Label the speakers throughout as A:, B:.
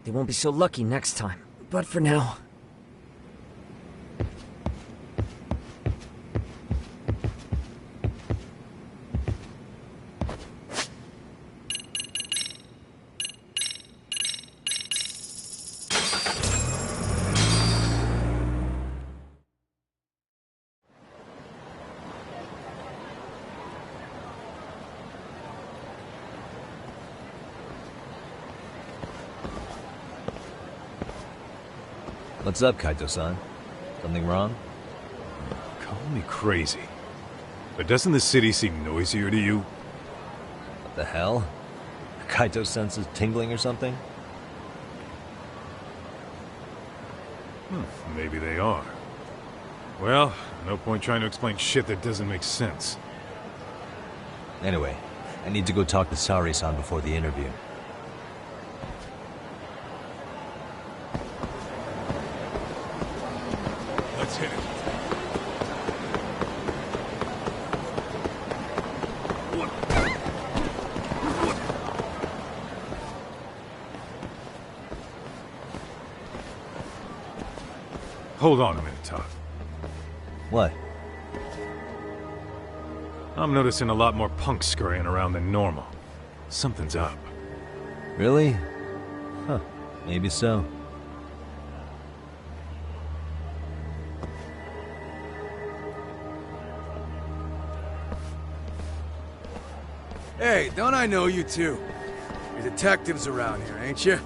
A: They won't be so lucky next time. But for now...
B: What's up, Kaito-san? Something wrong?
C: Call me crazy, but doesn't the city seem noisier to you?
B: What the hell? Kaito senses tingling or something?
C: Maybe they are. Well, no point trying to explain shit that doesn't make sense.
B: Anyway, I need to go talk to Sari-san before the interview.
C: Let's hit it. Hold on a minute, Todd.
B: What?
C: I'm noticing a lot more punks scurrying around than normal. Something's up.
B: Really? Huh. Maybe so.
D: Hey, don't I know you two? You're detectives around here, ain't you?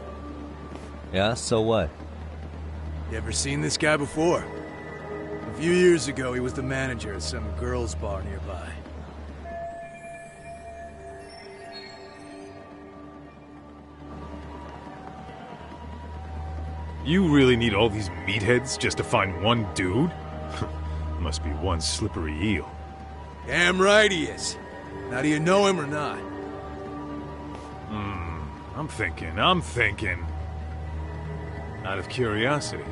B: Yeah, so what?
D: You ever seen this guy before? A few years ago, he was the manager at some girls' bar nearby.
C: You really need all these meatheads just to find one dude? Must be one slippery eel.
D: Damn right he is. Now, do you know him or not?
C: I'm thinking. Out of curiosity,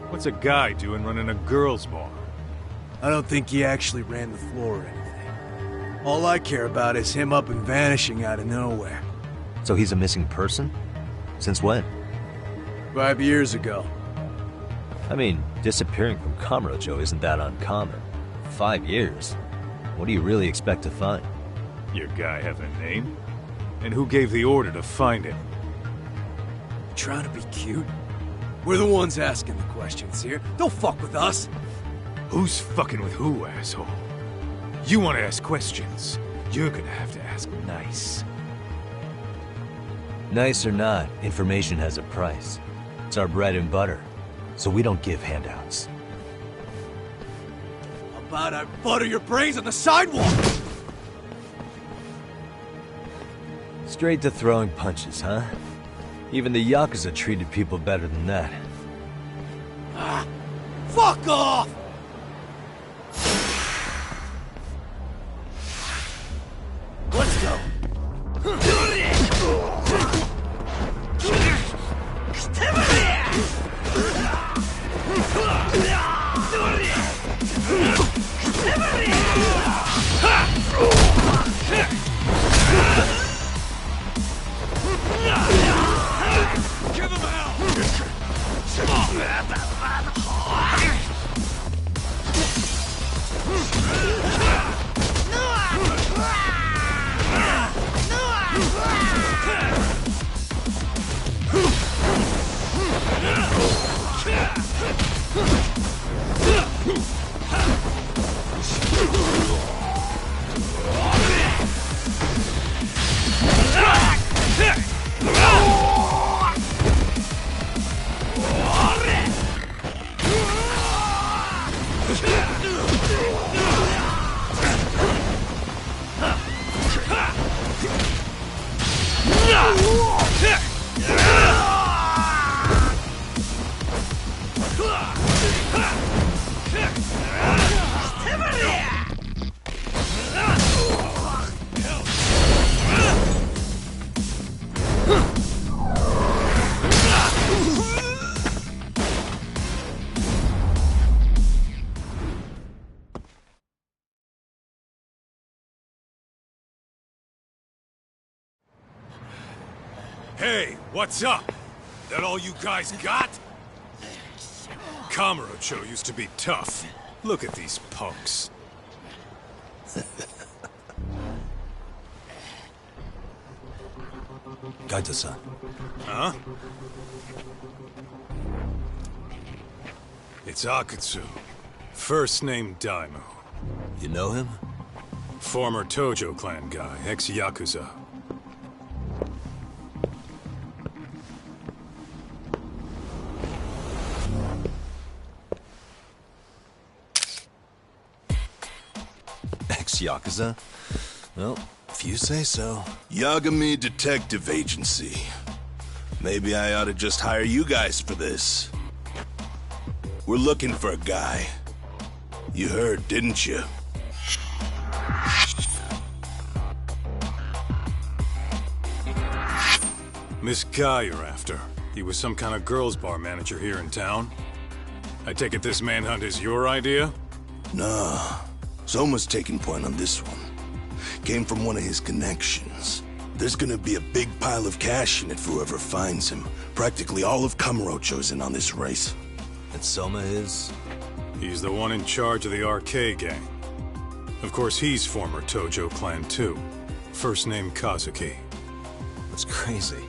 C: what's a guy doing running a girls' bar?
D: I don't think he actually ran the floor or anything. All I care about is him up and vanishing out of nowhere.
B: So he's a missing person? Since when?
D: 5 years ago.
B: I mean, disappearing from Kamurocho isn't that uncommon. 5 years? What do you really expect to find?
C: Your guy have a name? And who gave the order to find him?
D: Trying to be cute? We're the ones asking the questions here. Don't fuck with us.
C: Who's fucking with who, asshole? You want to ask questions? You're gonna have to ask nice.
B: Nice or not, information has a price. It's our bread and butter, so we don't give handouts.
D: How about I butter your brains on the sidewalk?
B: Straight to throwing punches, huh? Even the Yakuza treated people better than that.
D: Ah, fuck off! Let's go. Give him hell! Hey, what's up?
C: That all you guys got? Kamurocho used to be tough. Look at these punks.
B: Kaito-san.
C: Huh? It's Akutsu. First name Daimyo.
B: You know him?
C: Former Tojo clan guy, ex-Yakuza.
B: Ex-Yakuza? Well, if you say so.
E: Yagami Detective Agency. Maybe I ought to just hire you guys for this. We're looking for a guy. You heard, didn't you?
C: This guy you're after. He was some kind of girls' bar manager here in town. I take it this manhunt is your idea?
E: Nah. Soma's taking point on this one. Came from one of his connections. There's gonna be a big pile of cash in it for whoever finds him. Practically all of Kamurocho's in on this race.
B: And Soma is?
C: He's the one in charge of the RK gang. Of course, he's former Tojo clan too. First name Kazuki.
B: That's crazy.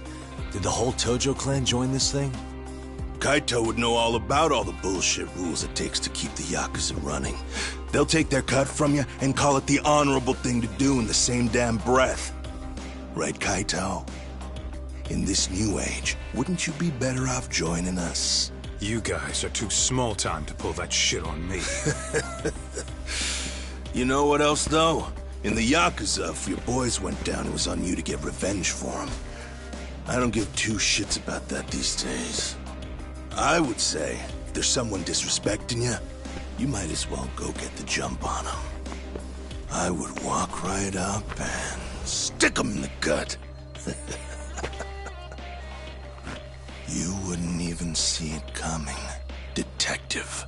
B: Did the whole Tojo clan join this thing?
E: Kaito would know all about all the bullshit rules it takes to keep the Yakuza running. They'll take their cut from you and call it the honorable thing to do in the same damn breath. Right, Kaito? In this new age, wouldn't you be better off joining us?
C: You guys are too small time to pull that shit on me.
E: You know what else, though? In the Yakuza, if your boys went down, it was on you to get revenge for them. I don't give two shits about that these days. I would say, if there's someone disrespecting you, you might as well go get the jump on them. I would walk right up and stick them in the gut. You wouldn't even see it coming, detective.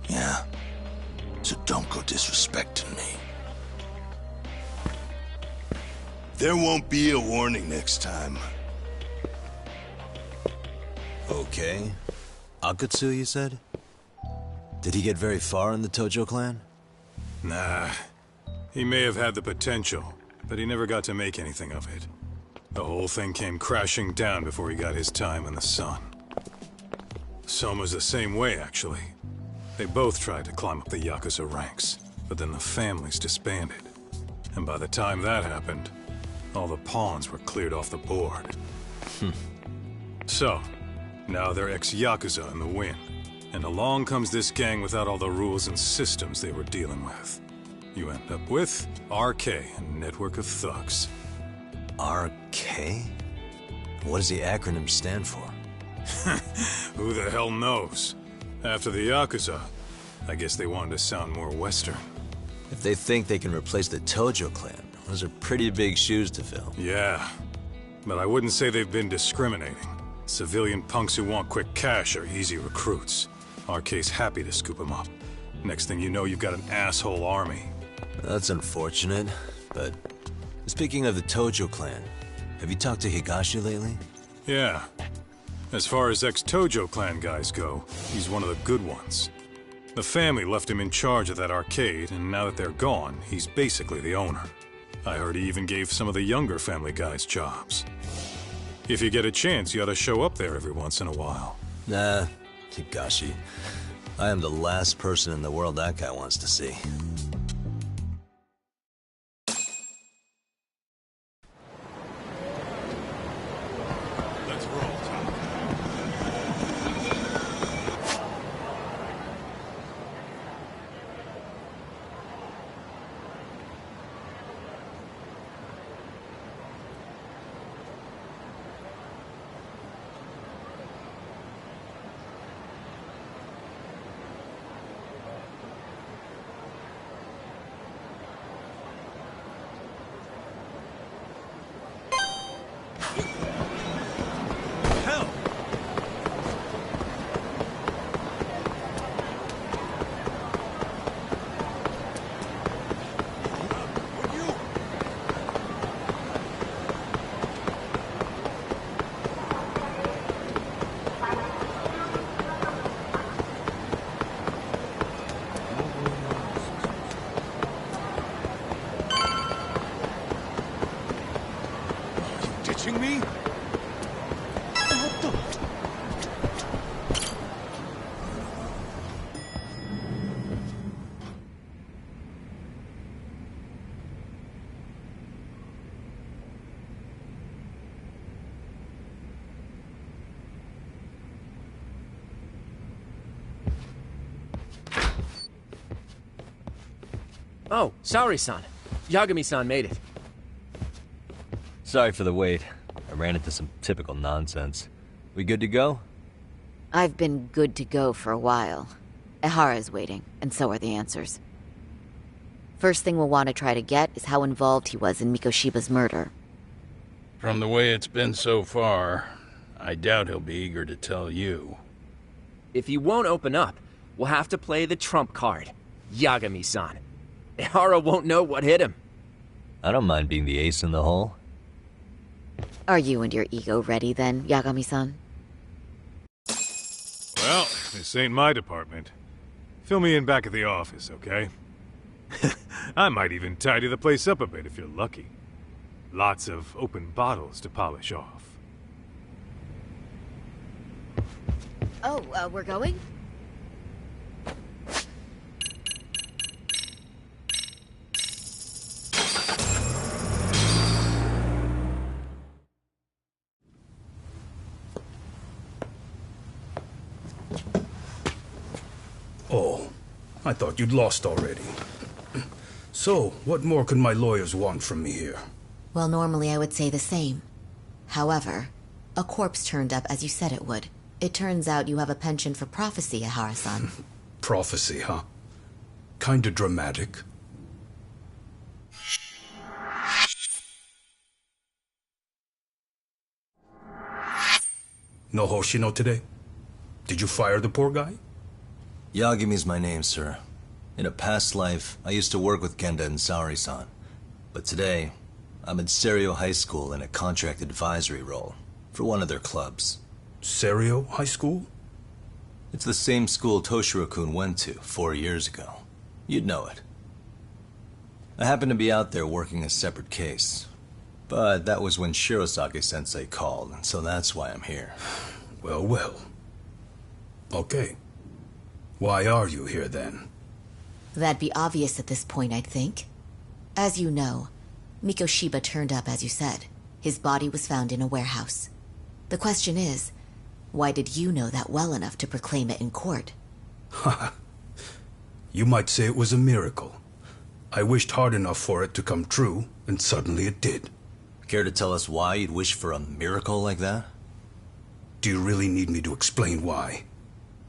E: Yeah? So don't go disrespecting me. There won't be a warning next time.
B: Okay. Akutsu, you said? Did he get very far in the Tojo clan?
C: Nah. He may have had the potential, but he never got to make anything of it. The whole thing came crashing down before he got his time in the sun. Soma's the same way, actually. They both tried to climb up the Yakuza ranks, but then the families disbanded. And by the time that happened, all the pawns were cleared off the board. So, now they're ex-Yakuza in the win. And along comes this gang without all the rules and systems they were dealing with. You end up with RK, a network of thugs.
B: RK? What does the acronym stand for?
C: Who the hell knows? After the Yakuza, I guess they wanted to sound more Western.
B: If they think they can replace the Tojo clan, those are pretty big shoes to fill.
C: Yeah, but I wouldn't say they've been discriminating. Civilian punks who want quick cash are easy recruits. RK's happy to scoop them up. Next thing you know, you've got an asshole army.
B: That's unfortunate, but speaking of the Tojo clan, have you talked to Higashi lately?
C: Yeah. As far as ex-Tojo clan guys go, he's one of the good ones. The family left him in charge of that arcade, and now that they're gone, he's basically the owner. I heard he even gave some of the younger family guys jobs. If you get a chance, you ought to show up there every once in a while.
B: Nah, Higashi. I am the last person in the world that guy wants to see.
C: Let's roll, Tom.
F: Oh, sorry-san. Yagami-san made it.
B: Sorry for the wait. I ran into some typical nonsense. We good to go?
G: I've been good to go for a while. Ehara's waiting, and so are the answers. First thing we'll want to try to get is how involved he was in Mikoshiba's murder.
H: From the way it's been so far, I doubt he'll be eager to tell you.
F: If he won't open up, we'll have to play the trump card. Yagami-san. Ehara won't know what hit him.
B: I don't mind being the ace in the hole.
G: Are you and your ego ready then, Yagami-san?
C: Well, this ain't my department. Fill me in back at the office, okay? I might even tidy the place up a bit if you're lucky. Lots of open bottles to polish off.
G: Oh, we're going?
I: Oh, I thought you'd lost already. So, what more could my lawyers want from me here?
J: Well, normally I would say the same. However, a corpse turned up as you said it would. It turns out you have a penchant for prophecy, Ehara-san.
I: Prophecy, huh? Kinda dramatic. No Hoshino today? Did you fire the poor guy?
B: Yagami's my name, sir. In a past life, I used to work with Kenda and Saori-san. But today, I'm at Serio High School in a contract advisory role for one of their clubs.
I: Serio High School?
B: It's the same school Toshiro-kun went to 4 years ago. You'd know it. I happened to be out there working a separate case. But that was when Shirosake-sensei called, and so that's why I'm here.
I: Well, well. Okay. Why are you here then?
J: That'd be obvious at this point, I'd think. As you know, Mikoshiba turned up as you said. His body was found in a warehouse. The question is, why did you know that well enough to proclaim it in court?
I: Haha. You might say it was a miracle. I wished hard enough for it to come true, and suddenly it did.
B: Care to tell us why you'd wish for a miracle like that?
I: Do you really need me to explain why?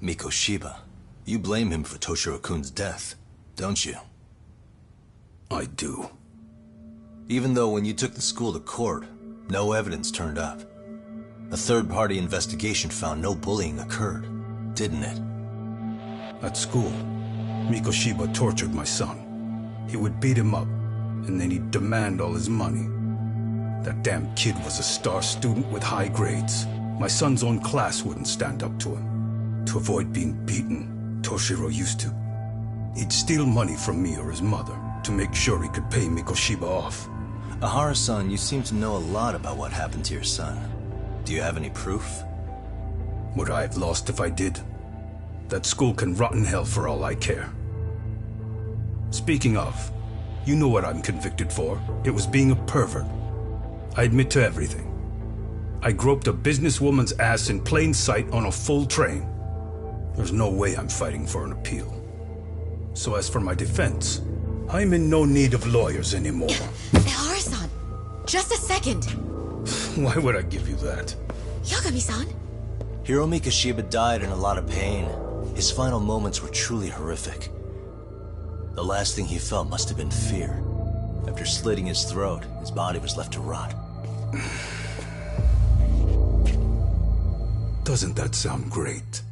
B: Mikoshiba. You blame him for Toshiro-kun's death, don't you?
I: I do.
B: Even though when you took the school to court, no evidence turned up. A third-party investigation found no bullying occurred, didn't it?
I: At school, Mikoshiba tortured my son. He would beat him up, and then he'd demand all his money. That damn kid was a star student with high grades. My son's own class wouldn't stand up to him. To avoid being beaten, Toshiro used to. He'd steal money from me or his mother to make sure he could pay Mikoshiba off.
B: Ehara-san, you seem to know a lot about what happened to your son. Do you have any proof?
I: Would I have lost if I did? That school can rot in hell for all I care. Speaking of, you know what I'm convicted for. It was being a pervert. I admit to everything. I groped a businesswoman's ass in plain sight on a full train. There's no way I'm fighting for an appeal. So as for my defense, I'm in no need of lawyers anymore.
J: Ehara-san, just a second.
I: Why would I give you that?
J: Yagami-san?
B: Hiro Mikoshiba died in a lot of pain. His final moments were truly horrific. The last thing he felt must have been fear. After slitting his throat, his body was left to rot.
I: Doesn't that sound great?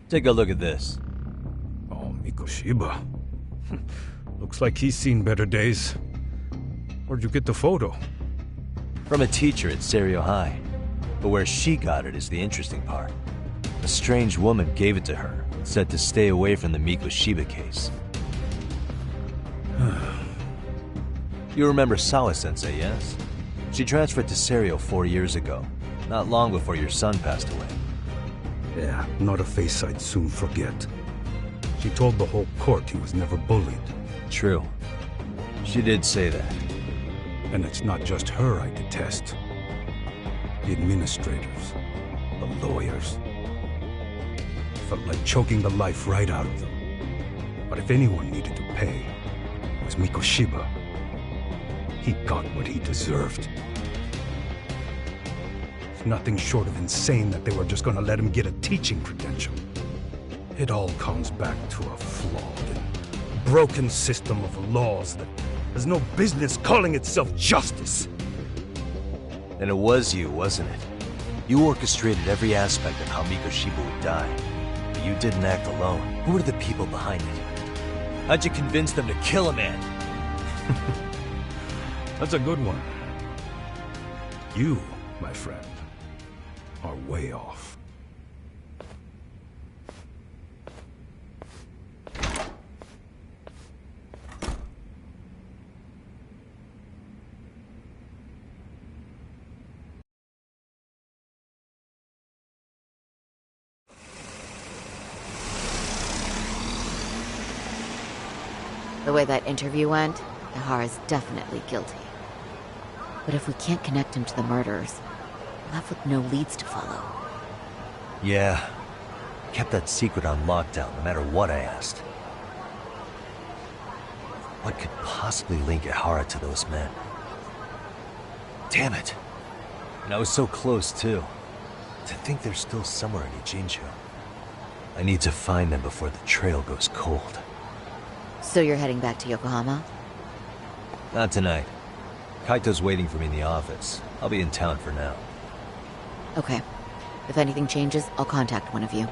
B: Take a look at this.
I: Oh, Mikoshiba. Looks like he's seen better days. Where'd you get the photo?
B: From a teacher at Serio High. But where she got it is the interesting part. A strange woman gave it to her and said to stay away from the Mikoshiba case. You remember Sawa-sensei, yes? She transferred to Serio 4 years ago, not long before your son passed away.
I: Yeah, not a face I'd soon forget. She told the whole court he was never bullied.
B: True. She did say that.
I: And it's not just her I detest. The administrators, the lawyers. Felt like choking the life right out of them. But if anyone needed to pay, it was Mikoshiba. He got what he deserved. It's nothing short of insane that they were just gonna let him get a teaching credential. It all comes back to a flawed and broken system of laws that has no business calling itself justice.
B: And it was you, wasn't it? You orchestrated every aspect of how Mikoshiba would die. But you didn't act alone. Who were the people behind it? How'd you convince them to kill a man?
I: That's a good one. You, my friend, are way off.
G: The way that interview went, Ihara's definitely guilty. But if we can't connect him to the murderers, we're left with no leads to follow.
B: Yeah. Kept that secret on lockdown, no matter what I asked. What could possibly link Ihara to those men? Damn it! And I was so close, too. To think they're still somewhere in Ijincho. I need to find them before the trail goes cold.
G: So you're heading back to Yokohama?
B: Not tonight. Kaito's waiting for me in the office. I'll be in town for now.
G: Okay. If anything changes, I'll contact one of you.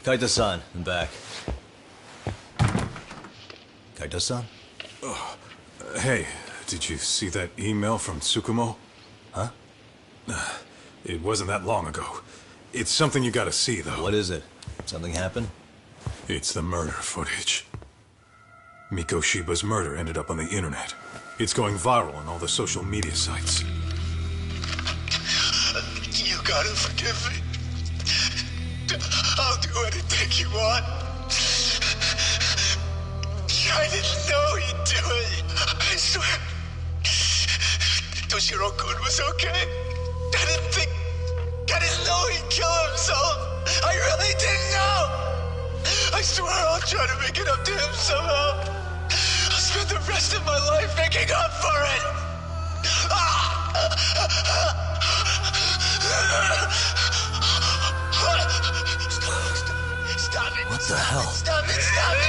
B: Kaito-san, I'm back. Kaito-san?
C: Hey, did you see that email from Tsukumo?
B: Huh?
C: It wasn't that long ago. It's something you gotta see, though.
B: What is it? Something happened?
C: It's the murder footage. Mikoshiba's murder ended up on the internet. It's going viral on all the social media sites.
E: You gotta forgive me. I'll do anything you want. I didn't know he'd do it. I swear. Toshiro-kun was okay. I didn't know he'd kill himself. I really didn't know. I swear I'll try to make it up to him somehow. I'll spend the rest of my life making up for it. Stop it.
B: What the hell?
E: Stop it, stop it, stop it!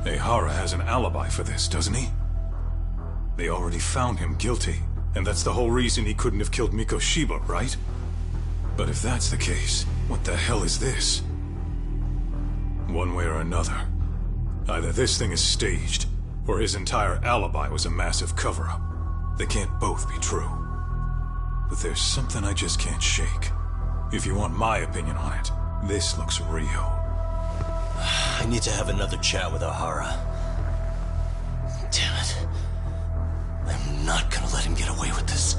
C: Ihara has an alibi for this, doesn't he? They already found him guilty, and that's the whole reason he couldn't have killed Mikoshiba, right? But if that's the case, what the hell is this? One way or another, either this thing is staged, or his entire alibi was a massive cover-up. They can't both be true. But there's something I just can't shake. If you want my opinion on it, this looks real.
B: I need to have another chat with Ihara.
E: gonna let him get away with this.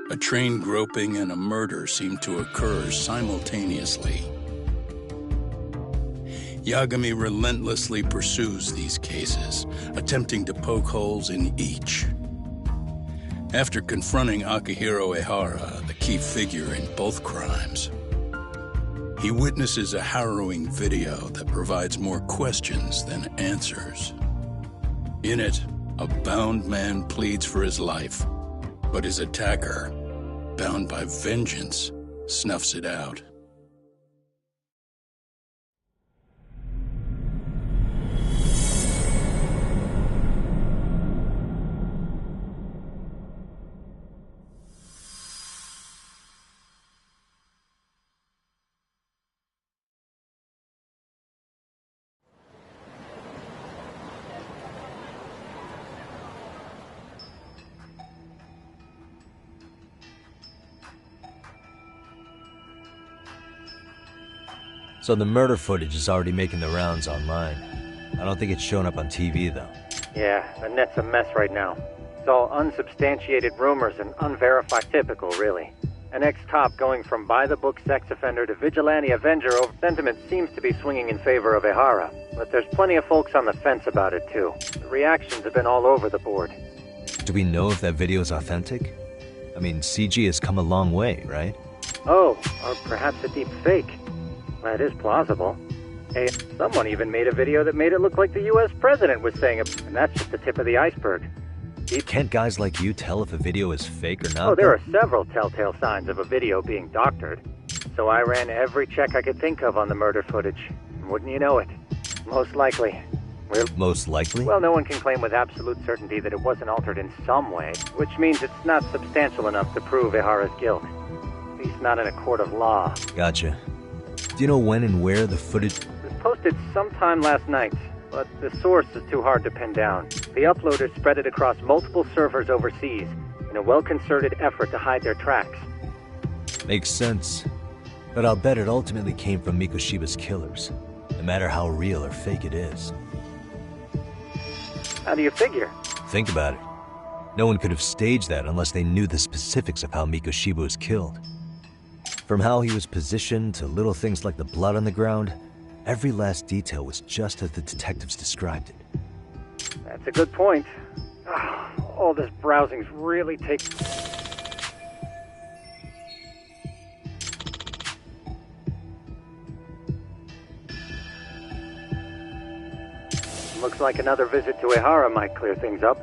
H: A train groping and a murder seem to occur simultaneously. Yagami relentlessly pursues these cases, attempting to poke holes in each. After confronting Akihiro Ehara, the key figure in both crimes, he witnesses a harrowing video that provides more questions than answers. In it, a bound man pleads for his life, but his attacker, bound by vengeance, snuffs it out.
B: So the murder footage is already making the rounds online. I don't think it's showing up on TV, though.
K: Yeah, the net's a mess right now. It's all unsubstantiated rumors and unverified. Typical, really. An ex-cop going from by-the-book sex offender to vigilante avenger over sentiment seems to be swinging in favor of Ehara. But there's plenty of folks on the fence about it, too. The reactions have been all over the board.
B: Do we know if that video is authentic? I mean, CG has come a long way, right?
K: Oh, or perhaps a deep fake. That is plausible. Hey, someone even made a video that made it look like the U.S. president was saying it, and that's just the tip of the iceberg.
B: Can't guys like you tell if a video is fake or not?
K: Oh, there are several telltale signs of a video being doctored. So I ran every check I could think of on the murder footage. And wouldn't you know it? Most likely.
B: Most likely?
K: Well, no one can claim with absolute certainty that it wasn't altered in some way, which means it's not substantial enough to prove Ehara's guilt. At least not in a court of law.
B: Gotcha. Do you know when and where the footage...
K: It was posted sometime last night, but the source is too hard to pin down. The uploaders spread it across multiple servers overseas in a well-concerted effort to hide their tracks.
B: Makes sense. But I'll bet it ultimately came from Mikoshiba's killers, no matter how real or fake it is.
K: How do you figure?
B: Think about it. No one could have staged that unless they knew the specifics of how Mikoshiba was killed. From how he was positioned to little things like the blood on the ground, every last detail was just as the detectives described it.
K: That's a good point. All this browsing's really taking... Looks like another visit to Ehara might clear things up.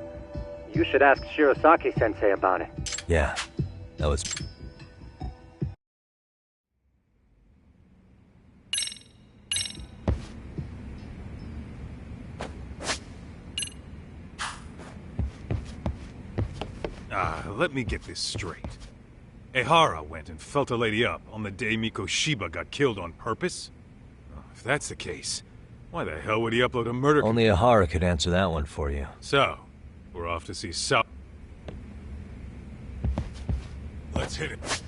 K: You should ask Shirosaki-sensei about it.
B: Yeah, that was...
C: Let me get this straight. Ehara went and felt a lady up on the day Mikoshiba got killed on purpose? If that's the case, why the hell would he upload a murder...
B: Only Ehara could answer that one for you.
C: So, we're off to see Sal... Let's hit it.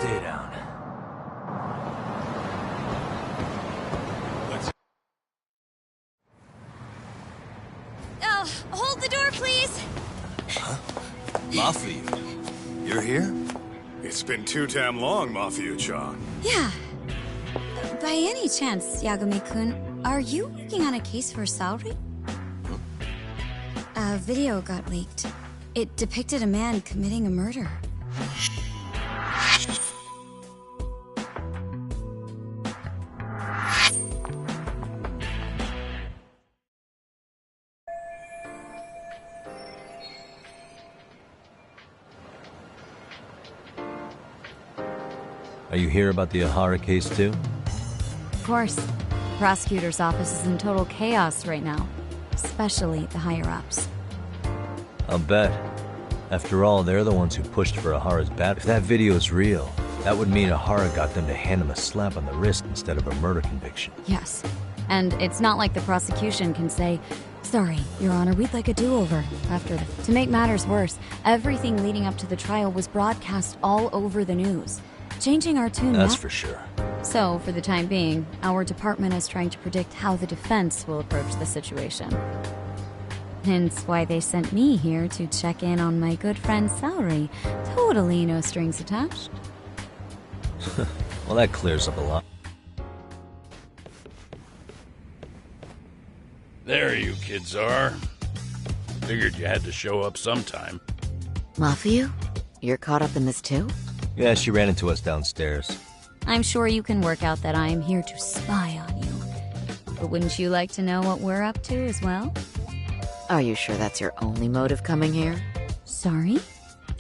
D: Stay down.
L: Oh, hold the door, please!
B: Mafia, you're here?
C: It's been too damn long, Mafia-chan.
L: Yeah. By any chance, Yagami-kun, are you working on a case for Saori? A video got leaked. It depicted a man committing a murder.
B: Are you here about the Ihara case too?
M: Of course. The prosecutor's office is in total chaos right now, especially the higher-ups.
B: I'll bet. After all, they're the ones who pushed for Ihara's bat. If that video is real, that would mean Ihara got them to hand him a slap on the wrist instead of a murder conviction.
M: Yes. And it's not like the prosecution can say, "Sorry, Your Honor, we'd like a do-over," after that. To make matters worse, everything leading up to the trial was broadcast all over the news. Changing our tune.
B: That's for sure.
M: So, for the time being, our department is trying to predict how the defense will approach the situation. Hence why they sent me here to check in on my good friend Saori. Totally no strings attached.
B: Well, that clears up a lot.
H: There you kids are. Figured you had to show up sometime.
G: Mafia? You're caught up in this too?
B: Yeah, she ran into us downstairs.
M: I'm sure you can work out that I'm here to spy on you. But wouldn't you like to know what we're up to as well?
G: Are you sure that's your only motive coming here?
M: Sorry?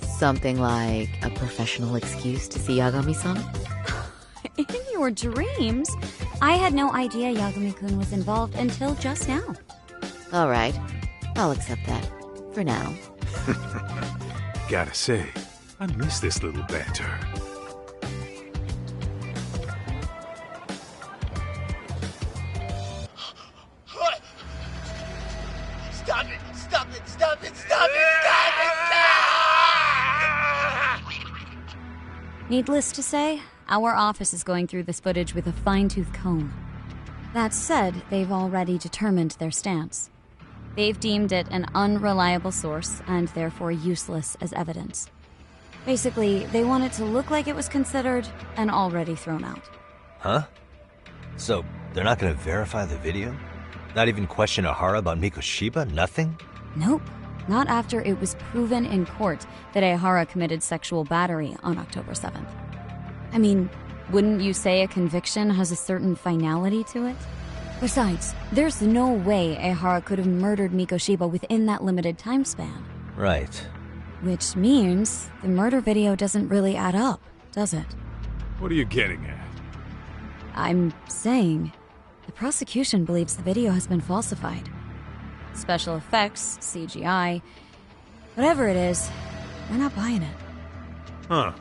G: Something like a professional excuse to see Yagami-san?
M: In your dreams? I had no idea Yagami-kun was involved until just now.
G: Alright, I'll accept that. For now.
C: Gotta say, I miss this little banter.
E: Stop it! Stop it! Stop it! Stop it!
M: Needless to say, our office is going through this footage with a fine-tooth comb. That said, they've already determined their stance. They've deemed it an unreliable source and therefore useless as evidence. Basically, they want it to look like it was considered and already thrown out.
B: Huh? So, they're not gonna verify the video? Not even question Ihara about Mikoshiba? Nothing?
M: Nope. Not after it was proven in court that Ihara committed sexual battery on October 7th. I mean, wouldn't you say a conviction has a certain finality to it? Besides, there's no way Ihara could have murdered Mikoshiba within that limited time span.
B: Right.
M: Which means the murder video doesn't really add up, does it?
C: What are you getting at?
M: I'm saying the prosecution believes the video has been falsified. Special effects, CGI, whatever it is, we're not buying it.
C: Huh.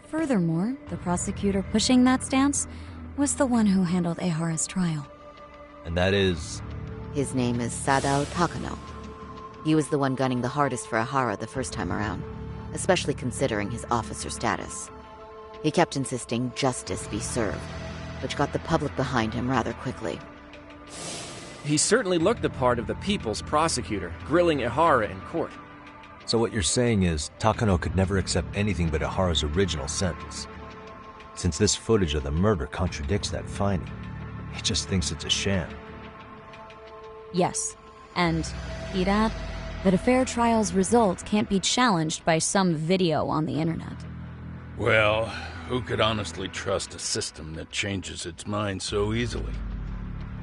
M: Furthermore, the prosecutor pushing that stance was the one who handled Ihara's trial.
B: And that is?
G: His name is Sadao Takano. He was the one gunning the hardest for Ihara the first time around, especially considering his officer status. He kept insisting justice be served, which got the public behind him rather quickly.
F: He certainly looked the part of the people's prosecutor, grilling Ihara in court.
B: So what you're saying is, Takano could never accept anything but Ihara's original sentence. Since this footage of the murder contradicts that finding, he just thinks it's a sham.
M: Yes, and he'd add that a fair trial's result can't be challenged by some video on the internet.
H: Well, who could honestly trust a system that changes its mind so easily?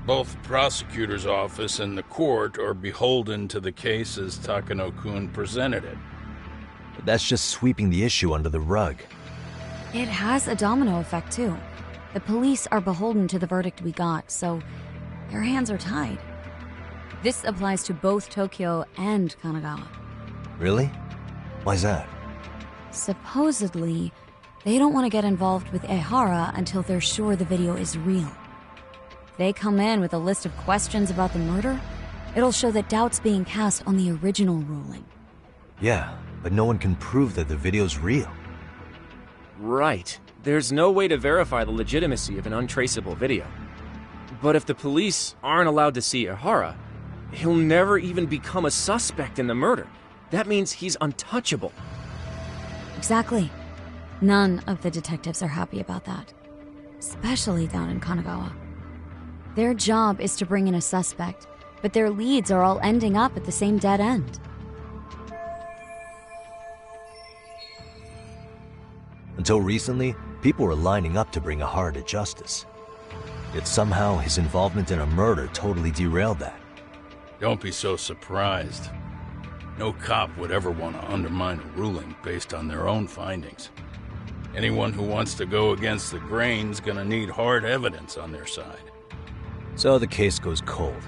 H: Both the prosecutor's office and the court are beholden to the case as Takano-kun presented it.
B: But that's just sweeping the issue under the rug.
M: It has a domino effect, too. The police are beholden to the verdict we got, so their hands are tied. This applies to both Tokyo and Kanagawa.
B: Really? Why's that?
M: Supposedly, they don't want to get involved with Ihara until they're sure the video is real. They come in with a list of questions about the murder, it'll show that doubt's being cast on the original ruling.
B: Yeah, but no one can prove that the video's real.
F: Right. There's no way to verify the legitimacy of an untraceable video. But if the police aren't allowed to see Ihara, he'll never even become a suspect in the murder. That means he's untouchable.
M: Exactly. None of the detectives are happy about that. Especially down in Kanagawa. Their job is to bring in a suspect, but their leads are all ending up at the same dead end.
B: Until recently, people were lining up to bring Ihara to justice. Yet somehow his involvement in a murder totally derailed that.
H: Don't be so surprised. No cop would ever want to undermine a ruling based on their own findings. Anyone who wants to go against the grain's gonna need hard evidence on their side.
B: So the case goes cold,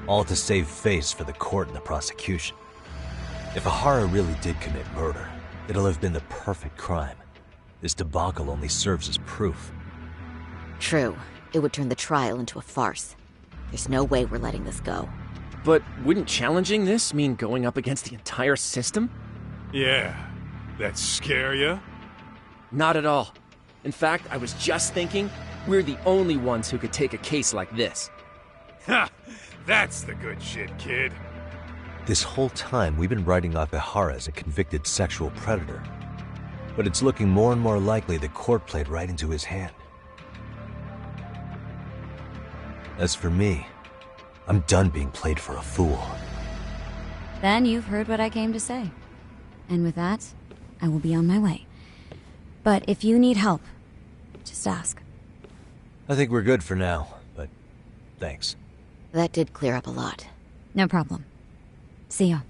B: all to save face for the court and the prosecution. If Ihara really did commit murder, it'll have been the perfect crime. This debacle only serves as proof.
G: True. It would turn the trial into a farce. There's no way we're letting this go.
F: But wouldn't challenging this mean going up against the entire system?
C: Yeah. That scare ya?
F: Not at all. In fact, I was just thinking, we're the only ones who could take a case like this.
C: Ha! That's the good shit, kid.
B: This whole time, we've been writing off Ihara as a convicted sexual predator. But it's looking more and more likely the court played right into his hand. As for me, I'm done being played for a fool.
M: Then you've heard what I came to say. And with that, I will be on my way. But if you need help, just ask.
B: I think we're good for now, but thanks.
G: That did clear up a lot.
M: No problem. See ya.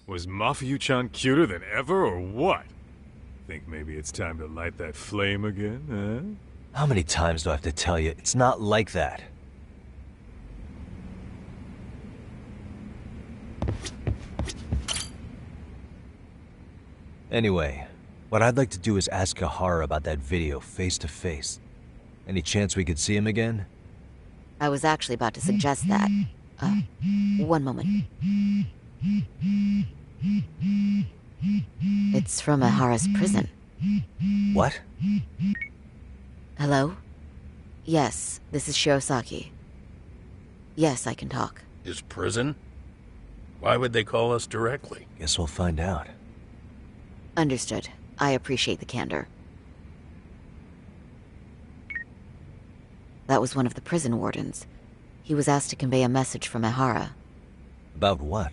C: Was Mafuyu-chan cuter than ever, or what? Think maybe it's time to light that flame again, huh?
B: How many times do I have to tell you, it's not like that? Anyway, what I'd like to do is ask Ihara about that video face to face. Any chance we could see him again?
G: I was actually about to suggest that. One moment. It's from Ihara's prison.
B: What?
G: Hello? Yes, this is Shirosaki. Yes, I can talk.
H: His prison? Why would they call us directly?
B: Guess we'll find out.
G: Understood. I appreciate the candor. That was one of the prison wardens. He was asked to convey a message from Ihara.
B: About what?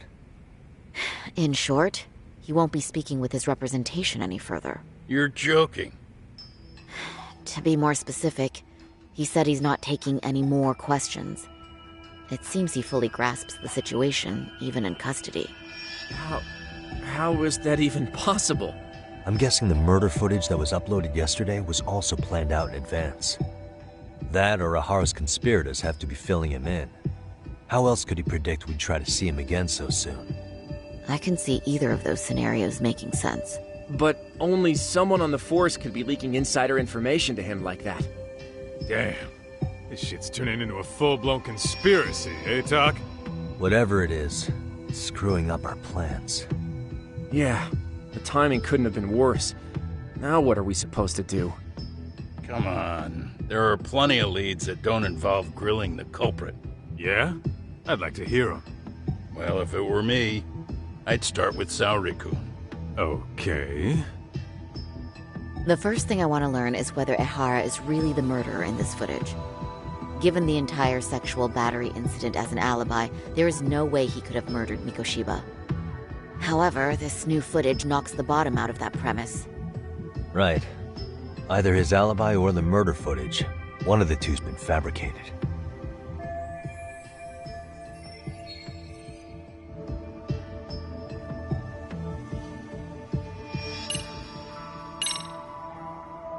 G: In short, he won't be speaking with his representation any further.
H: You're joking.
G: To be more specific, he said he's not taking any more questions. It seems he fully grasps the situation, even in custody.
F: How is that even possible?
B: I'm guessing the murder footage that was uploaded yesterday was also planned out in advance. That or Ihara's conspirators have to be filling him in. How else could he predict we'd try to see him again so soon?
G: I can see either of those scenarios making sense.
F: But only someone on the force could be leaking insider information to him like that.
C: Damn. This shit's turning into a full-blown conspiracy, eh, Doc?
B: Whatever it is, it's screwing up our plans.
F: Yeah, the timing couldn't have been worse. Now what are we supposed to do?
H: Come on. There are plenty of leads that don't involve grilling the culprit.
C: Yeah? I'd like to hear them.
H: Well, if it were me, I'd start with Saori-kun.
C: Okay.
G: The first thing I want to learn is whether Ihara is really the murderer in this footage. Given the entire sexual battery incident as an alibi, there is no way he could have murdered Mikoshiba. However, this new footage knocks the bottom out of that premise.
B: Right. Either his alibi or the murder footage. One of the two's been fabricated.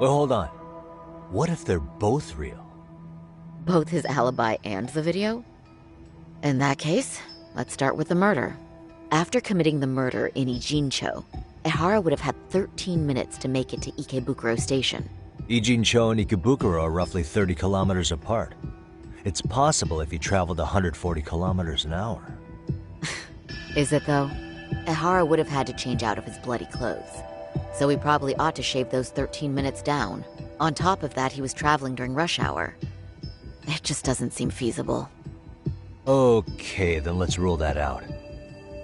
B: Well, hold on. What if they're both real?
G: Both his alibi and the video? In that case, let's start with the murder. After committing the murder in Ijincho, Ihara would have had 13 minutes to make it to Ikebukuro Station.
B: Ijincho and Ikebukuro are roughly 30 kilometers apart. It's possible if he traveled 140 kilometers an hour.
G: Is it though? Ehara would have had to change out of his bloody clothes. So we probably ought to shave those 13 minutes down. On top of that, he was traveling during rush hour. It just doesn't seem feasible.
B: Okay, then let's rule that out.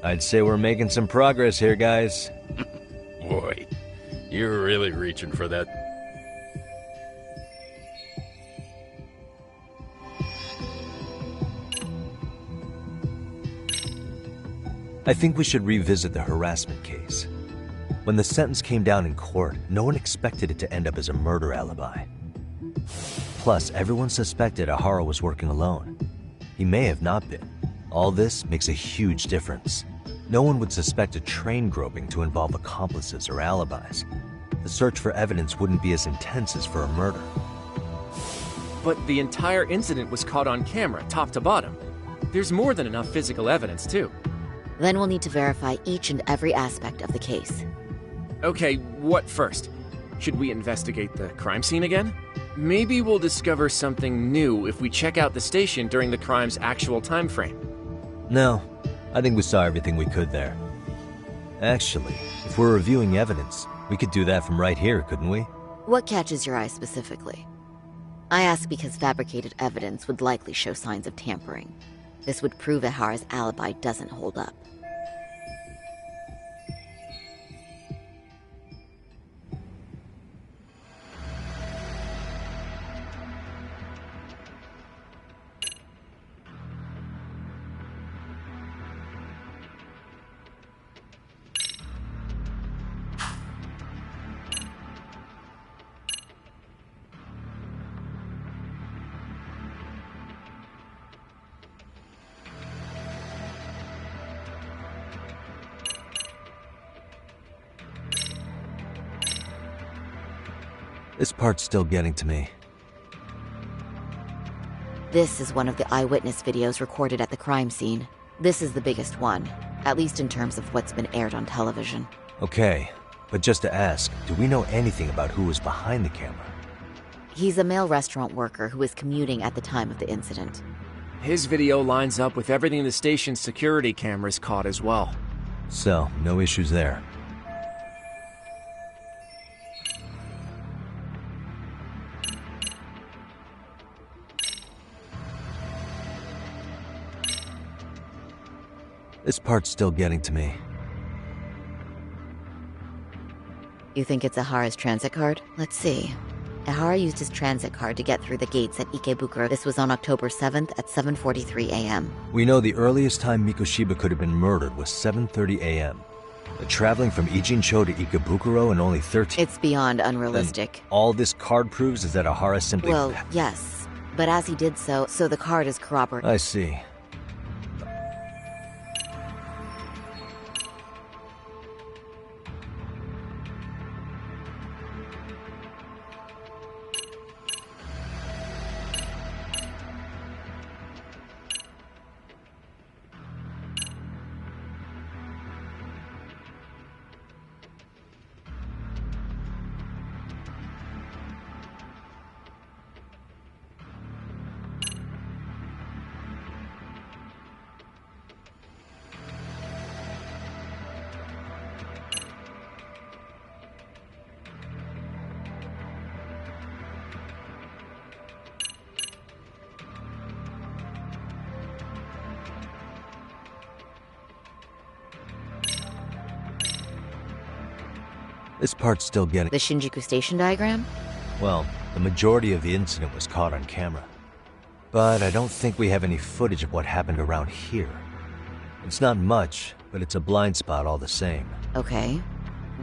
B: I'd say we're making some progress here, guys.
H: Boy, you're really reaching for that.
B: I think we should revisit the harassment case. When the sentence came down in court, no one expected it to end up as a murder alibi. Plus, everyone suspected Ehara was working alone. He may have not been. All this makes a huge difference. No one would suspect a train groping to involve accomplices or alibis. The search for evidence wouldn't be as intense as for a murder.
F: But the entire incident was caught on camera, top to bottom. There's more than enough physical evidence, too.
G: Then we'll need to verify each and every aspect of the case.
F: Okay, what first? Should we investigate the crime scene again? Maybe we'll discover something new if we check out the station during the crime's actual time frame.
B: No, I think we saw everything we could there. Actually, if we're reviewing evidence, we could do that from right here, couldn't we?
G: What catches your eye specifically? I ask because fabricated evidence would likely show signs of tampering. This would prove Ehara's alibi doesn't hold up.
B: This part's still getting to me.
G: This is one of the eyewitness videos recorded at the crime scene. This is the biggest one, at least in terms of what's been aired on television.
B: Okay, but just to ask, do we know anything about who was behind the camera?
G: He's a male restaurant worker who was commuting at the time of the incident.
F: His video lines up with everything the station's security cameras caught as well.
B: So, no issues there. This part's still getting to me.
G: You think it's Ehara's transit card? Let's see. Ehara used his transit card to get through the gates at Ikebukuro. This was on October 7th at 7:43 a.m.
B: We know the earliest time Mikoshiba could have been murdered was 7:30 a.m. But traveling from Ijincho to Ikebukuro in only 13...
G: It's beyond unrealistic.
B: Then all this card proves is that Ehara simply...
G: Well, yes. But as he did so the card is corroborated.
B: I see. This part's still getting...
G: The Shinjuku Station diagram?
B: Well, the majority of the incident was caught on camera. But I don't think we have any footage of what happened around here. It's not much, but it's a blind spot all the same.
G: Okay,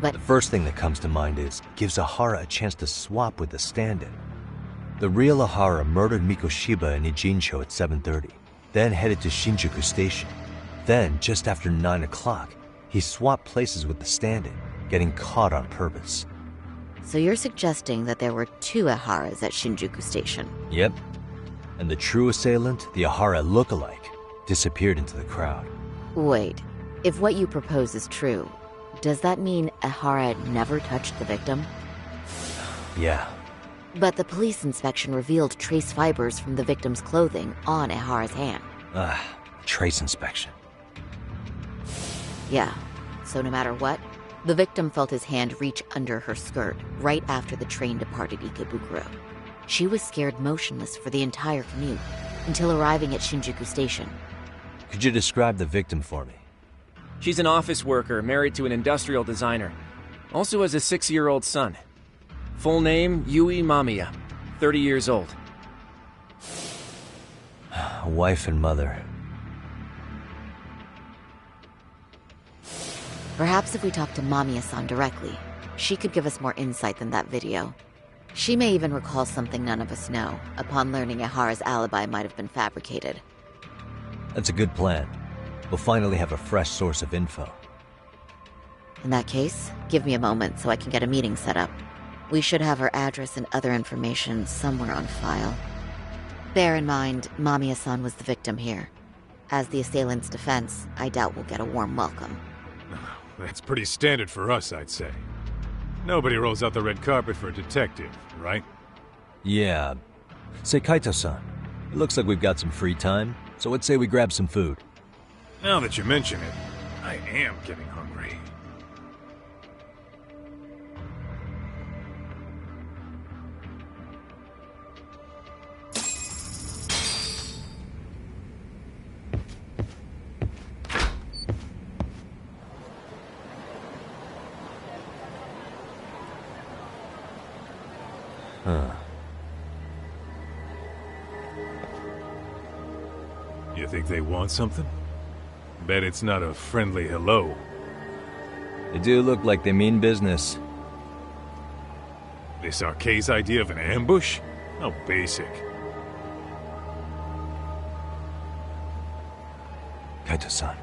G: but...
B: The first thing that comes to mind is, gives Ehara a chance to swap with the stand-in. The real Ehara murdered Mikoshiba in Ijincho at 7:30, then headed to Shinjuku Station. Then, just after 9 o'clock, he swapped places with the stand-in, getting caught on purpose.
G: So you're suggesting that there were two Eharas at Shinjuku Station?
B: Yep. And the true assailant, the Ehara look-alike, disappeared into the crowd.
G: Wait, if what you propose is true, does that mean Ehara never touched the victim?
B: Yeah.
G: But the police inspection revealed trace fibers from the victim's clothing on Ehara's hand.
B: Trace inspection.
G: Yeah, so no matter what, the victim felt his hand reach under her skirt right after the train departed Ikebukuro. She was scared motionless for the entire commute until arriving at Shinjuku Station.
B: Could you describe the victim for me?
F: She's an office worker married to an industrial designer. Also has a 6-year-old son. Full name, Yui Mamiya, 30 years old.
B: Wife and mother.
G: Perhaps if we talk to Mamiya-san directly, she could give us more insight than that video. She may even recall something none of us know, upon learning Ihara's alibi might have been fabricated.
B: That's a good plan. We'll finally have a fresh source of info.
G: In that case, give me a moment so I can get a meeting set up. We should have her address and other information somewhere on file. Bear in mind, Mamiya-san was the victim here. As the assailant's defense, I doubt we'll get a warm welcome.
C: That's pretty standard for us, I'd say. Nobody rolls out the red carpet for a detective, right?
B: Yeah. Say, Kaito-san, it looks like we've got some free time, so let's say we grab some food.
C: Now that you mention it, I am getting hungry.
B: Huh.
C: You think they want something? Bet it's not a friendly hello.
B: They do look like they mean business.
C: This Arcade's idea of an ambush? How basic.
B: Kaito-san,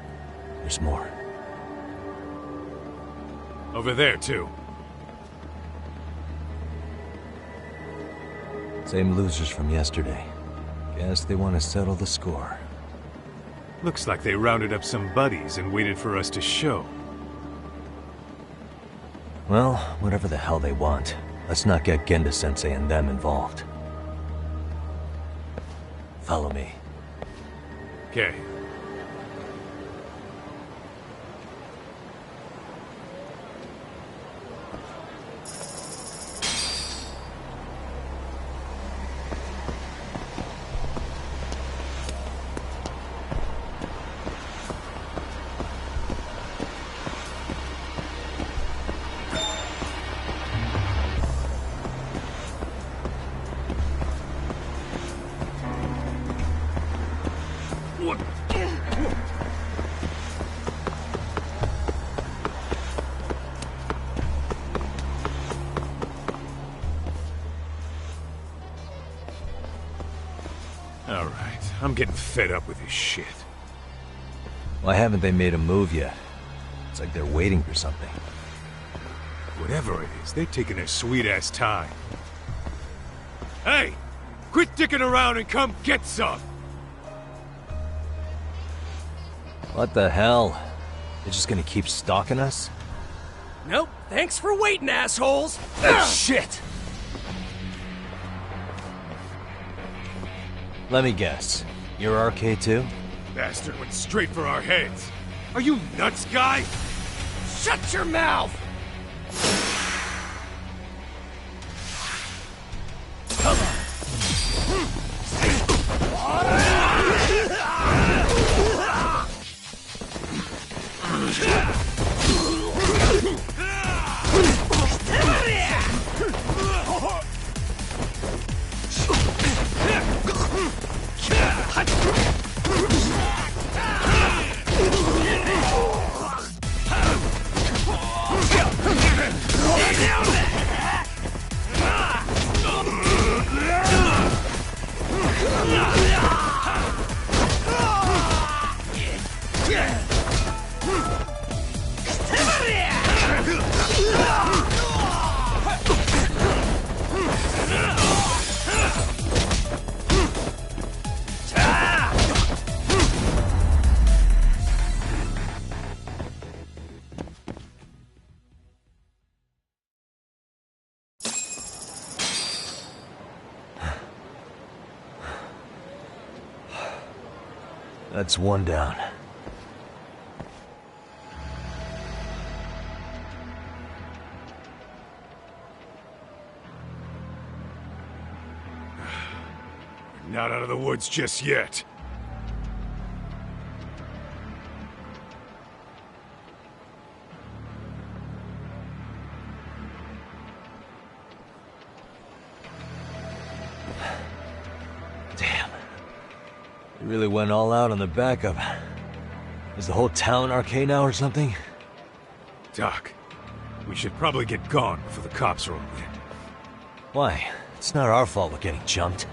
B: there's more.
C: Over there, too.
B: Same losers from yesterday. Guess they want to settle the score.
C: Looks like they rounded up some buddies and waited for us to show.
B: Well, whatever the hell they want, let's not get Genda-sensei and them involved. Follow me.
C: Okay. Alright, I'm getting fed up with this shit.
B: Why haven't they made a move yet? It's like they're waiting for something.
C: Whatever it is, they're taking their sweet-ass time. Hey! Quit dicking around and come get some!
B: What the hell? They're just gonna keep stalking us?
A: Nope, thanks for waiting, assholes!
B: Shit! Let me guess. You're RK too?
C: Bastard went straight for our heads. Are you nuts, guy?
A: Shut your mouth!
B: That's one down.
C: Not out of the woods just yet.
B: Damn. They really went all out on the backup. Is the whole town RK now or something?
C: Doc, we should probably get gone before the cops roll in.
B: Why? It's not our fault we're getting jumped.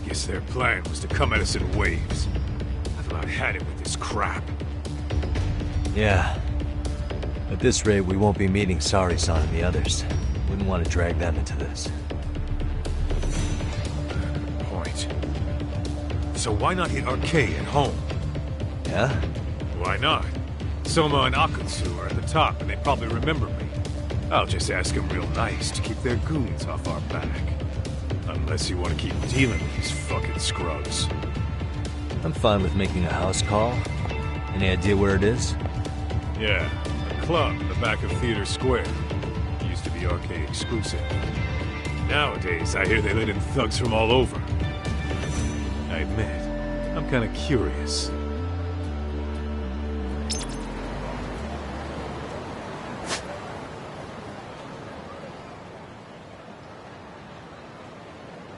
C: Guess their plan was to come at us in waves. I've about had it with this crap.
B: Yeah. At this rate, we won't be meeting Sari-san and the others. Wouldn't want to drag them into this.
C: Point. So why not hit RK at home?
B: Yeah?
C: Why not? Soma and Akutsu are at the top, and they probably remember me. I'll just ask them real nice to keep their goons off our back. Unless you want to keep dealing with these fucking scrubs.
B: I'm fine with making a house call. Any idea where it is?
C: Yeah, a club in the back of Theater Square. Used to be RK exclusive. Nowadays, I hear they let in thugs from all over. I admit, I'm kinda curious.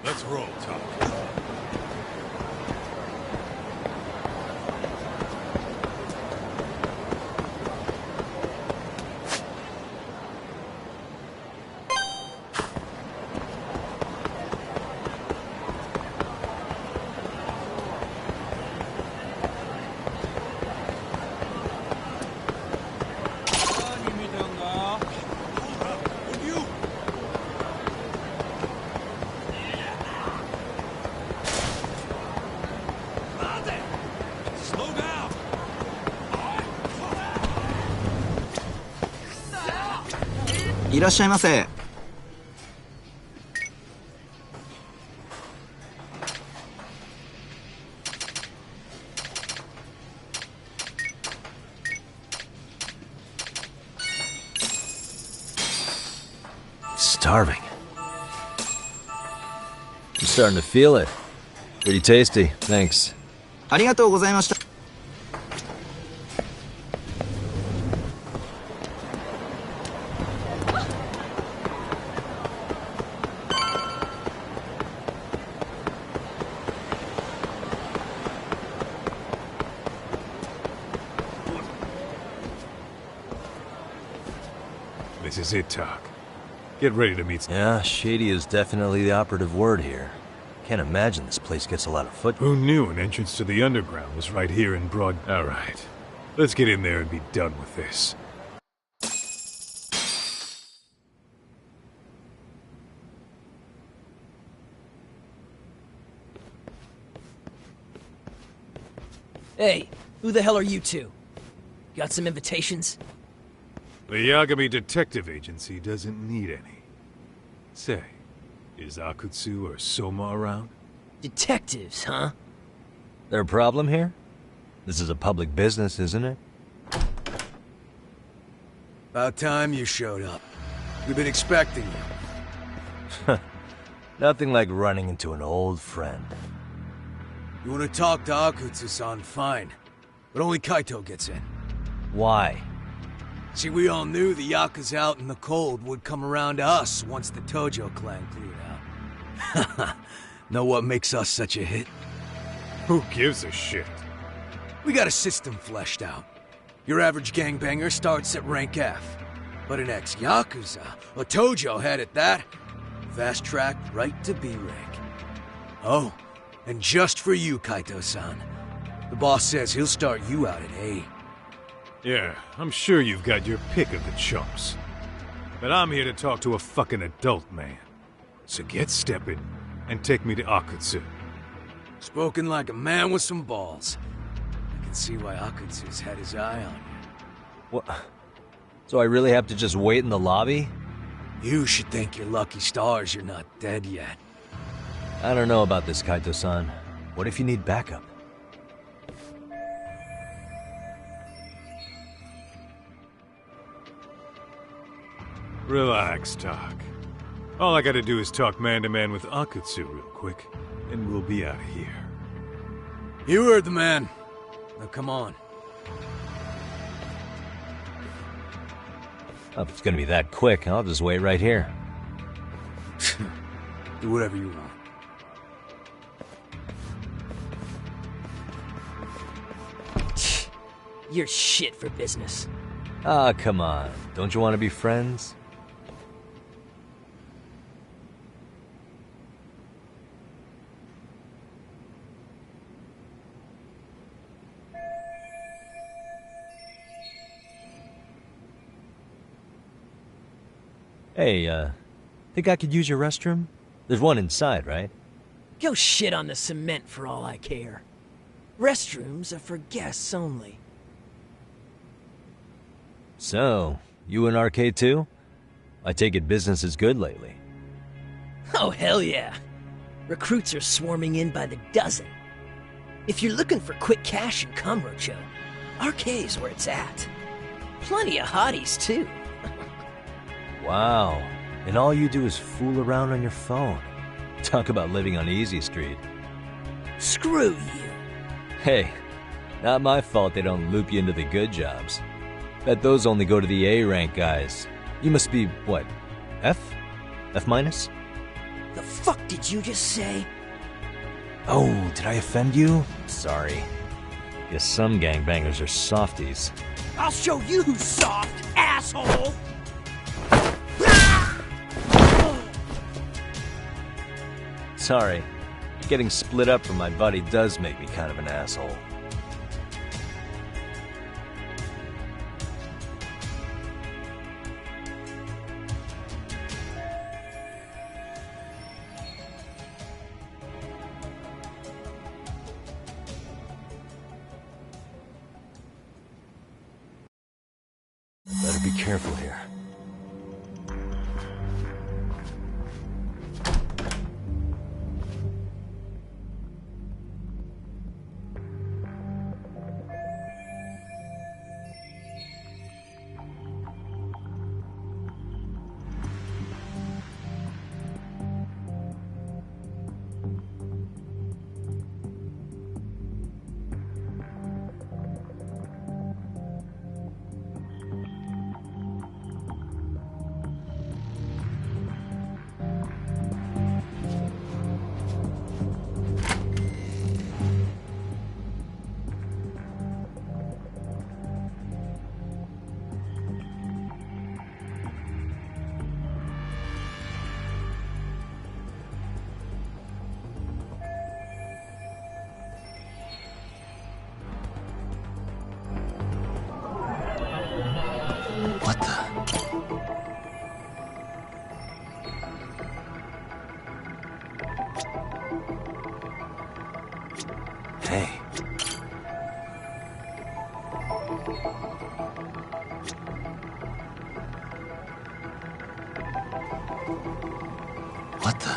C: Let's roll, Tom.
N: いらっしゃいませ。
B: Starving. I'm starting to feel it. Pretty tasty, thanks.
N: ありがとうございました。
C: This is it, Doc. Get ready to meet...
B: Yeah, shady is definitely the operative word here. Can't imagine this place gets a lot of foot...
C: Who knew an entrance to the underground was right here in Broad... Alright. Let's get in there and be done with this.
A: Hey, who the hell are you two? Got some invitations?
C: The Yagami Detective Agency doesn't need any. Say, is Akutsu or Soma around?
A: Detectives, huh?
B: There a problem here? This is a public business, isn't it?
D: About time you showed up. We've been expecting you.
B: Nothing like running into an old friend.
D: You want to talk to Akutsu-san, fine. But only Kaito gets in.
B: Why?
D: See, we all knew the Yakuza out in the cold would come around to us once the Tojo clan cleared out. Know what makes us such a hit?
C: Who gives a shit?
D: We got a system fleshed out. Your average gangbanger starts at rank F. But an ex-Yakuza, a Tojo head at that, fast-tracked right to B rank. Oh, and just for you, Kaito-san. The boss says he'll start you out at A.
C: Yeah, I'm sure you've got your pick of the chumps. But I'm here to talk to a fucking adult man. So get stepping and take me to Akutsu.
D: Spoken like a man with some balls. I can see why Akutsu's had his eye on you.
B: What? So I really have to just wait in the lobby?
D: You should thank your lucky stars you're not dead yet.
B: I don't know about this, Kaito-san. What if you need backup?
C: Relax, Doc. All I gotta do is talk man-to-man with Akutsu real quick, and we'll be out of here.
D: You heard the man. Now come on.
B: Oh, if it's gonna be that quick, I'll just wait right here.
D: Do whatever you want.
A: You're shit for business.
B: Ah, come on. Don't you want to be friends? Hey, think I could use your restroom? There's one inside, right?
A: Go shit on the cement for all I care. Restrooms are for guests only.
B: So, you in arcade too? I take it business is good lately.
A: Oh, hell yeah. Recruits are swarming in by the dozen. If you're looking for quick cash in Kamurocho, arcade's where it's at. Plenty of hotties, too.
B: Wow. And all you do is fool around on your phone. Talk about living on Easy Street.
A: Screw you.
B: Hey, not my fault they don't loop you into the good jobs. Bet those only go to the A-rank guys. You must be, what, F? F minus?
A: The fuck did you just say?
B: Oh, did I offend you? Sorry. Guess some gangbangers are softies.
A: I'll show you who's soft, asshole!
B: Sorry. Getting split up from my buddy does make me kind of an asshole. Better be careful here. What the? Hey. What the?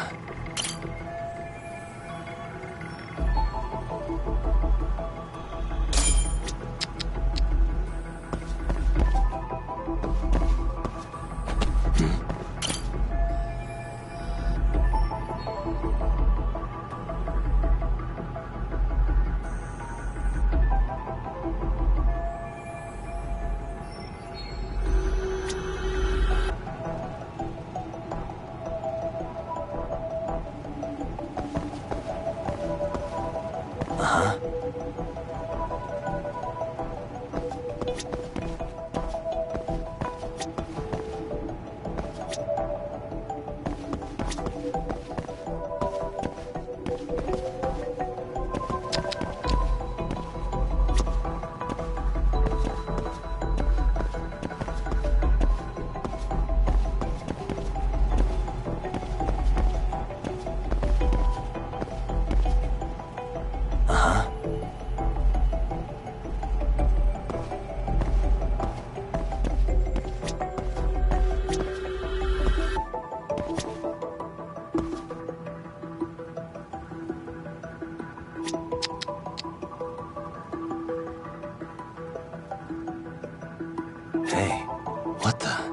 B: Hey, what the?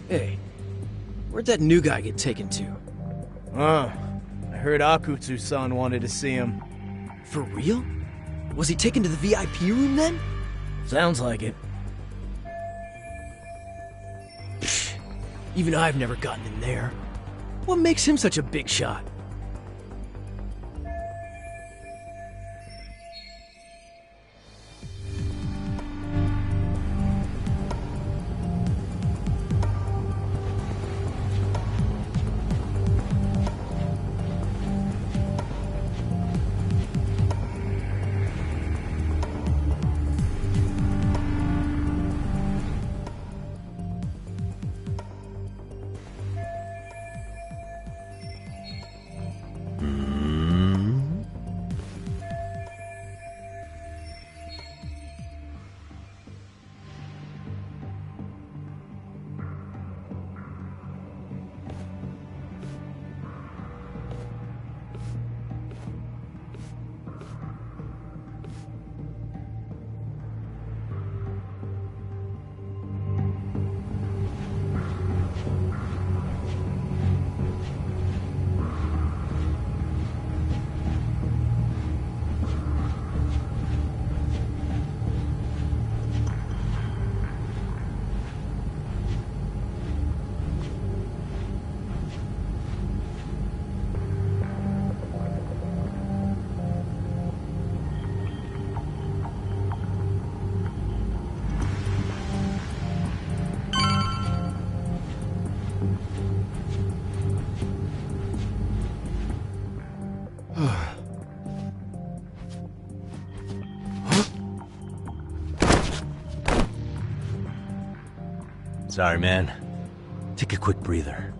A: Hey, where'd that new guy get taken to?
O: I heard Akutsu-san wanted to see him.
A: For real? Was he taken to the VIP room then?
O: Sounds like it.
A: Pfft, even I've never gotten in there. What makes him such a big shot?
B: Sorry, man. Take a quick breather.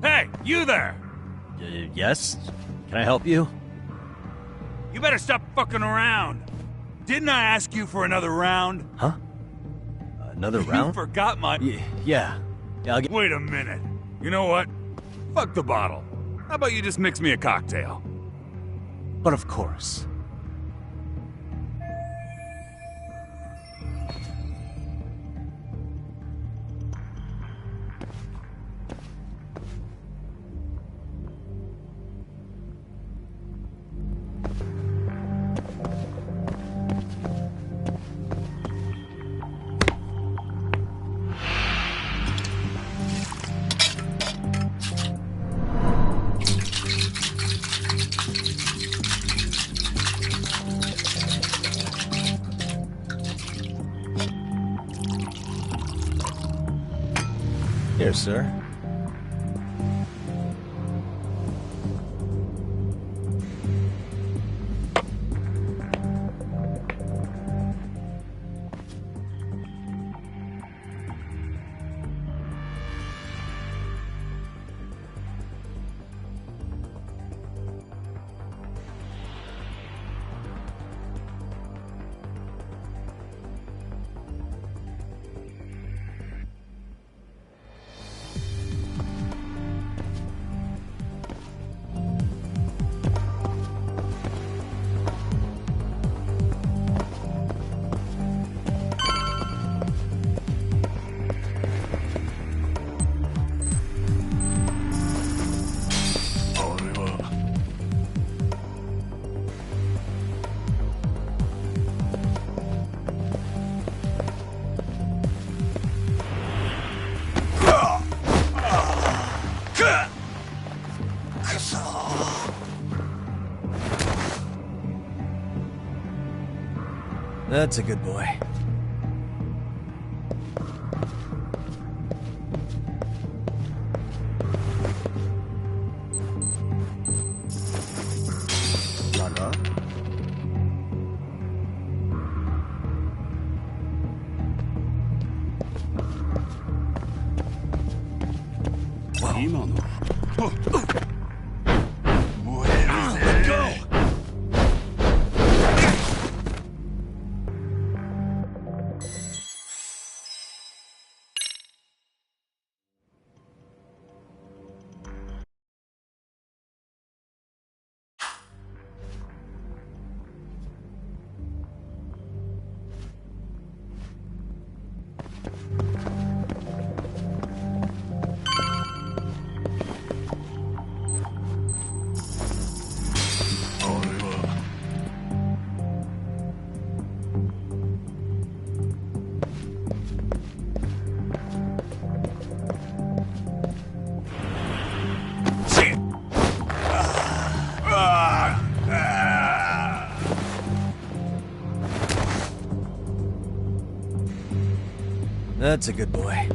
P: Hey, you there!
B: Yes? Can I help you?
P: You better stop fucking around. Didn't I ask you for another round?
B: Huh? Another round?
P: You forgot my...
B: Yeah, I'll get...
P: Wait a minute. You know what? Fuck the bottle. How about you just mix me a cocktail?
B: But of course. Here, sir.
O: That's a good boy. That's a good boy.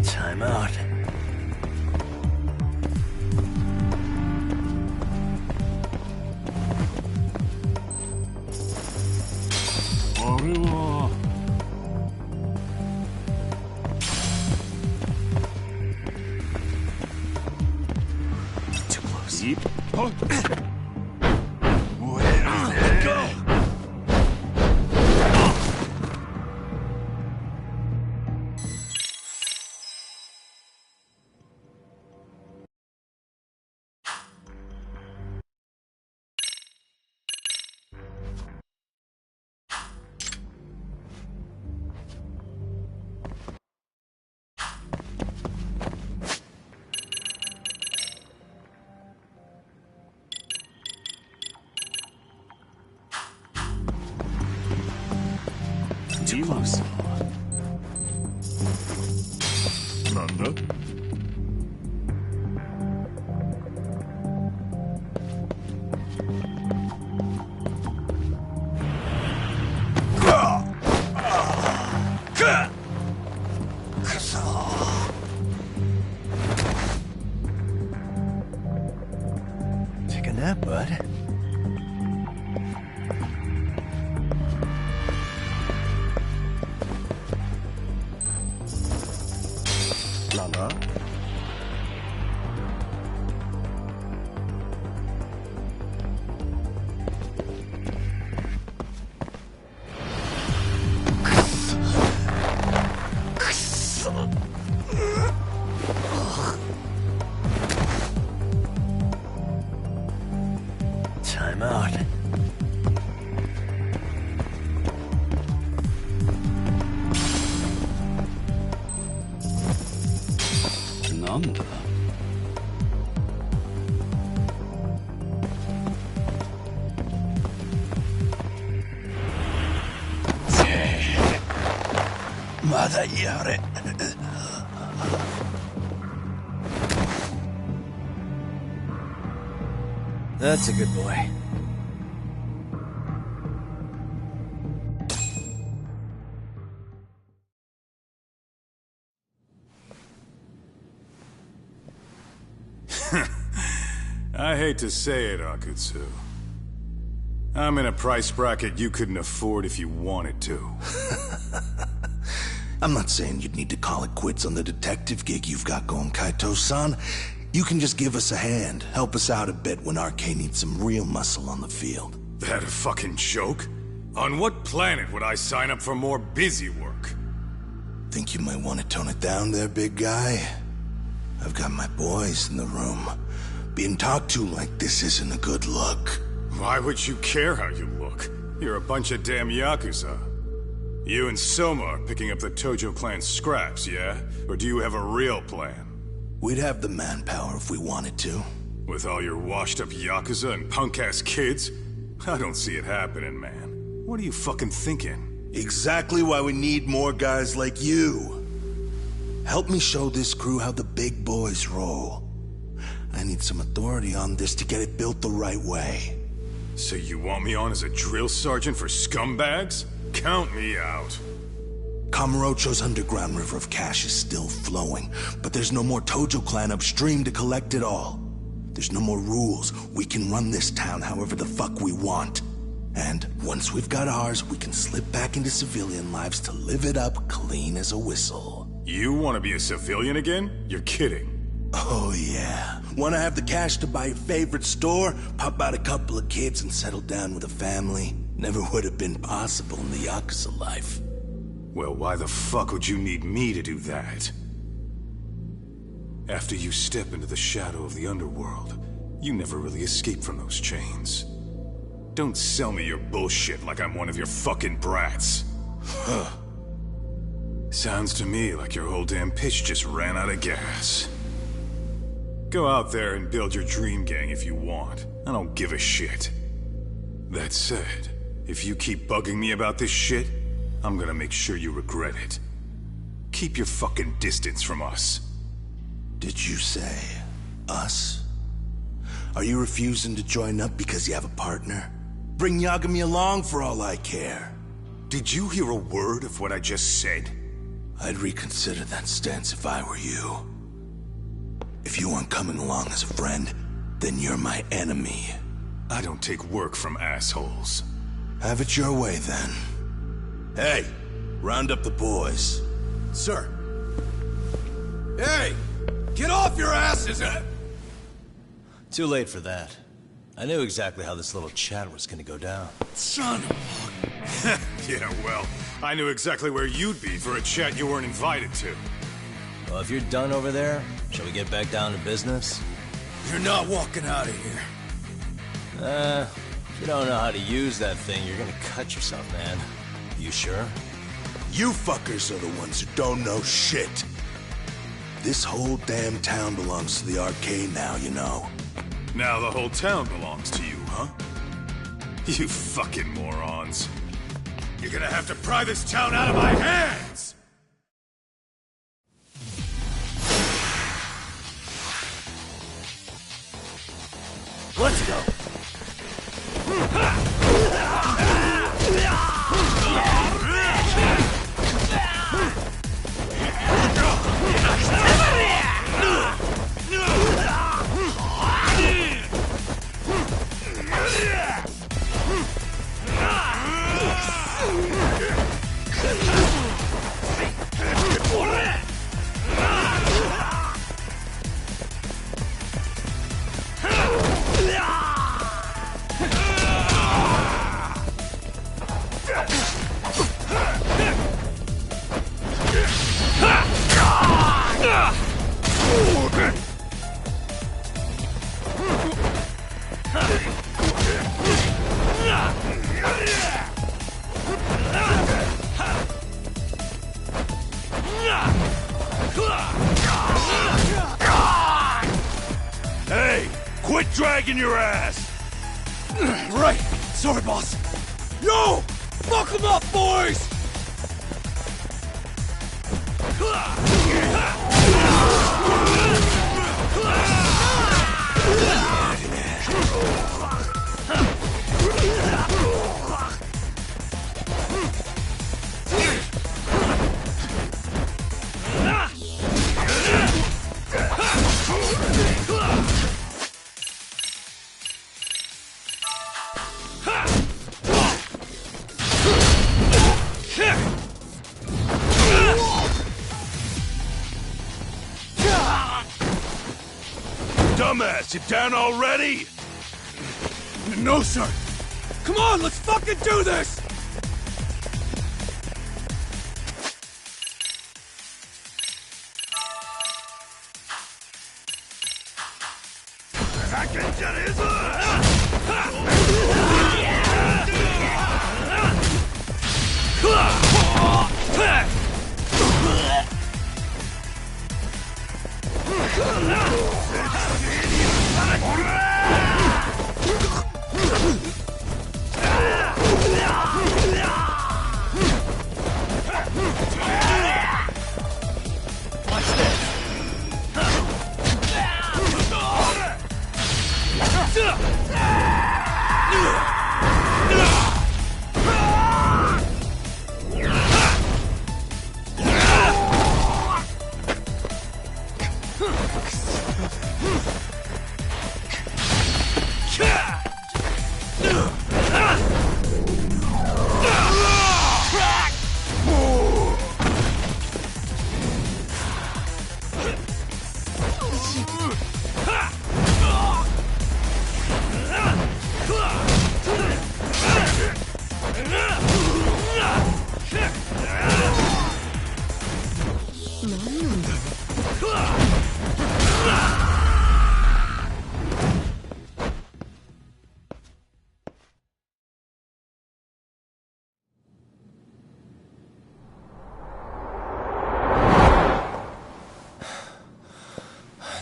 O: Time out.
B: Too close.
P: Go!
B: Too close.
O: Take a nap, bud. Time out.
H: Nanda.
E: Mother yare.
O: That's a good boy.
C: I hate to say it, Akutsu. I'm in a price bracket you couldn't afford if you wanted to.
E: I'm not saying you'd need to call it quits on the detective gig you've got going, Kaito-san. You can just give us a hand, help us out a bit when RK needs some real muscle on the field.
C: That a fucking joke? On what planet would I sign up for more busy work?
E: Think you might want to tone it down there, big guy? I've got my boys in the room. Being talked to like this isn't a good look.
C: Why would you care how you look? You're a bunch of damn Yakuza. You and Soma are picking up the Tojo clan's scraps, yeah? Or do you have a real plan?
E: We'd have the manpower if we wanted to.
C: With all your washed-up Yakuza and punk-ass kids? I don't see it happening, man. What are you fucking thinking?
E: Exactly why we need more guys like you. Help me show this crew how the big boys roll. I need some authority on this to get it built the right way.
C: So you want me on as a drill sergeant for scumbags? Count me out.
E: Kamurocho's underground river of cash is still flowing, but there's no more Tojo clan upstream to collect it all. There's no more rules. We can run this town however the fuck we want. And once we've got ours, we can slip back into civilian lives to live it up clean as a whistle.
C: You want to be a civilian again? You're kidding.
E: Oh yeah. Want to have the cash to buy your favorite store, pop out a couple of kids and settle down with a family? Never would have been possible in the Yakuza life.
C: Well, why the fuck would you need me to do that? After you step into the shadow of the underworld, you never really escape from those chains. Don't sell me your bullshit like I'm one of your fucking brats. Huh. Sounds to me like your whole damn pitch just ran out of gas. Go out there and build your dream gang if you want. I don't give a shit. That said, if you keep bugging me about this shit, I'm gonna make sure you regret it. Keep your fucking distance from us.
E: Did you say us? Are you refusing to join up because you have a partner? Bring Yagami along for all I care.
C: Did you hear a word of what I just said?
E: I'd reconsider that stance if I were you. If you aren't coming along as a friend, then you're my enemy.
C: I don't take work from assholes.
E: Have it your way, then. Hey, round up the boys.
D: Sir. Hey! Get off your asses!
B: Too late for that. I knew exactly how this little chat was gonna go down.
D: Son of
C: Yeah, well, I knew exactly where you'd be for a chat you weren't invited to.
B: Well, if you're done over there, shall we get back down to business?
D: You're not walking out of here.
B: If you don't know how to use that thing, you're gonna cut yourself, man. You sure?
E: You fuckers are the ones who don't know shit. This whole damn town belongs to the arcade now, you know.
C: Now the whole town belongs to you, huh? You fucking morons. You're gonna have to pry this town out of my hands!
A: Let's go.
P: Hey, quit dragging your ass!
D: Right! Sorry, boss. Yo! Fuck them up, boys!
P: Dumbass, you down already?
D: No, sir! Come on, let's fucking do this!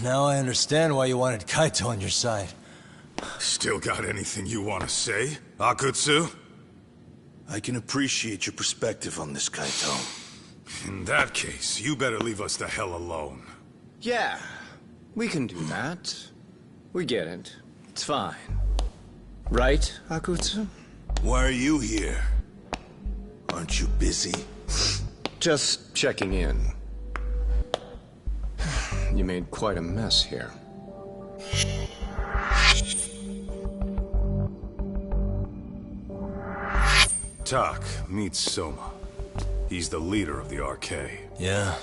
B: Now I understand why you wanted Kaito on your side.
C: Still got anything you want to say, Akutsu?
E: I can appreciate your perspective on this, Kaito.
C: In that case, you better leave us the hell alone.
Q: Yeah, we can do that. We get it. It's fine. Right, Akutsu?
E: Why are you here? Aren't you busy?
Q: Just checking in. You made quite a mess here.
C: Tak, meet Soma. He's the leader of the RK.
B: Yeah,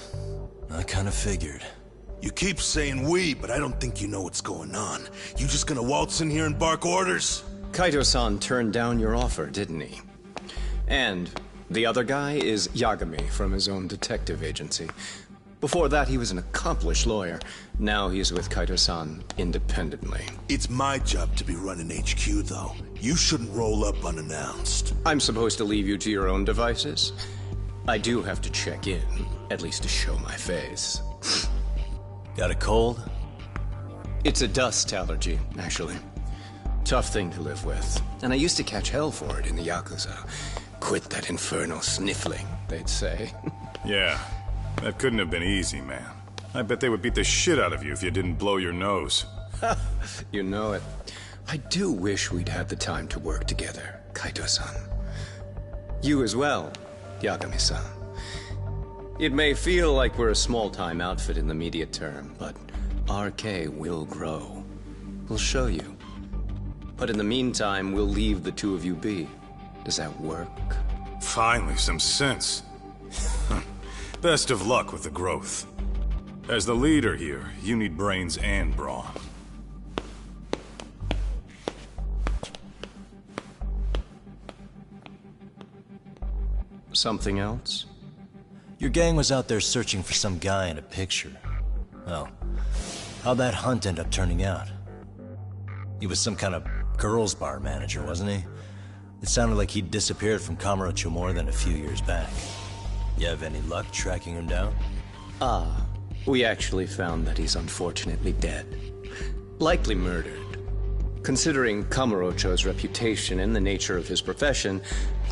B: I kinda figured.
E: You keep saying we, but I don't think you know what's going on. You just gonna waltz in here and bark orders?
Q: Kaito-san turned down your offer, didn't he? And the other guy is Yagami from his own detective agency. Before that, he was an accomplished lawyer. Now he's with Kaito-san independently.
E: It's my job to be running HQ, though. You shouldn't roll up unannounced.
Q: I'm supposed to leave you to your own devices? I do have to check in, at least to show my face.
B: Got a cold?
Q: It's a dust allergy, actually. Tough thing to live with. And I used to catch hell for it in the Yakuza. Quit that infernal sniffling, they'd say.
C: Yeah. That couldn't have been easy, man. I bet they would beat the shit out of you if you didn't blow your nose.
Q: You know it. I do wish we'd had the time to work together, Kaito-san. You as well, Yagami-san. It may feel like we're a small-time outfit in the immediate term, but RK will grow. We'll show you. But in the meantime, we'll leave the two of you be. Does that work?
C: Finally, some sense. Best of luck with the growth. As the leader here, you need brains and brawn.
Q: Something else?
B: Your gang was out there searching for some guy in a picture. Well, how'd that hunt end up turning out? He was some kind of girls' bar manager, wasn't he? It sounded like he'd disappeared from Kamurocho more than a few years back. You have any luck tracking him down?
Q: We actually found that he's unfortunately dead. Likely murdered. Considering Kamurocho's reputation and the nature of his profession,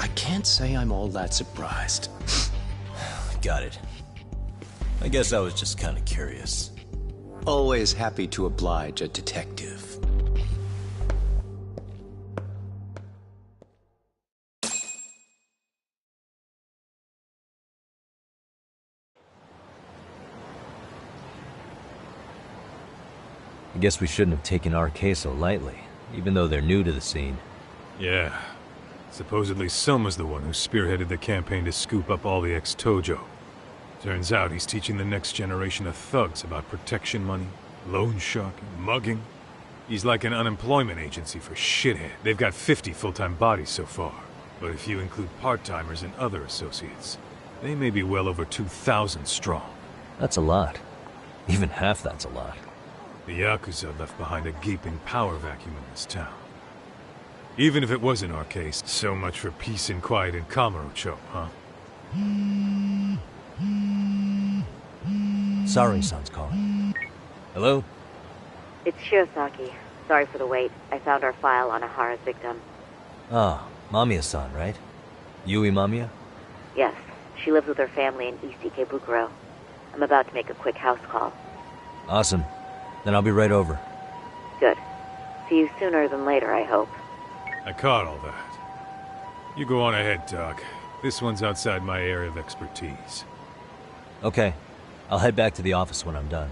Q: I can't say I'm all that surprised.
B: Got it. I guess I was just kind of curious.
Q: Always happy to oblige a detective.
R: I guess we shouldn't have taken RK so lightly, even though they're new to the scene.
C: Yeah. Supposedly Soma's the one who spearheaded the campaign to scoop up all the ex-Tojo. Turns out he's teaching the next generation of thugs about protection money, loan sharking, mugging. He's like an unemployment agency for shithead. They've got 50 full-time bodies so far. But if you include part-timers and other associates, they may be well over 2,000 strong.
R: That's a lot. Even half that's a lot.
C: The Yakuza left behind a gaping power vacuum in this town. Even if it wasn't our case, so much for peace and quiet in Kamurocho, huh?
R: Sorry-san's calling. Hello?
G: It's Shirosaki. Sorry for the wait. I found our file on Ahara's victim.
R: Ah, Mamiya-san, right? Yui Mamiya?
G: Yes, she lives with her family in East Ikebukuro. I'm about to make a quick house call.
R: Awesome. Then I'll be right over.
G: Good. See you sooner than later, I hope.
C: I caught all that. You go on ahead, Doc. This one's outside my area of expertise.
R: Okay. I'll head back to the office when I'm done.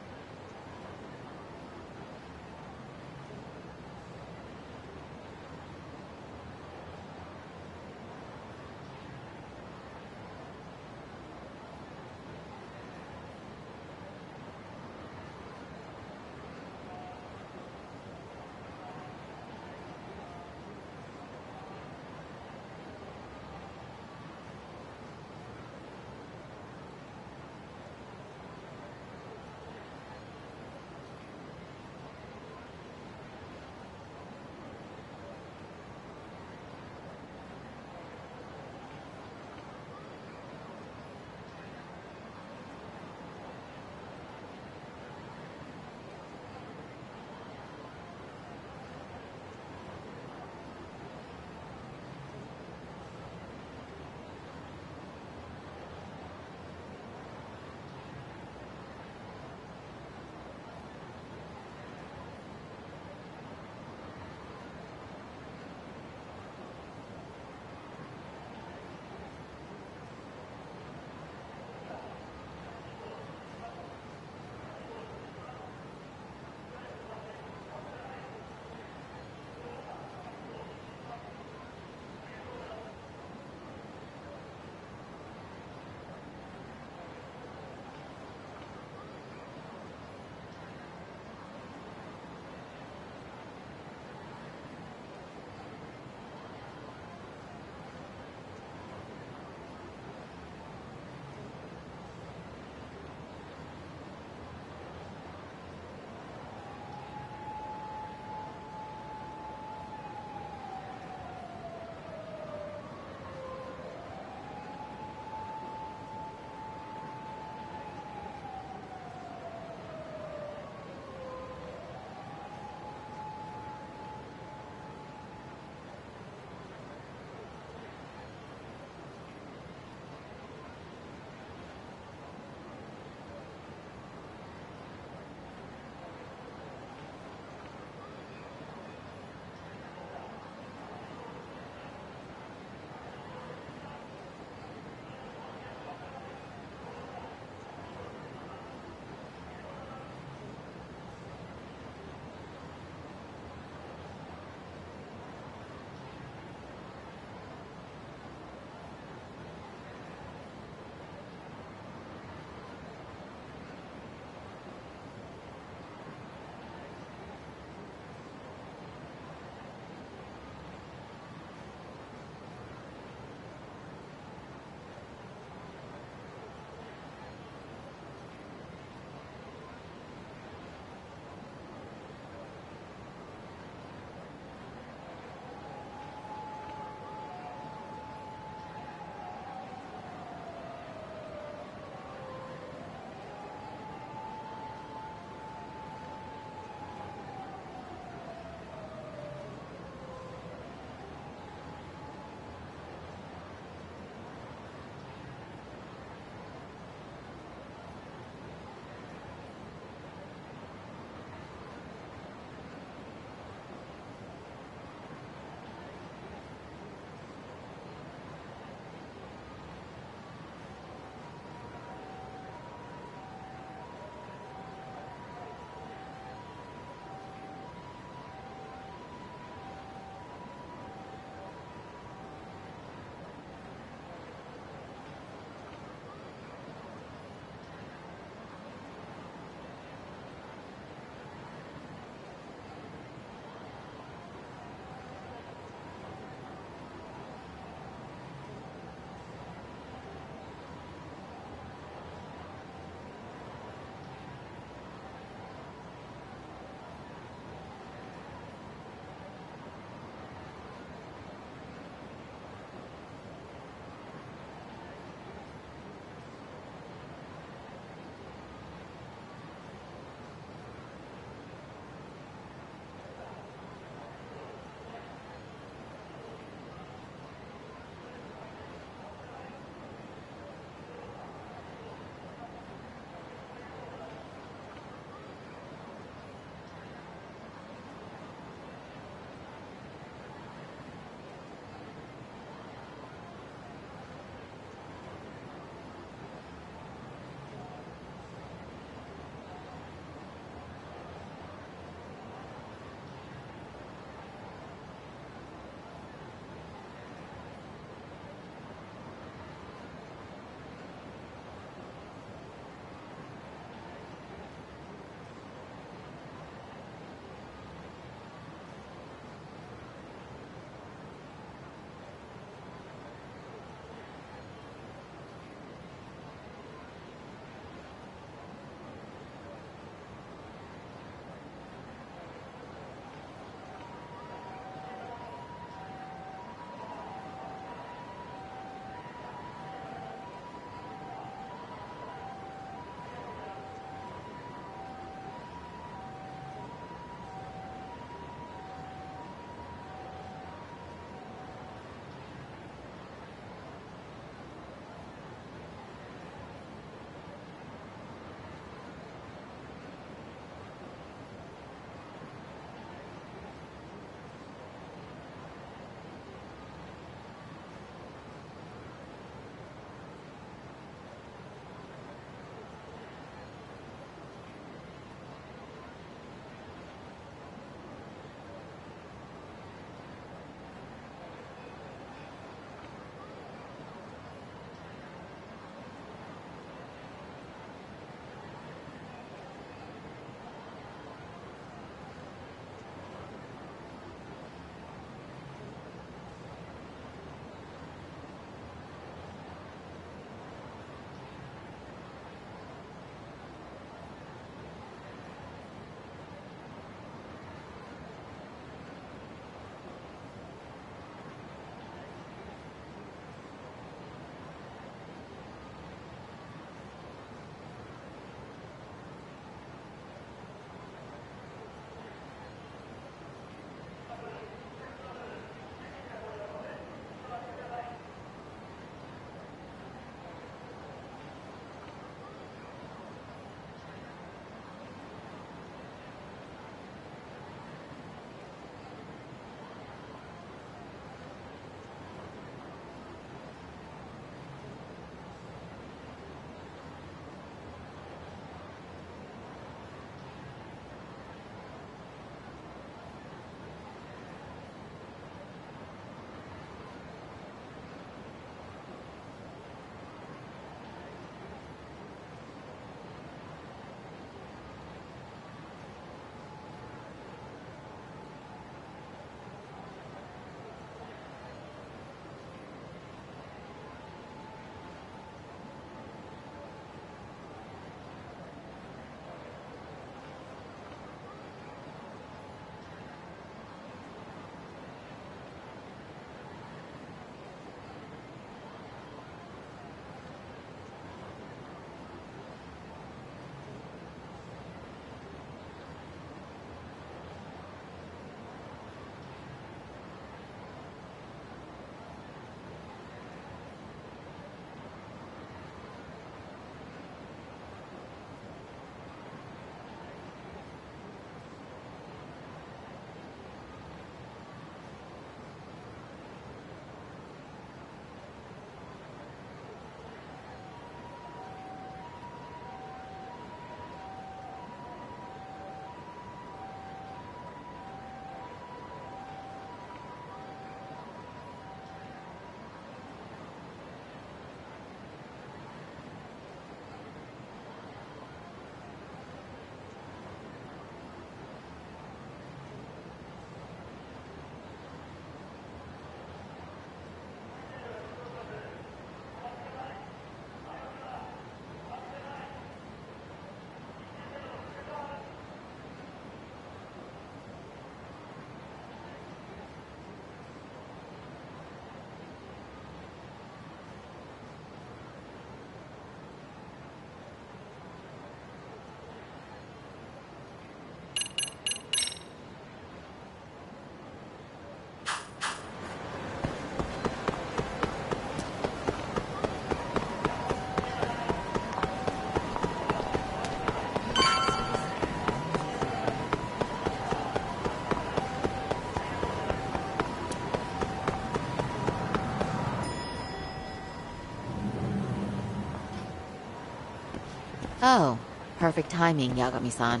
G: Oh, perfect timing, Yagami-san.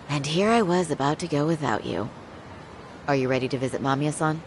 G: And here I was about to go without you. Are you ready to visit Mamiya-san?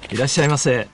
R: いらっしゃいませ。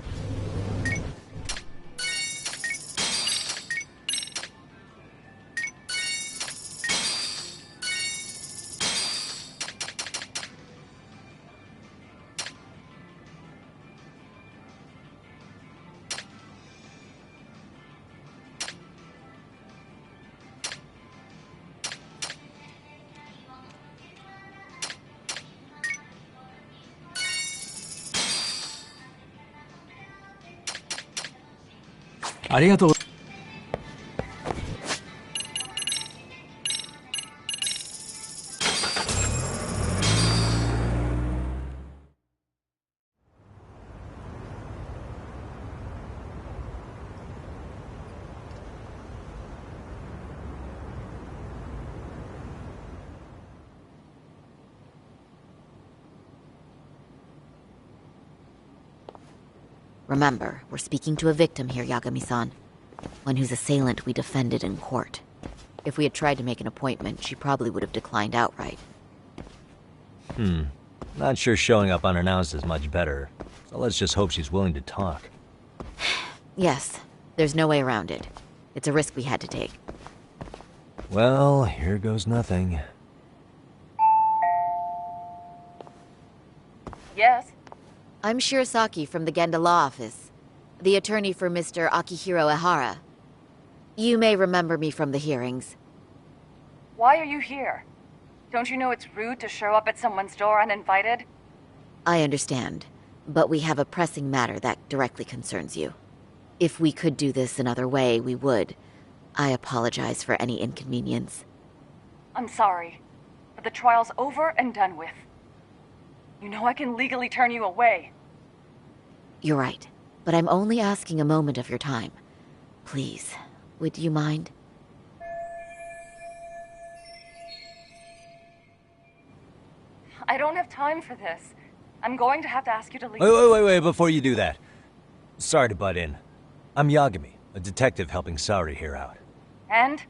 R: ありがとう。
G: Remember, we're speaking to a victim here, Yagami-san. One whose assailant we defended in court. If we had tried to make an appointment, she probably would have declined outright.
R: Not sure showing up unannounced is much better. So let's just hope she's willing to talk.
G: Yes, there's no way around it. It's a risk we had to take.
R: Well, here goes nothing.
S: Yes?
G: I'm Shirasaki from the Genda Law Office, the attorney for Mr. Akihiro Ehara. You may remember me from the hearings.
S: Why are you here? Don't you know it's rude to show up at someone's door uninvited?
G: I understand, but we have a pressing matter that directly concerns you. If we could do this another way, we would. I apologize for any inconvenience.
S: I'm sorry, but the trial's over and done with. You know I can legally turn you away.
G: You're right. but I'm only asking a moment of your time. Please, would you mind?
S: I don't have time for this. I'm going to have to ask you to leave.
R: Wait, before you do that. Sorry to butt in. I'm Yagami, a detective helping Saori here out.
S: And?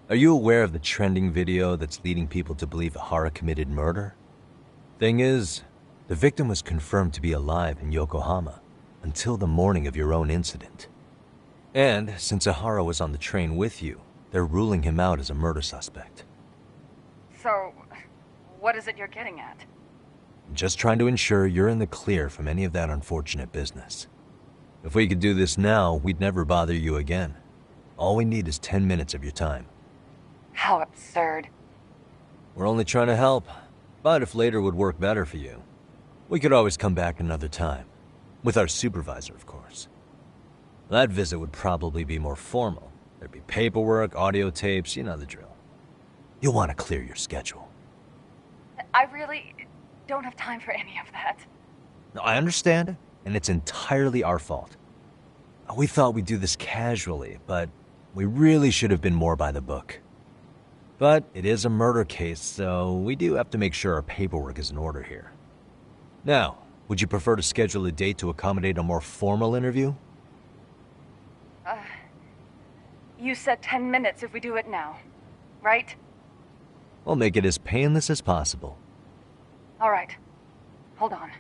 R: Are you aware of the trending video that's leading people to believe Ahara committed murder? Thing is, the victim was confirmed to be alive in Yokohama until the morning of your own incident. And since Ahara was on the train with you, they're ruling him out as a murder suspect.
S: So, what is it you're getting at?
R: Just trying to ensure you're in the clear from any of that unfortunate business. If we could do this now, we'd never bother you again. All we need is 10 minutes of your time.
S: How absurd.
R: We're only trying to help, but if later would work better for you, we could always come back another time. With our supervisor, of course. That visit would probably be more formal. There'd be paperwork, audio tapes, you know the drill. You'll want to clear your schedule.
S: I really don't have time for any of that.
R: No, I understand, and it's entirely our fault. We thought we'd do this casually, but we really should have been more by the book. But it is a murder case, so we do have to make sure our paperwork is in order here. Now, would you prefer to schedule a date to accommodate a more formal interview?
S: You said 10 minutes if we do it now, right?
R: We'll make it as painless as possible.
S: All right. Hold on.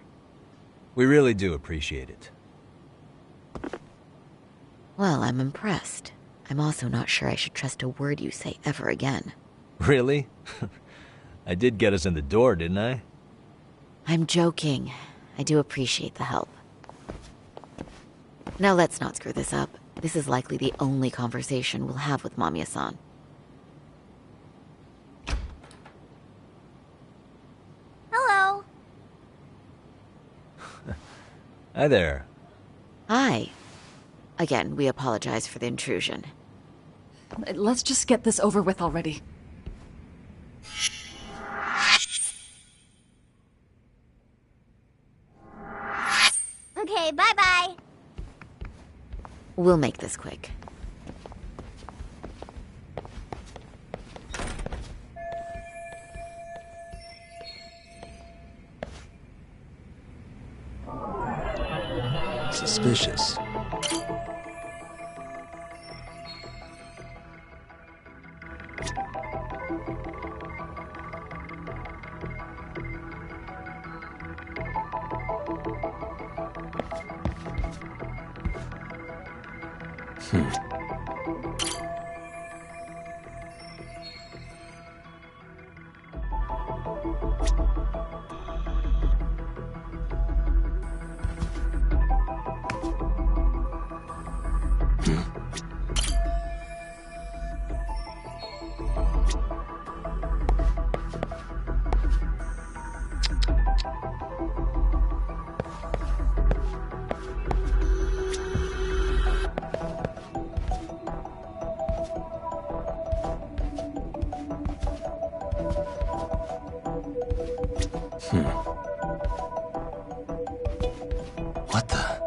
R: We really do appreciate it.
G: Well, I'm impressed. I'm also not sure I should trust a word you say ever again.
R: Really? I did get us in the door, didn't I?
G: I'm joking. I do appreciate the help. Now let's not screw this up. This is likely the only conversation we'll have with Mamiya-san.
T: Hello.
R: Hi there.
G: Hi. Again, we apologize for the intrusion.
U: Let's just get this over with already.
T: Okay, bye-bye.
G: We'll make this quick.
B: Suspicious. What the?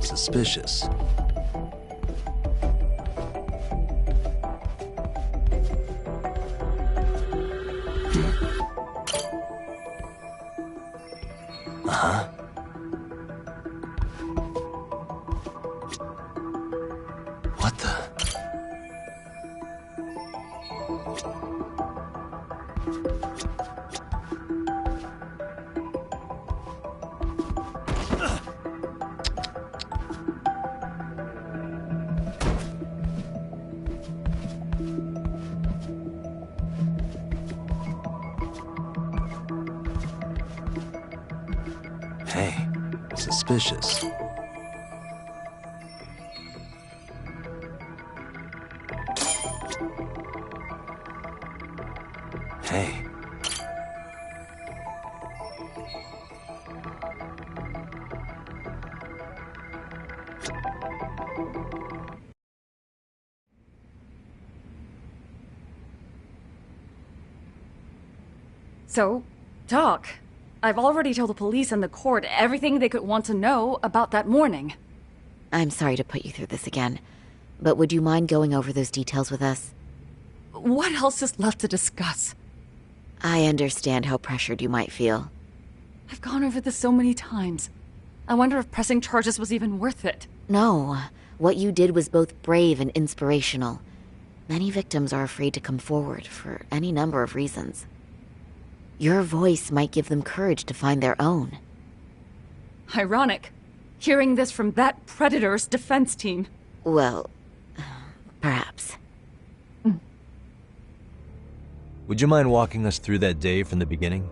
B: Suspicious. Uh-huh. What the?
R: suspicious. Hey.
U: So, Doc, I've already told the police and the court everything they could want to know about that morning.
G: I'm sorry to put you through this again, but would you mind going over those details with us?
U: What else is left to discuss?
G: I understand how pressured you might feel.
U: I've gone over this so many times. I wonder if pressing charges was even worth it.
G: No, what you did was both brave and inspirational. Many victims are afraid to come forward for any number of reasons. Your voice might give them courage to find their own.
U: Ironic, hearing this from that predator's defense team.
G: Well, perhaps.
R: Would you mind walking us through that day from the beginning?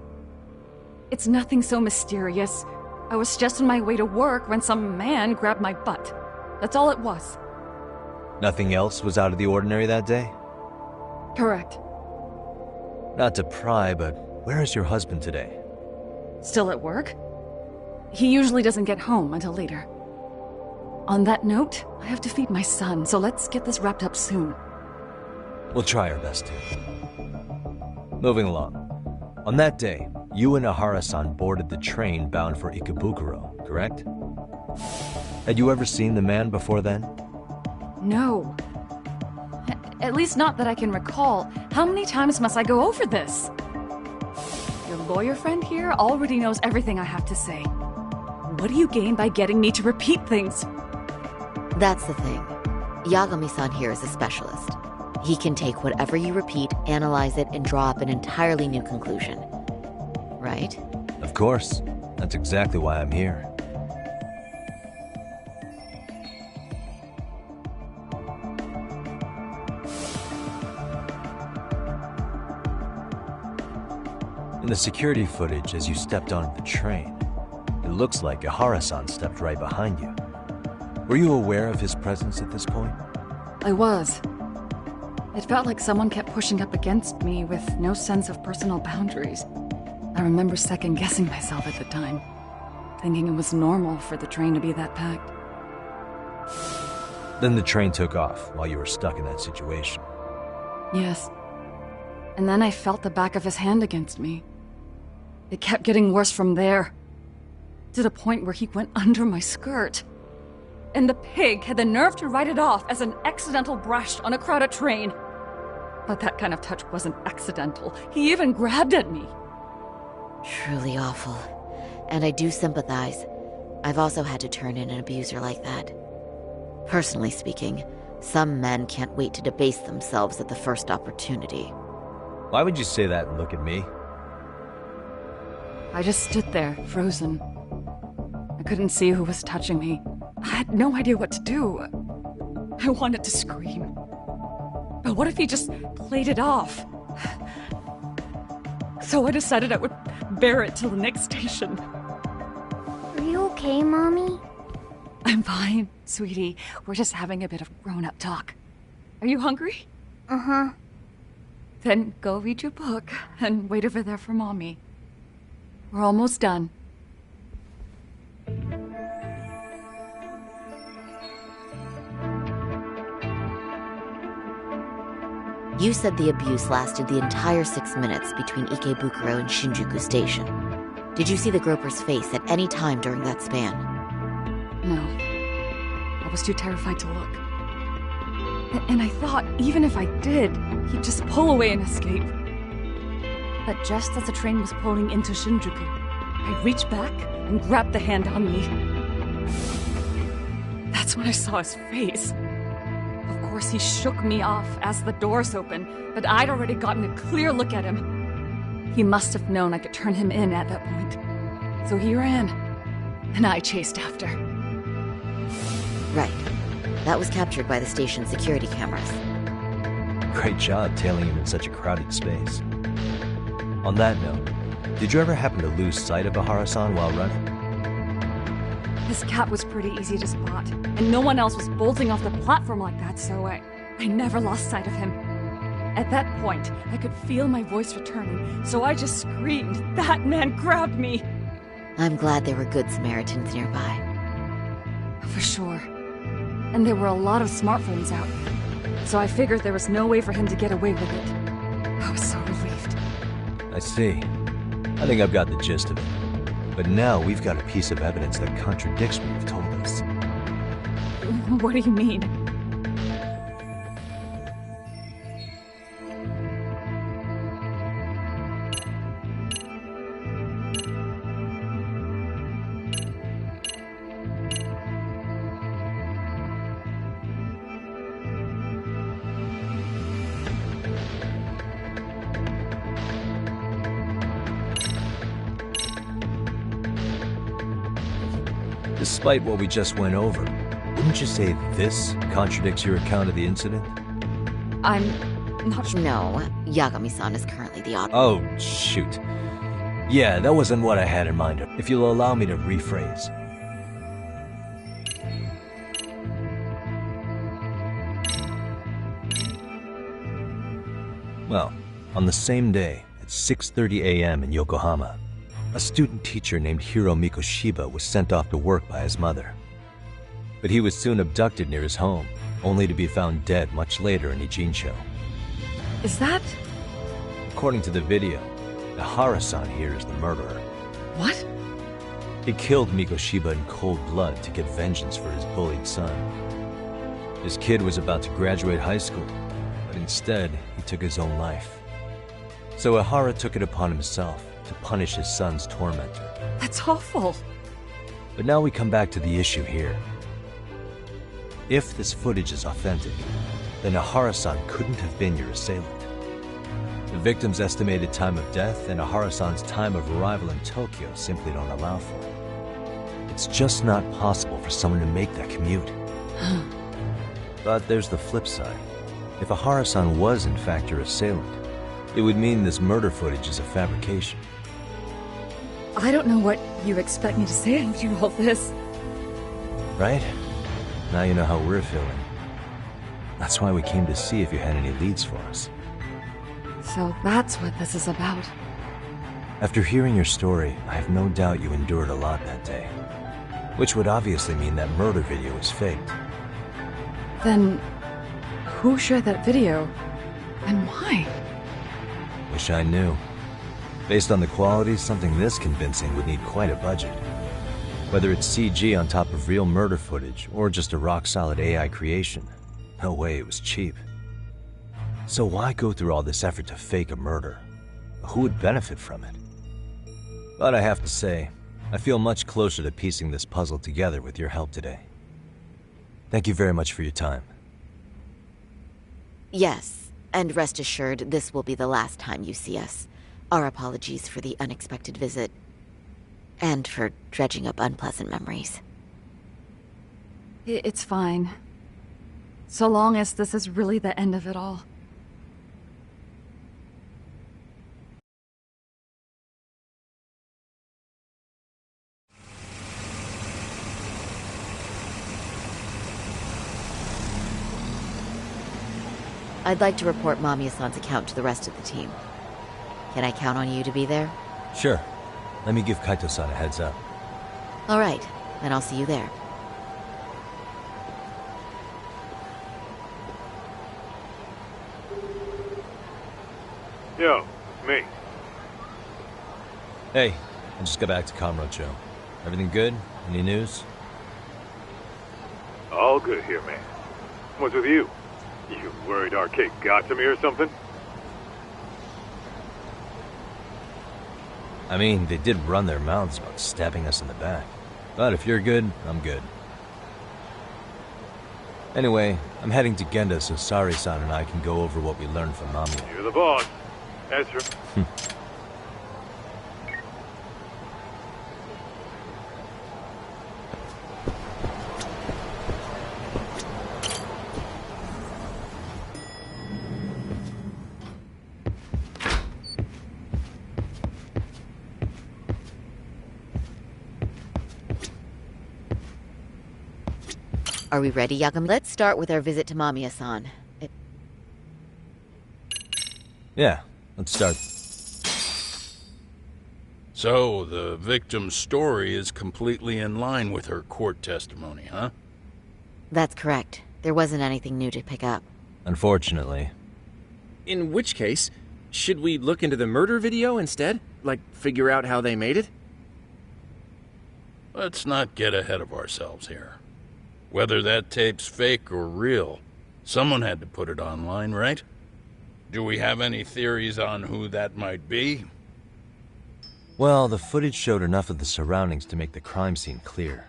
U: It's nothing so mysterious. I was just on my way to work when some man grabbed my butt. That's all it was.
R: Nothing else was out of the ordinary that day?
U: Correct.
R: Not to pry, but where is your husband today?
U: Still at work? He usually doesn't get home until later. On that note, I have to feed my son, so let's get this wrapped up soon.
R: We'll try our best to. Moving along. On that day, you and Ahara-san boarded the train bound for Ikebukuro, correct? Had you ever seen the man before then?
U: No. At least not that I can recall. How many times must I go over this? Your lawyer friend here already knows everything I have to say. What do you gain by getting me to repeat things?
G: That's the thing. Yagami-san here is a specialist. He can take whatever you repeat, analyze it, and draw up an entirely new conclusion. Right?
R: Of course. That's exactly why I'm here. In the security footage as you stepped onto the train, it looks like Ahara-san stepped right behind you. Were you aware of his presence at this point?
U: I was. It felt like someone kept pushing up against me with no sense of personal boundaries. I remember second-guessing myself at the time, thinking it was normal for the train to be that packed.
R: Then the train took off while you were stuck in that situation.
U: Yes. And then I felt the back of his hand against me. It kept getting worse from there, to the point where he went under my skirt. And the pig had the nerve to write it off as an accidental brush on a crowded train. But that kind of touch wasn't accidental. He even grabbed at me.
G: Truly awful. And I do sympathize. I've also had to turn in an abuser like that. Personally speaking, some men can't wait to debase themselves at the first opportunity.
R: Why would you say that and look at me?
U: I just stood there, frozen. I couldn't see who was touching me. I had no idea what to do. I wanted to scream. But what if he just played it off? So I decided I would bear it till the next station.
T: Are you okay, Mommy?
U: I'm fine, sweetie. We're just having a bit of grown-up talk. Are you hungry?
T: Uh-huh.
U: Then go read your book and wait over there for Mommy. We're almost done.
G: You said the abuse lasted the entire 6 minutes between Ikebukuro and Shinjuku Station. Did you see the groper's face at any time during that span?
U: No. I was too terrified to look. And I thought, even if I did, he'd just pull away and escape. But just as the train was pulling into Shinjuku, I reached back and grabbed the hand on me. That's when I saw his face. Of course, he shook me off as the doors opened, but I'd already gotten a clear look at him. He must have known I could turn him in at that point. So he ran, and I chased after.
G: Right. That was captured by the station's security cameras.
R: Great job tailing him in such a crowded space. On that note, did you ever happen to lose sight of Ahara-san while running?
U: His cat was pretty easy to spot, and no one else was bolting off the platform like that, so I never lost sight of him. At that point, I could feel my voice returning, so I just screamed. That man grabbed me!
G: I'm glad there were good Samaritans nearby.
U: For sure. And there were a lot of smartphones out, so I figured there was no way for him to get away with it. I was so relieved.
R: I see. I think I've got the gist of it. But now we've got a piece of evidence that contradicts what you've told us.
U: What do you mean?
R: Despite what we just went over, wouldn't you say this contradicts your account of the incident?
U: I'm not sure.
G: No, Yagami-san is currently the operator.
R: Oh, shoot. Yeah, that wasn't what I had in mind. If you'll allow me to rephrase. Well, on the same day, at 6:30 a.m. in Yokohama, a student teacher named Hiro Mikoshiba was sent off to work by his mother. But he was soon abducted near his home, only to be found dead much later in Ijincho.
U: Is that...
R: According to the video, Ihara-san here is the murderer.
U: What?
R: He killed Mikoshiba in cold blood to get vengeance for his bullied son. His kid was about to graduate high school, but instead, he took his own life. So Ihara took it upon himself to punish his son's tormentor.
U: That's awful.
R: But now we come back to the issue here. If this footage is authentic, then Ihara-san couldn't have been your assailant. The victim's estimated time of death and Ihara-san's time of arrival in Tokyo simply don't allow for it. It's just not possible for someone to make that commute. But there's the flip side. If Ihara-san was in fact your assailant, it would mean this murder footage is a fabrication.
U: I don't know what you expect me to say after all this.
R: Right? Now you know how we're feeling. That's why we came to see if you had any leads for us.
U: So that's what this is about.
R: After hearing your story, I have no doubt you endured a lot that day. Which would obviously mean that murder video was faked.
U: Then, who shared that video? And why?
R: Wish I knew. Based on the quality, something this convincing would need quite a budget. Whether it's CG on top of real murder footage, or just a rock-solid AI creation, no way it was cheap. So why go through all this effort to fake a murder? Who would benefit from it? But I have to say, I feel much closer to piecing this puzzle together with your help today. Thank you very much for your time.
G: Yes, and rest assured, this will be the last time you see us. Our apologies for the unexpected visit, and for dredging up unpleasant memories.
U: It's fine. So long as this is really the end of it all.
G: I'd like to report Mamiya-san's account to the rest of the team. Can I count on you to be there?
R: Sure. Let me give Kaito-san a heads up.
G: All right, then I'll see you there.
C: Yo, it's me.
R: Hey, I just got back to Kamurocho. Everything good? Any news?
C: All good here, man. What's with you? You worried Arcade got to me or something?
R: I mean, they did run their mouths about stabbing us in the back. But if you're good, I'm good. Anyway, I'm heading to Genda so Sari-san and I can go over what we learned from Mamiya.
C: You're the boss. Ezra.
G: Are we ready, Yagami? Let's start with our visit to Mamiya-san.
R: Yeah, let's start.
H: So, the victim's story is completely in line with her court testimony, huh?
G: That's correct. There wasn't anything new to pick up.
R: Unfortunately.
F: In which case, should we look into the murder video instead? Like, figure out how they made it?
H: Let's not get ahead of ourselves here. Whether that tape's fake or real, someone had to put it online, right? Do we have any theories on who that might be?
R: Well, the footage showed enough of the surroundings to make the crime scene clear.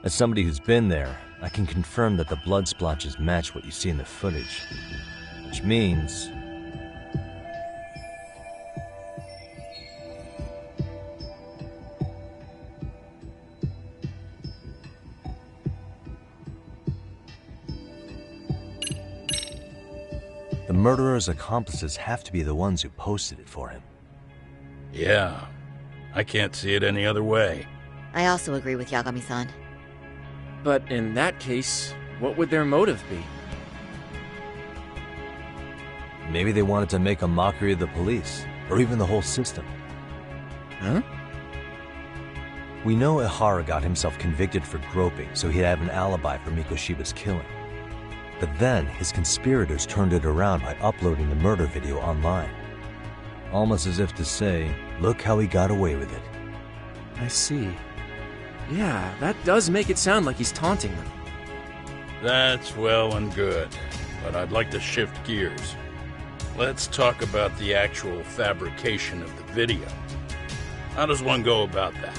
R: As somebody who's been there, I can confirm that the blood splotches match what you see in the footage. Which means... the murderer's accomplices have to be the ones who posted it for him.
H: Yeah, I can't see it any other way.
G: I also agree with Yagami-san.
F: But in that case, what would their motive be?
R: Maybe they wanted to make a mockery of the police, or even the whole system.
F: Huh?
R: We know Ihara got himself convicted for groping, so he'd have an alibi for Mikoshiba's killing. But then, his conspirators turned it around by uploading the murder video online. Almost as if to say, look how he got away with it.
F: I see. Yeah, that does make it sound like he's taunting them.
H: That's well and good, but I'd like to shift gears. Let's talk about the actual fabrication of the video. How does one go about that?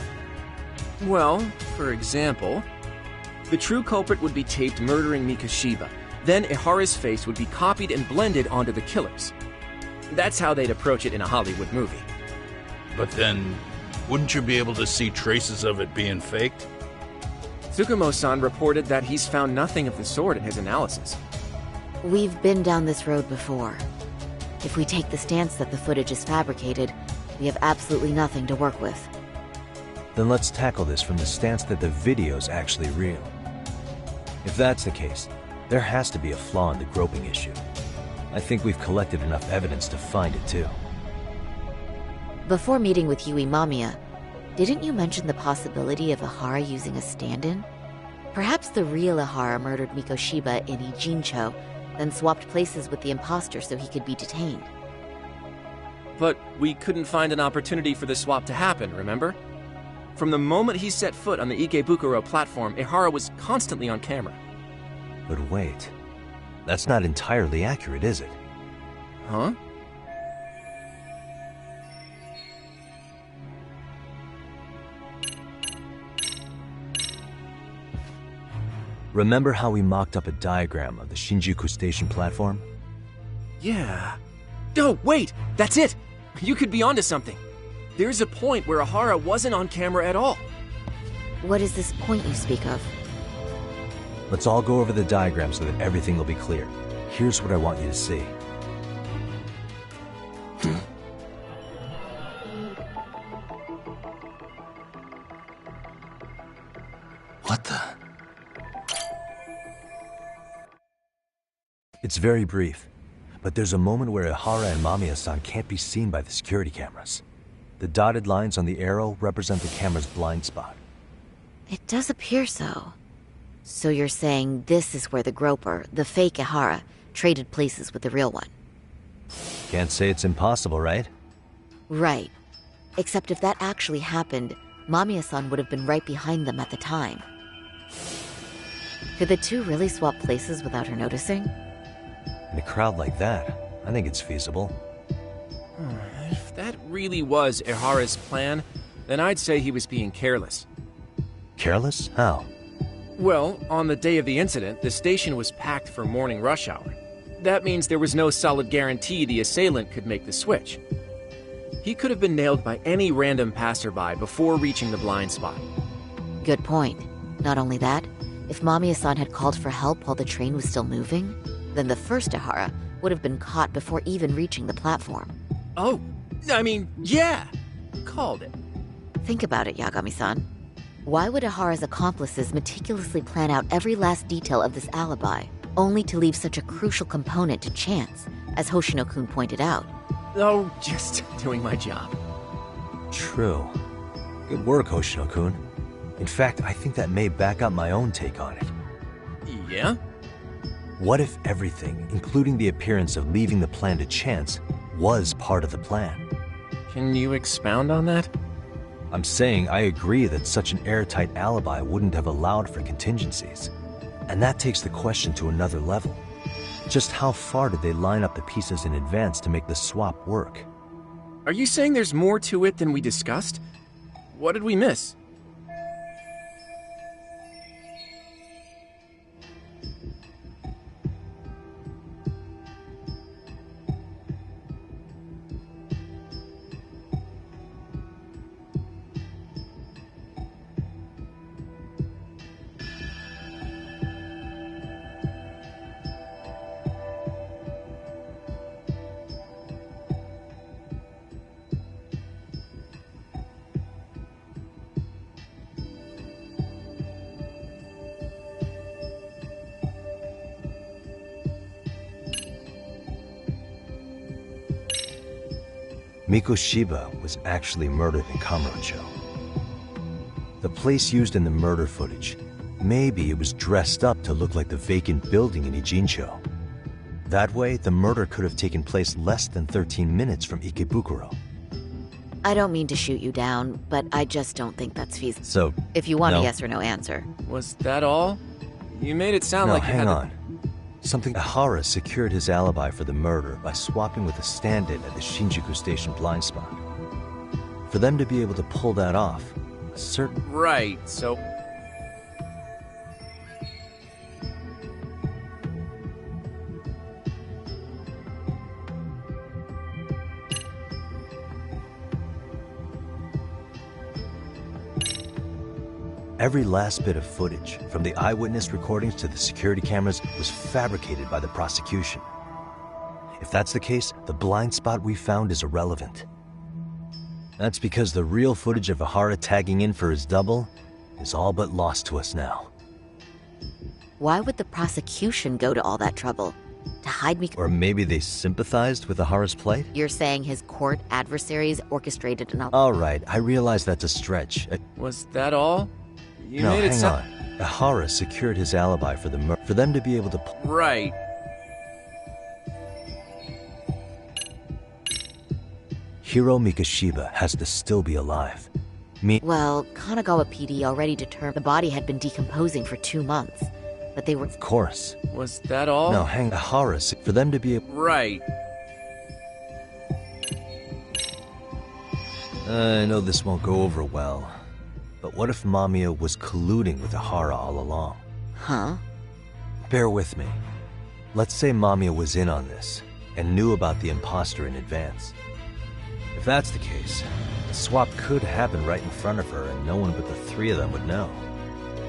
F: Well, for example, the true culprit would be taped murdering Mikoshiba. Then Ihara's face would be copied and blended onto the killers. That's how they'd approach it in a Hollywood movie.
H: But then, wouldn't you be able to see traces of it being faked?
F: Tsukumo-san reported that he's found nothing of the sort in his analysis.
G: We've been down this road before. If we take the stance that the footage is fabricated, we have absolutely nothing to work with.
R: Then let's tackle this from the stance that the video's actually real. If that's the case, there has to be a flaw in the groping issue. I think we've collected enough evidence to find it too.
G: Before meeting with Yui Mamiya, didn't you mention the possibility of Ihara using a stand-in? Perhaps the real Ihara murdered Mikoshiba in Ijincho, then swapped places with the imposter so he could be detained.
F: But we couldn't find an opportunity for the swap to happen, remember? From the moment he set foot on the Ikebukuro platform, Ihara was constantly on camera.
R: But wait, that's not entirely accurate, is it?
F: Huh?
R: Remember how we mocked up a diagram of the Shinjuku station platform?
F: Yeah. Oh, wait! That's it! You could be onto something. There's a point where Ihara wasn't on camera at all.
G: What is this point you speak of?
R: Let's all go over the diagram so that everything will be clear. Here's what I want you to see.
E: What the?
R: It's very brief, but there's a moment where Ihara and Mamiya-san can't be seen by the security cameras. The dotted lines on the arrow represent the camera's blind spot.
G: It does appear so. So you're saying this is where the groper, the fake Ihara, traded places with the real one?
R: Can't say it's impossible, right?
G: Right. Except if that actually happened, Mamiya-san would have been right behind them at the time. Could the two really swap places without her noticing?
R: In a crowd like that, I think it's feasible.
F: If that really was Ihara's plan, then I'd say he was being careless.
R: Careless? How?
F: Well, on the day of the incident, the station was packed for morning rush hour. That means there was no solid guarantee the assailant could make the switch. He could have been nailed by any random passerby before reaching the blind spot.
G: Good point. Not only that, if Mamiya-san had called for help while the train was still moving, then the first Ihara would have been caught before even reaching the platform.
F: Oh, I mean, yeah! Called it.
G: Think about it, Yagami-san. Why would Ahara's accomplices meticulously plan out every last detail of this alibi, only to leave such a crucial component to chance, as Hoshino-kun pointed out?
F: Oh, just doing my job.
R: True. Good work, Hoshino-kun. In fact, I think that may back up my own take on it.
F: Yeah?
R: What if everything, including the appearance of leaving the plan to chance, was part of the plan?
F: Can you expound on that?
R: I'm saying I agree that such an airtight alibi wouldn't have allowed for contingencies. And that takes the question to another level. Just how far did they line up the pieces in advance to make the swap work?
F: Are you saying there's more to it than we discussed? What did we miss?
R: Mikoshiba was actually murdered in Kamurocho. The place used in the murder footage, maybe it was dressed up to look like the vacant building in Ijincho. That way, the murder could have taken place less than 13 minutes from Ikebukuro.
G: I don't mean to shoot you down, but I just don't think that's feasible.
R: So,
G: if you want
R: no.
G: a yes or no answer.
F: Was that all? You made it sound
R: No,
F: like you
R: hang
F: had
R: on. Something Ahara secured his alibi for the murder by swapping with a stand-in at the Shinjuku Station blind spot. For them to be able to pull that off, a certain...
F: Right, so...
R: Every last bit of footage, from the eyewitness recordings to the security cameras, was fabricated by the prosecution. If that's the case, the blind spot we found is irrelevant. That's because the real footage of Ahara tagging in for his double is all but lost to us now.
G: Why would the prosecution go to all that trouble? To hide me?
R: Or maybe they sympathized with Ahara's plight?
G: You're saying his court adversaries orchestrated an...
R: All right, I realize that's a stretch.
F: Was that all? You
R: no,
F: made it
R: hang on. Ahara secured his alibi for the murder. For them to be able to...
F: Right.
R: Hiro Mikoshiba has to still be alive.
G: Well, Kanagawa PD already determined the body had been decomposing for 2 months. But they were...
R: Of course.
F: Was that all?
R: No, hang on. Ahara, for them to be...
F: Right.
R: I know this won't go over well. But what if Mamiya was colluding with Ahara all along?
G: Huh?
R: Bear with me. Let's say Mamiya was in on this, and knew about the imposter in advance. If that's the case, the swap could happen right in front of her and no one but the three of them would know.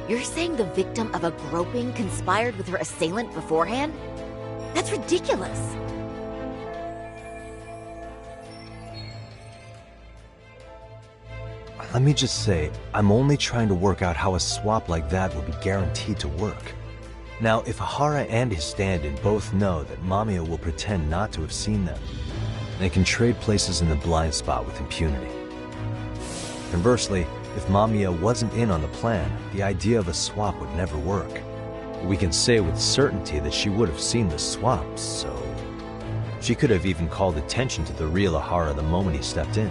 G: You're saying the victim of a groping conspired with her assailant beforehand? That's ridiculous!
R: Let me just say, I'm only trying to work out how a swap like that would be guaranteed to work. Now, if Ahara and his stand-in both know that Mamiya will pretend not to have seen them, they can trade places in the blind spot with impunity. Conversely, if Mamiya wasn't in on the plan, the idea of a swap would never work. We can say with certainty that she would have seen the swap, so... She could have even called attention to the real Ahara the moment he stepped in.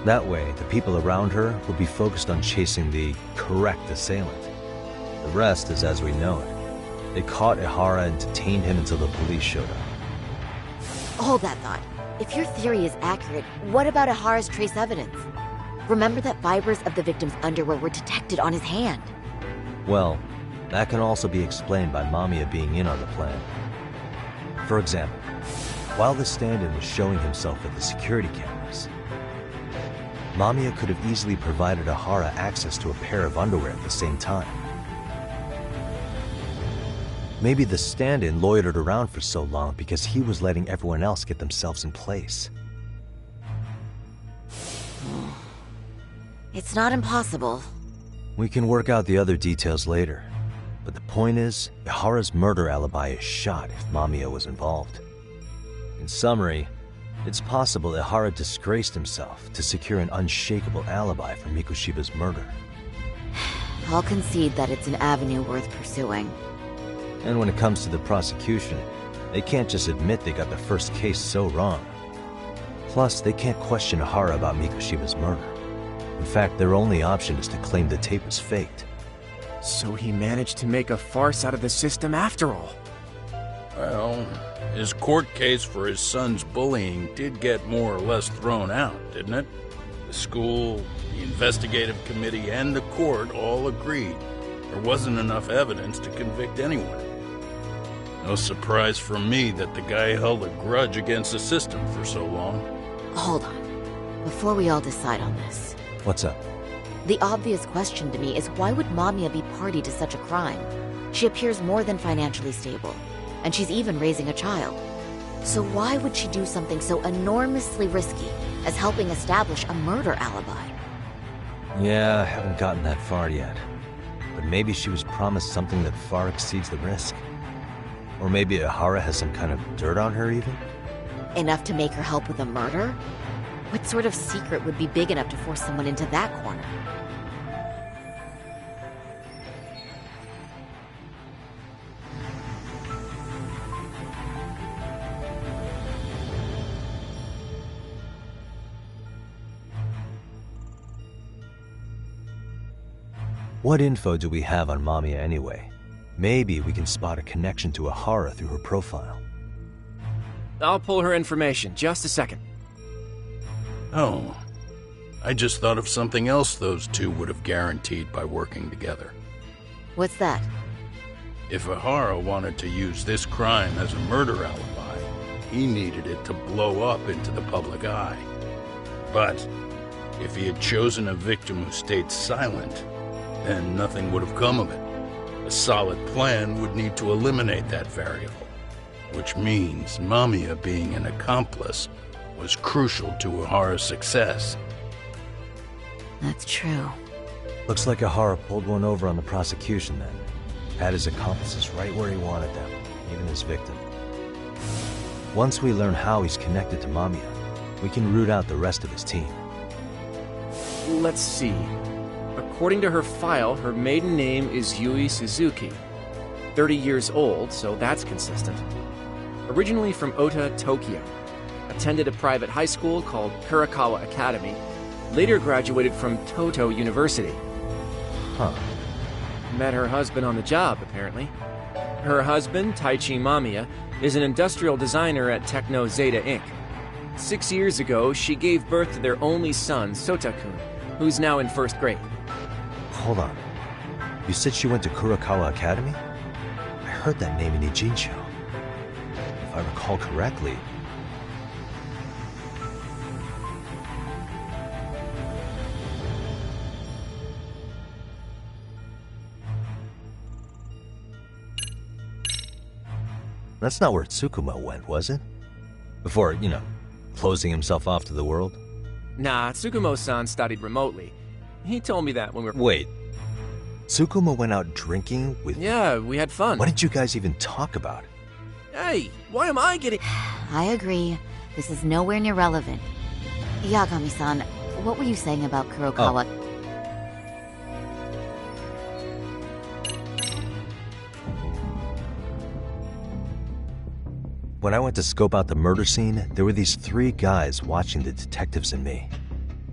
R: That way, the people around her would be focused on chasing the correct assailant. The rest is as we know it. They caught Ahara and detained him until the police showed up.
G: Hold that thought. If your theory is accurate, what about Ahara's trace evidence? Remember that fibers of the victim's underwear were detected on his hand.
R: Well, that can also be explained by Mamiya being in on the plan. For example, while the stand-in was showing himself at the security cameras, Mamiya could have easily provided Ahara access to a pair of underwear at the same time. Maybe the stand-in loitered around for so long because he was letting everyone else get themselves in place.
G: It's not impossible.
R: We can work out the other details later. But the point is, Ihara's murder alibi is shot if Mamiya was involved. In summary, it's possible Ihara disgraced himself to secure an unshakable alibi for Mikushiba's murder.
G: I'll concede that it's an avenue worth pursuing.
R: And when it comes to the prosecution, they can't just admit they got the first case so wrong. Plus, they can't question Ihara about Mikushiba's murder. In fact, their only option is to claim the tape was faked.
F: So he managed to make a farce out of the system after all.
H: Well, his court case for his son's bullying did get more or less thrown out, didn't it? The school, the investigative committee, and the court all agreed there wasn't enough evidence to convict anyone. No surprise for me that the guy held a grudge against the system for so long.
G: Hold on. Before we all decide on this.
R: What's up?
G: The obvious question to me is why would Mamiya be party to such a crime? She appears more than financially stable, and she's even raising a child. So why would she do something so enormously risky as helping establish a murder alibi?
R: Yeah, I haven't gotten that far yet. But maybe she was promised something that far exceeds the risk. Or maybe Ihara has some kind of dirt on her even?
G: Enough to make her help with a murder? What sort of secret would be big enough to force someone into that corner?
R: What info do we have on Mamiya anyway? Maybe we can spot a connection to Ihara through her profile.
F: I'll pull her information. Just a second.
H: Oh, I just thought of something else those two would have guaranteed by working together.
G: What's that?
H: If Ihara wanted to use this crime as a murder alibi, he needed it to blow up into the public eye. But if he had chosen a victim who stayed silent, then nothing would have come of it. A solid plan would need to eliminate that variable, which means Mamiya being an accomplice was crucial to Ihara's success.
G: That's true.
R: Looks like Ihara pulled one over on the prosecution then. Had his accomplices right where he wanted them, even his victim. Once we learn how he's connected to Mamiya, we can root out the rest of his team.
F: Let's see. According to her file, her maiden name is Yui Suzuki. 30 years old, so that's consistent. Originally from Ota, Tokyo. Attended a private high school called Kurakawa Academy. Later graduated from Toto University.
R: Huh.
F: Met her husband on the job, apparently. Her husband, Taichi Mamiya, is an industrial designer at Techno Zeta Inc. 6 years ago, she gave birth to their only son, Sota-kun, who's now in first grade.
R: Hold on. You said she went to Kurakawa Academy? I heard that name in Ijincho. If I recall correctly... That's not where Tsukumo went, was it? Before, you know, closing himself off to the world?
F: Nah, Tsukumo-san studied remotely. He told me that when we were—
R: Wait. Tsukumo went out drinking with—
F: Yeah, we had fun.
R: What did you guys even talk about?
F: Hey, why am I getting—
G: I agree. This is nowhere near relevant. Yagami-san, what were you saying about Kurokawa?
R: Oh. When I went to scope out the murder scene, there were these 3 guys watching the detectives and me.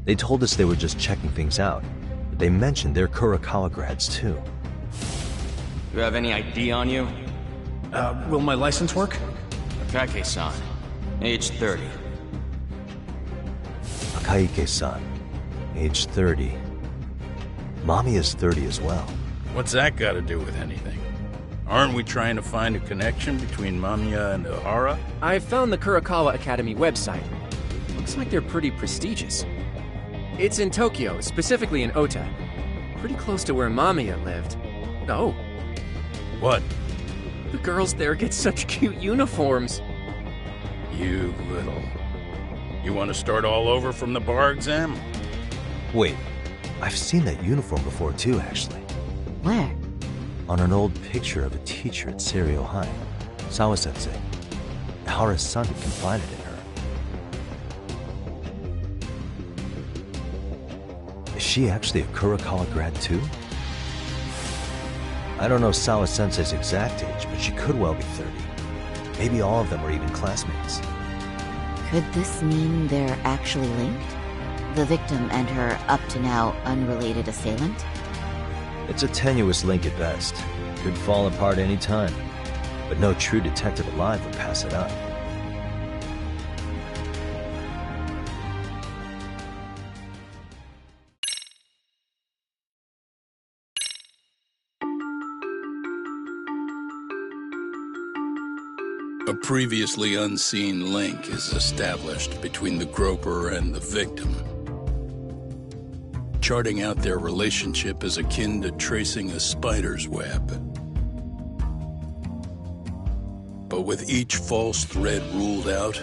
R: They told us they were just checking things out, but they mentioned they're Kurakawa grads too.
J: You have any ID on you?
I: Will my license work?
J: Akake-san, age 30.
R: Akaike-san, age 30. Mommy is 30 as well.
H: What's that got to do with anything? Aren't we trying to find a connection between Mamiya and Ihara?
F: I found the Kurakawa Academy website. Looks like they're pretty prestigious. It's in Tokyo, specifically in Ota. Pretty close to where Mamiya lived. Oh.
H: What?
F: The girls there get such cute uniforms.
H: You little... You want to start all over from the bar exam?
R: Wait, I've seen that uniform before too, actually.
G: Where?
R: On an old picture of a teacher at Seiryo High, Sawa-sensei. Hara's son had confided in her. Is she actually a Kurokawa grad too? I don't know Sawa-sensei's exact age, but she could well be 30. Maybe all of them were even classmates.
G: Could this mean they're actually linked? The victim and her up-to-now unrelated assailant?
R: It's a tenuous link at best. Could fall apart any time. But no true detective alive would pass it up.
H: A previously unseen link is established between the groper and the victim. Charting out their relationship is akin to tracing a spider's web. But with each false thread ruled out,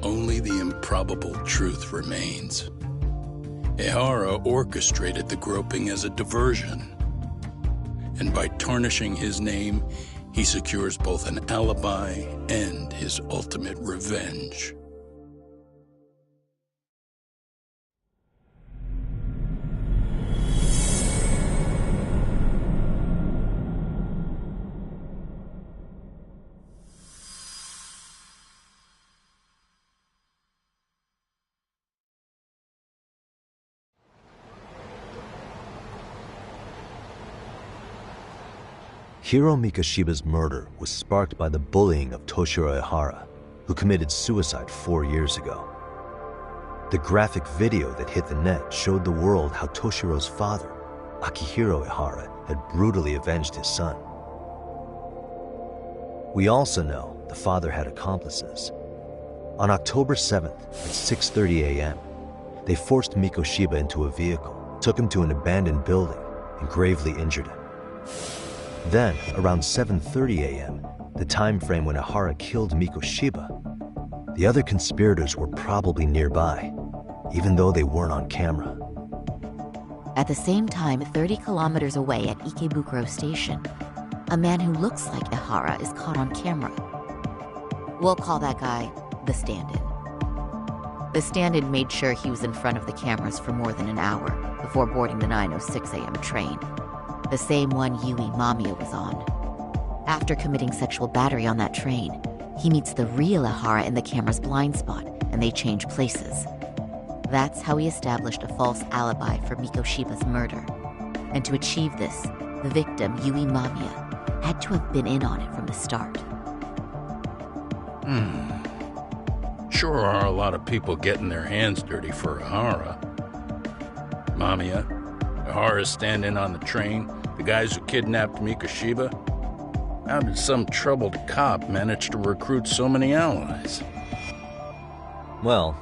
H: only the improbable truth remains. Ehara orchestrated the groping as a diversion, and by tarnishing his name, he secures both an alibi and his ultimate revenge.
R: Hiro Mikoshiba's murder was sparked by the bullying of Toshiro Ehara, who committed suicide 4 years ago. The graphic video that hit the net showed the world how Toshiro's father, Akihiro Ehara, had brutally avenged his son. We also know the father had accomplices. On October 7th at 6:30 a.m., they forced Mikoshiba into a vehicle, took him to an abandoned building, and gravely injured him. Then, around 7:30 a.m., the time frame when Ehara killed Mikoshiba, the other conspirators were probably nearby, even though they weren't on camera.
G: At the same time, 30 kilometers away at Ikebukuro Station, a man who looks like Ehara is caught on camera. We'll call that guy the stand-in. The stand-in made sure he was in front of the cameras for more than an hour before boarding the 9:06 a.m. train, the same one Yui Mamiya was on. After committing sexual battery on that train, he meets the real Ehara in the camera's blind spot, and they change places. That's how he established a false alibi for Mikoshiba's murder. And to achieve this, the victim, Yui Mamiya, had to have been in on it from the start.
H: Sure are a lot of people getting their hands dirty for Ehara. Mamiya, Ehara's stand-in on the train, the guys who kidnapped Mikoshiba. How did some troubled cop manage to recruit so many allies?
R: Well,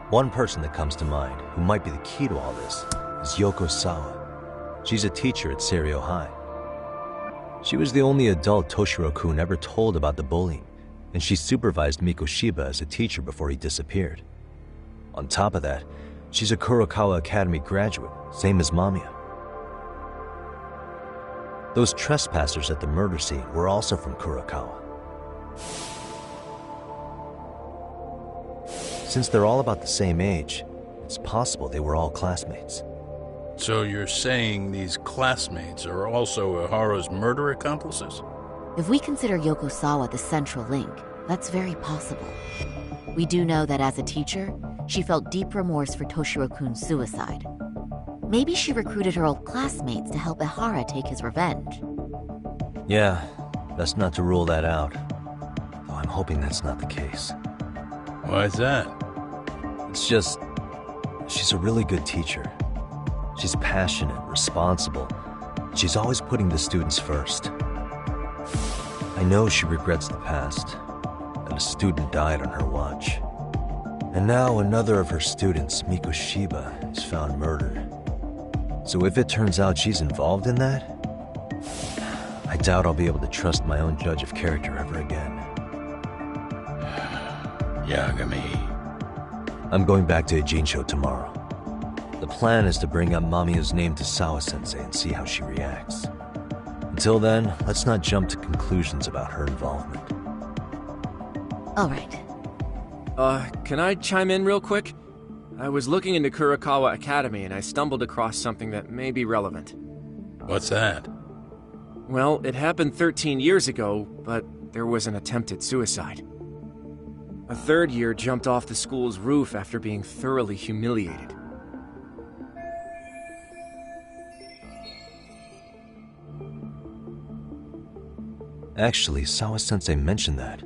R: one person that comes to mind who might be the key to all this is Yoko Sawa. She's a teacher at Seiryo High. She was the only adult Toshiro-kun ever told about the bullying, and she supervised Mikoshiba as a teacher before he disappeared. On top of that, she's a Kurokawa Academy graduate, same as Mamiya. Those trespassers at the murder scene were also from Kurokawa. Since they're all about the same age, it's possible they were all classmates.
H: So you're saying these classmates are also Ehara's murder accomplices?
G: If we consider Yoko Sawa the central link, that's very possible. We do know that as a teacher, she felt deep remorse for Toshiro-kun's suicide. Maybe she recruited her old classmates to help Ehara take his revenge.
R: Yeah, best not to rule that out. Though I'm hoping that's not the case.
H: Why is that?
R: It's just, she's a really good teacher. She's passionate, responsible. She's always putting the students first. I know she regrets the past, that a student died on her watch. And now another of her students, Mikoshiba, is found murdered. So if it turns out she's involved in that, I doubt I'll be able to trust my own judge of character ever again.
H: Yagami.
R: I'm going back to Ijincho tomorrow. The plan is to bring up Mamiya's name to Sawa-sensei and see how she reacts. Until then, let's not jump to conclusions about her involvement.
G: All right.
F: Can I chime in real quick? I was looking into Kurakawa Academy and I stumbled across something that may be relevant.
H: What's that?
F: Well, it happened 13 years ago, but there was an attempted suicide. A third year jumped off the school's roof after being thoroughly humiliated.
R: Actually, Sawa-sensei mentioned that.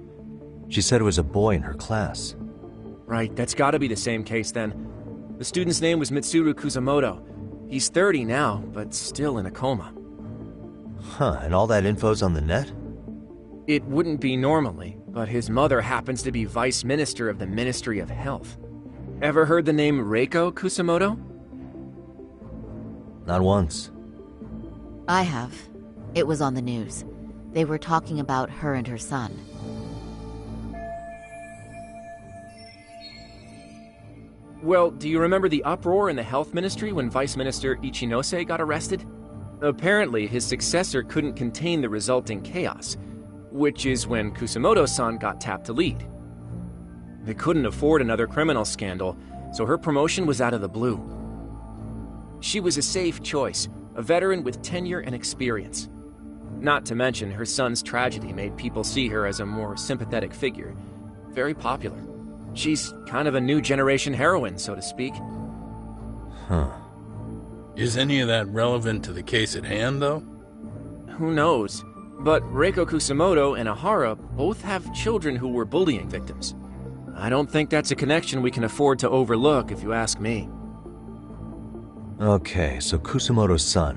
R: She said it was a boy in her class.
F: Right, that's gotta be the same case then. The student's name was Mitsuru Kusamoto. He's 30 now, but still in a coma.
R: Huh, and all that info's on the net?
F: It wouldn't be normally, but his mother happens to be Vice Minister of the Ministry of Health. Ever heard the name Reiko Kusamoto?
R: Not once.
G: I have. It was on the news. They were talking about her and her son.
F: Well, do you remember the uproar in the health ministry when Vice Minister Ichinose got arrested? Apparently, his successor couldn't contain the resulting chaos, which is when Kusamoto-san got tapped to lead. They couldn't afford another criminal scandal, so her promotion was out of the blue. She was a safe choice, a veteran with tenure and experience. Not to mention, her son's tragedy made people see her as a more sympathetic figure. Very popular. She's kind of a new generation heroine, so to speak.
R: Huh.
H: Is any of that relevant to the case at hand, though?
F: Who knows? But Reiko Kusamoto and Ahara both have children who were bullying victims. I don't think that's a connection we can afford to overlook, if you ask me.
R: Okay, so Kusamoto's son.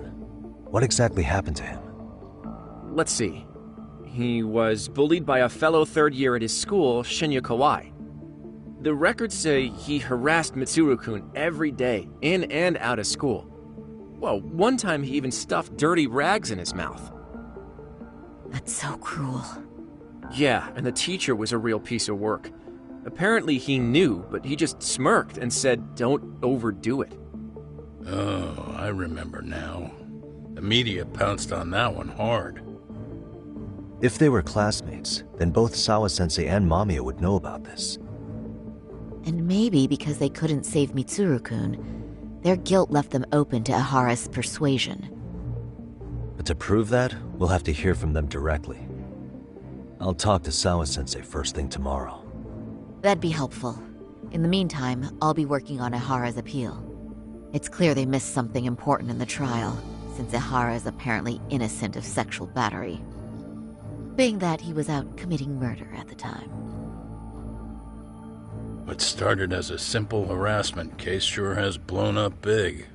R: What exactly happened to him?
F: Let's see. He was bullied by a fellow third year at his school, Shinya Kawai. The records say he harassed Mitsuru-kun every day, in and out of school. Well, one time he even stuffed dirty rags in his mouth.
G: That's so cruel.
F: Yeah, and the teacher was a real piece of work. Apparently he knew, but he just smirked and said, "Don't overdo it."
H: Oh, I remember now. The media pounced on that one hard.
R: If they were classmates, then both Sawa-sensei and Mamiya would know about this.
G: And maybe because they couldn't save Mitsuru-kun, their guilt left them open to Ahara's persuasion.
R: But to prove that, we'll have to hear from them directly. I'll talk to Sawa-sensei first thing tomorrow.
G: That'd be helpful. In the meantime, I'll be working on Ahara's appeal. It's clear they missed something important in the trial, since Ahara is apparently innocent of sexual battery. Being that he was out committing murder at the time.
H: What started as a simple harassment case sure has blown up big.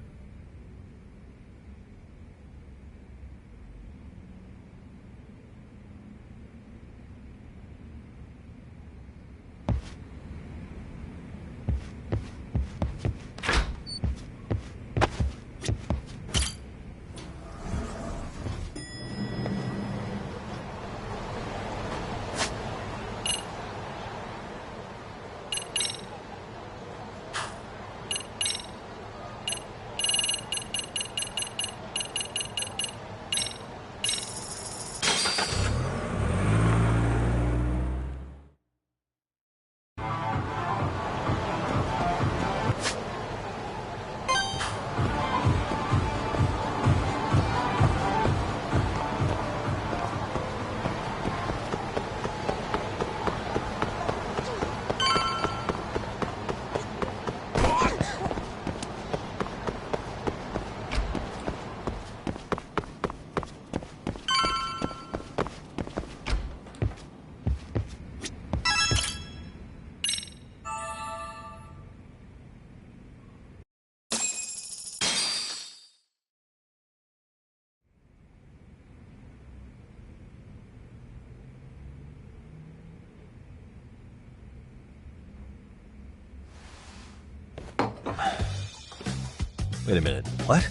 R: Wait a minute, what?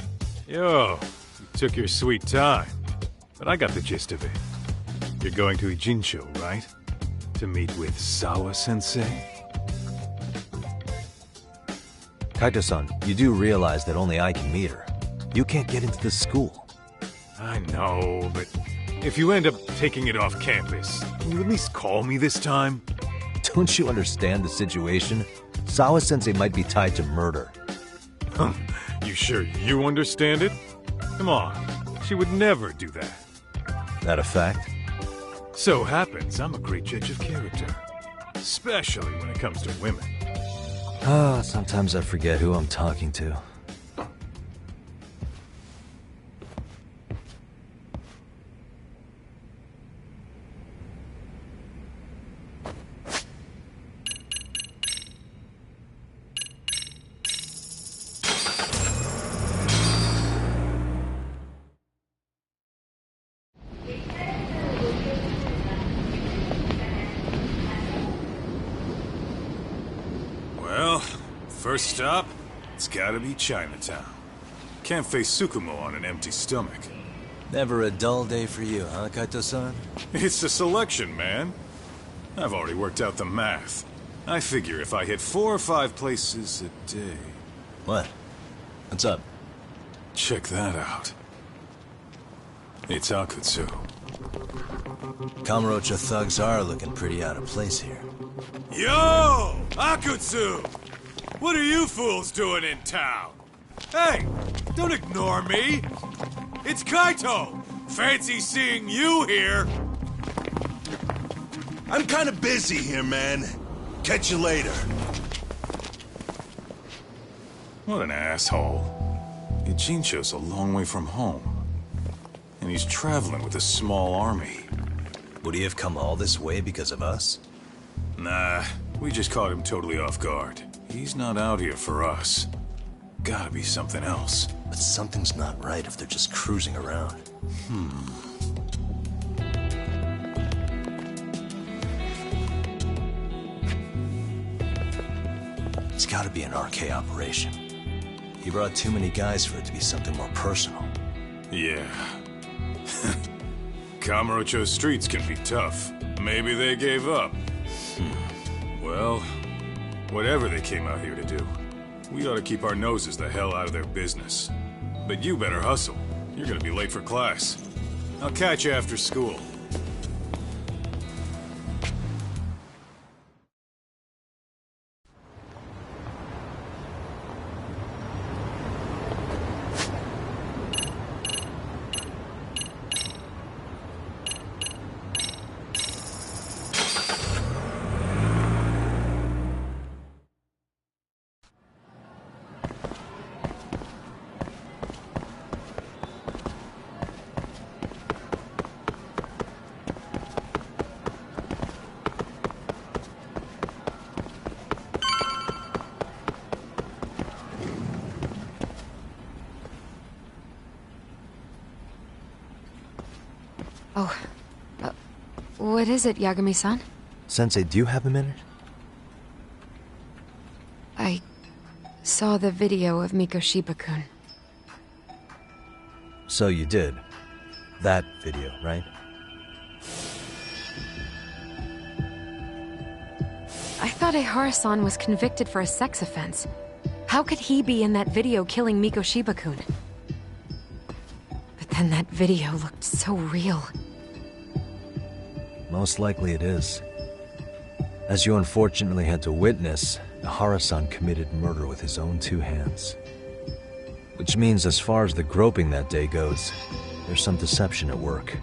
C: Yo, you took your sweet time. But I got the gist of it. You're going to Ijincho, right? To meet with Sawa-sensei?
R: Kaito-san, you do realize that only I can meet her. You can't get into this school.
C: I know, but if you end up taking it off campus, can you at least call me this time?
R: Don't you understand the situation? Sawa-sensei might be tied to murder.
C: You sure you understand it? Come on, she would never do that.
R: That a fact?
C: So happens I'm a great judge of character. Especially when it comes to women.
R: Sometimes I forget who I'm talking to.
C: Well, first stop, it's gotta be Chinatown. Can't face Tsukumo on an empty stomach.
B: Never a dull day for you, huh, Kaito-san?
C: It's the selection, man. I've already worked out the math. I figure if I hit 4 or 5 places a day...
B: What? What's up?
C: Check that out. It's Akutsu.
B: Kamurocho thugs are looking pretty out of place here.
P: Yo! Akutsu! What are you fools doing in town? Hey, don't ignore me! It's Kaito! Fancy seeing you here!
E: I'm kinda busy here, man. Catch you later.
C: What an asshole. Ijincho's a long way from home. And he's traveling with a small army.
B: Would he have come all this way because of us?
C: Nah, we just caught him totally off guard. He's not out here for us. Gotta be something else.
B: But something's not right if they're just cruising around. It's gotta be an RK operation. He brought too many guys for it to be something more personal.
C: Yeah. Kamurocho streets can be tough. Maybe they gave up. Well, whatever they came out here to do, we ought to keep our noses the hell out of their business. But you better hustle. You're gonna be late for class. I'll catch you after school.
U: What is it, Yagami-san?
R: Sensei, do you have a minute?
U: I saw the video of Mikoshiba-kun.
R: So you did. That video, right?
U: I thought Ehara-san was convicted for a sex offense. How could he be in that video killing Mikoshiba-kun? But then that video looked so real.
R: Most likely it is. As you unfortunately had to witness, Ehara-san committed murder with his own 2 hands. Which means as far as the groping that day goes, there's some deception at work.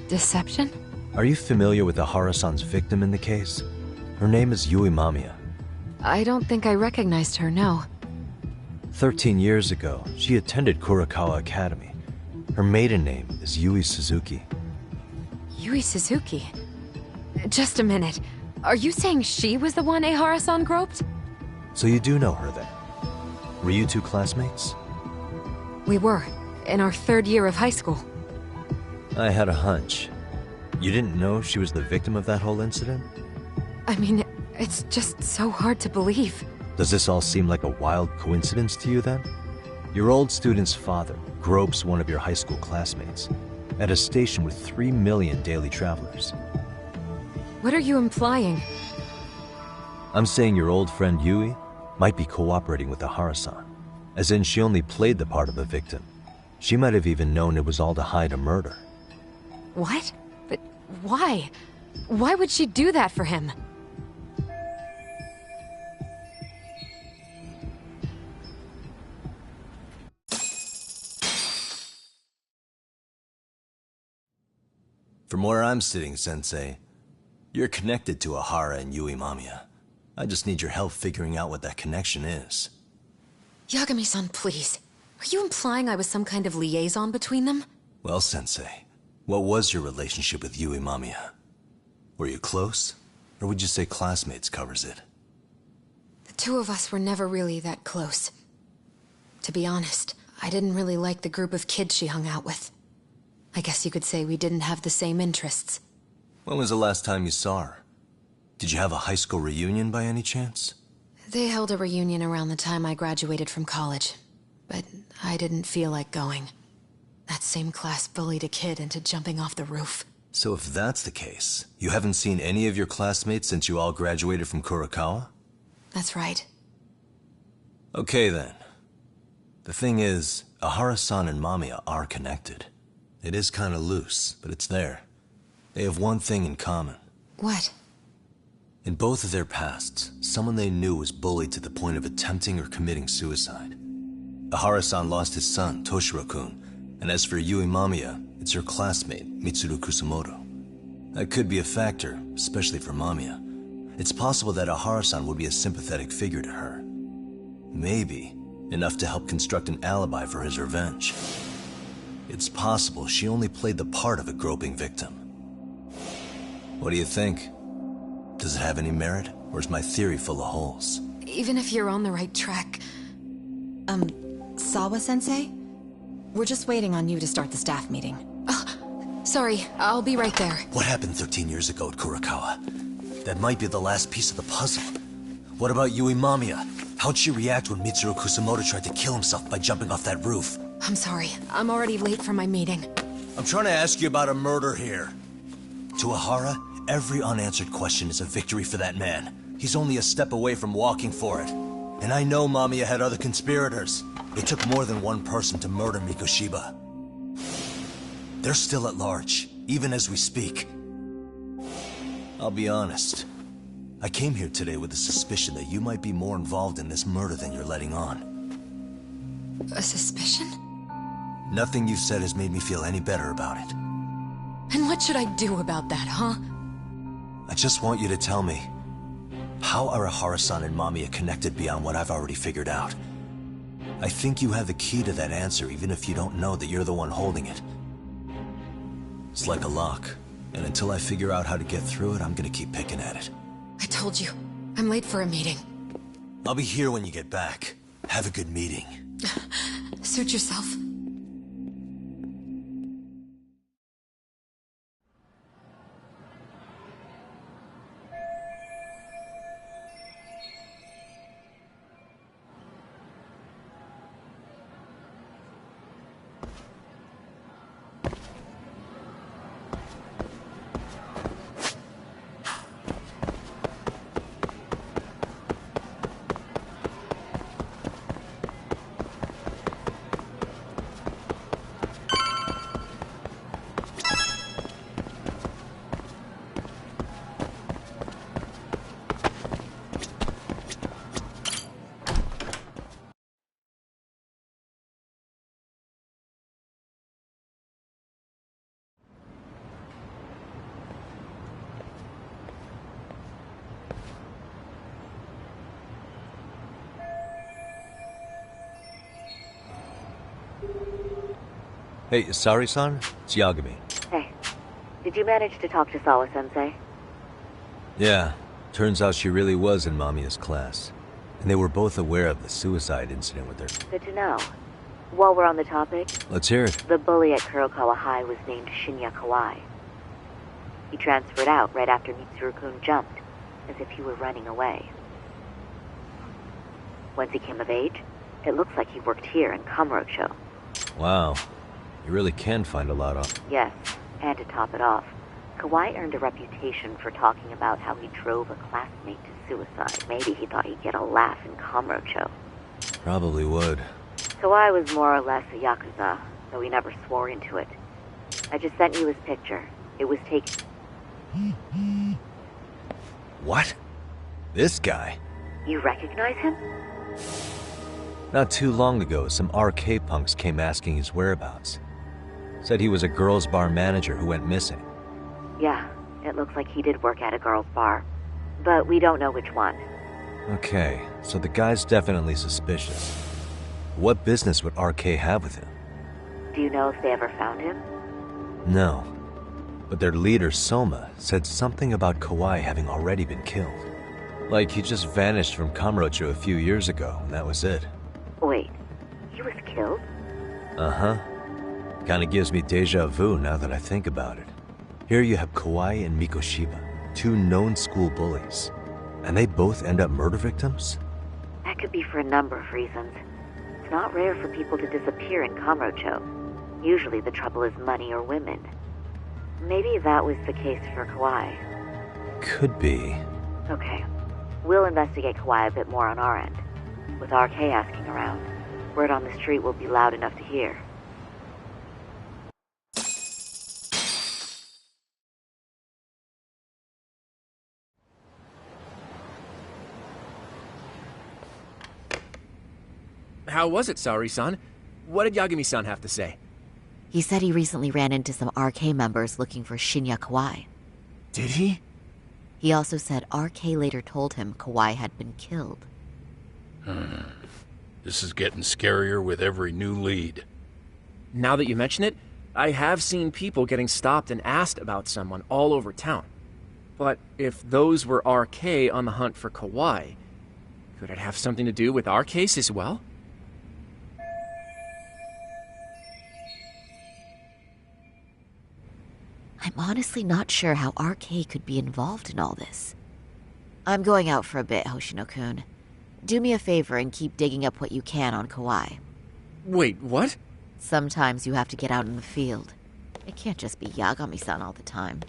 U: Deception?
R: Are you familiar with Ehara-san's victim in the case? Her name is Yui Mamiya.
U: I don't think I recognized her, no.
R: 13 years ago, she attended Kurakawa Academy. Her maiden name is Yui Suzuki.
U: Yui Suzuki? Just a minute. Are you saying she was the one Ehara-san groped?
R: So you do know her then? Were you 2 classmates?
U: We were, in our 3rd year of high school.
R: I had a hunch. You didn't know she was the victim of that whole incident?
U: I mean, it's just so hard to believe.
R: Does this all seem like a wild coincidence to you then? Your old student's father gropes one of your high school classmates at a station with 3 million daily travelers.
U: What are you implying?
R: I'm saying your old friend Yui, might be cooperating with Ahara-san. As in, she only played the part of a victim. She might have even known it was all to hide a murder.
K: What? But why? Why would she do that for him?
B: From where I'm sitting, Sensei, you're connected to Ahara and Yui Mamiya. I just need your help figuring out what that connection is.
K: Yagami-san, please. Are you implying I was some kind of liaison between them?
B: Well, Sensei, what was your relationship with Yui Mamiya? Were you close? Or would you say classmates covers it?
K: The two of us were never really that close. To be honest, I didn't really like the group of kids she hung out with. I guess you could say we didn't have the same interests.
B: When was the last time you saw her? Did you have a high school reunion by any chance?
K: They held a reunion around the time I graduated from college, but I didn't feel like going. That same class bullied a kid into jumping off the roof.
B: So if that's the case, you haven't seen any of your classmates since you all graduated from Kurokawa?
K: That's right.
B: Okay then. The thing is, Ahara-san and Mamiya are connected. It is kinda loose, but it's there. They have one thing in common.
K: What?
B: In both of their pasts, someone they knew was bullied to the point of attempting or committing suicide. Ahara-san lost his son, Toshiro-kun, and as for Yui Mamiya, it's her classmate, Mitsuru Kusamoto. That could be a factor, especially for Mamiya. It's possible that Ahara-san would be a sympathetic figure to her. Maybe enough to help construct an alibi for his revenge. It's possible she only played the part of a groping victim. What do you think? Does it have any merit, or is my theory full of holes?
K: Even if you're on the right track... Sawa-sensei? We're just waiting on you to start the staff meeting. Oh, sorry, I'll be right there.
B: What happened 13 years ago at Kurokawa? That might be the last piece of the puzzle. What about Yui Mamiya? How'd she react when Mitsuru Kusamoto tried to kill himself by jumping off that roof?
K: I'm sorry, I'm already late for my meeting.
B: I'm trying to ask you about a murder here. To Ahara, every unanswered question is a victory for that man. He's only a step away from walking for it. And I know Mamiya had other conspirators. It took more than one person to murder Mikoshiba. They're still at large, even as we speak. I'll be honest. I came here today with the suspicion that you might be more involved in this murder than you're letting on.
K: A suspicion?
B: Nothing you've said has made me feel any better about it.
K: And what should I do about that, huh?
B: I just want you to tell me, how are Ahara-san and Mamiya connected beyond what I've already figured out? I think you have the key to that answer, even if you don't know that you're the one holding it. It's like a lock, and until I figure out how to get through it, I'm gonna keep picking at it.
K: I told you, I'm late for a meeting.
B: I'll be here when you get back. Have a good meeting.
K: Suit yourself.
R: Hey, Sari-san? It's Yagami.
G: Hey, did you manage to talk to Sawa-sensei?
R: Yeah, turns out she really was in Mamiya's class. And they were both aware of the suicide incident with her.
G: Good to know. While we're on the topic...
R: Let's hear it.
G: The bully at Kurokawa High was named Shinya Kawai. He transferred out right after Mitsuru-kun jumped, as if he were running away. Once he came of age, it looks like he worked here in Kamurocho.
R: Wow. You really can find a lot of...
G: Yes, and to top it off, Kawhi earned a reputation for talking about how he drove a classmate to suicide. Maybe he thought he'd get a laugh in Kamurocho.
R: Probably would.
G: Kawhi was more or less a Yakuza, though he never swore into it. I just sent you his picture. It was taken...
R: What? This guy?
G: You recognize him?
R: Not too long ago, some RK punks came asking his whereabouts. Said he was a girls' bar manager who went missing.
G: Yeah, it looks like he did work at a girls' bar. But we don't know which one.
R: Okay, so the guy's definitely suspicious. What business would RK have with him?
G: Do you know if they ever found him?
R: No. But their leader, Soma, said something about Kawhi having already been killed. Like he just vanished from Kamurocho a few years ago, and that was it.
G: Wait, he was killed?
R: Uh-huh. Kinda gives me deja vu now that I think about it. Here you have Kawhi and Mikoshiba, two known school bullies. And they both end up murder victims?
G: That could be for a number of reasons. It's not rare for people to disappear in Kamurocho. Usually the trouble is money or women. Maybe that was the case for Kawhi.
R: Could be.
G: Okay. We'll investigate Kawhi a bit more on our end. With RK asking around, word on the street will be loud enough to hear.
F: How was it, Saori-san? What did Yagami-san have to say?
G: He said he recently ran into some RK members looking for Shinya Kawhi.
F: Did he?
G: He also said RK later told him Kawhi had been killed.
H: This is getting scarier with every new lead.
F: Now that you mention it, I have seen people getting stopped and asked about someone all over town. But if those were RK on the hunt for Kawhi, could it have something to do with our case as well?
G: I'm honestly not sure how RK could be involved in all this. I'm going out for a bit, Hoshino-kun. Do me a favor and keep digging up what you can on Kawhi.
F: Wait, what?
G: Sometimes you have to get out in the field. It can't just be Yagami-san all the time.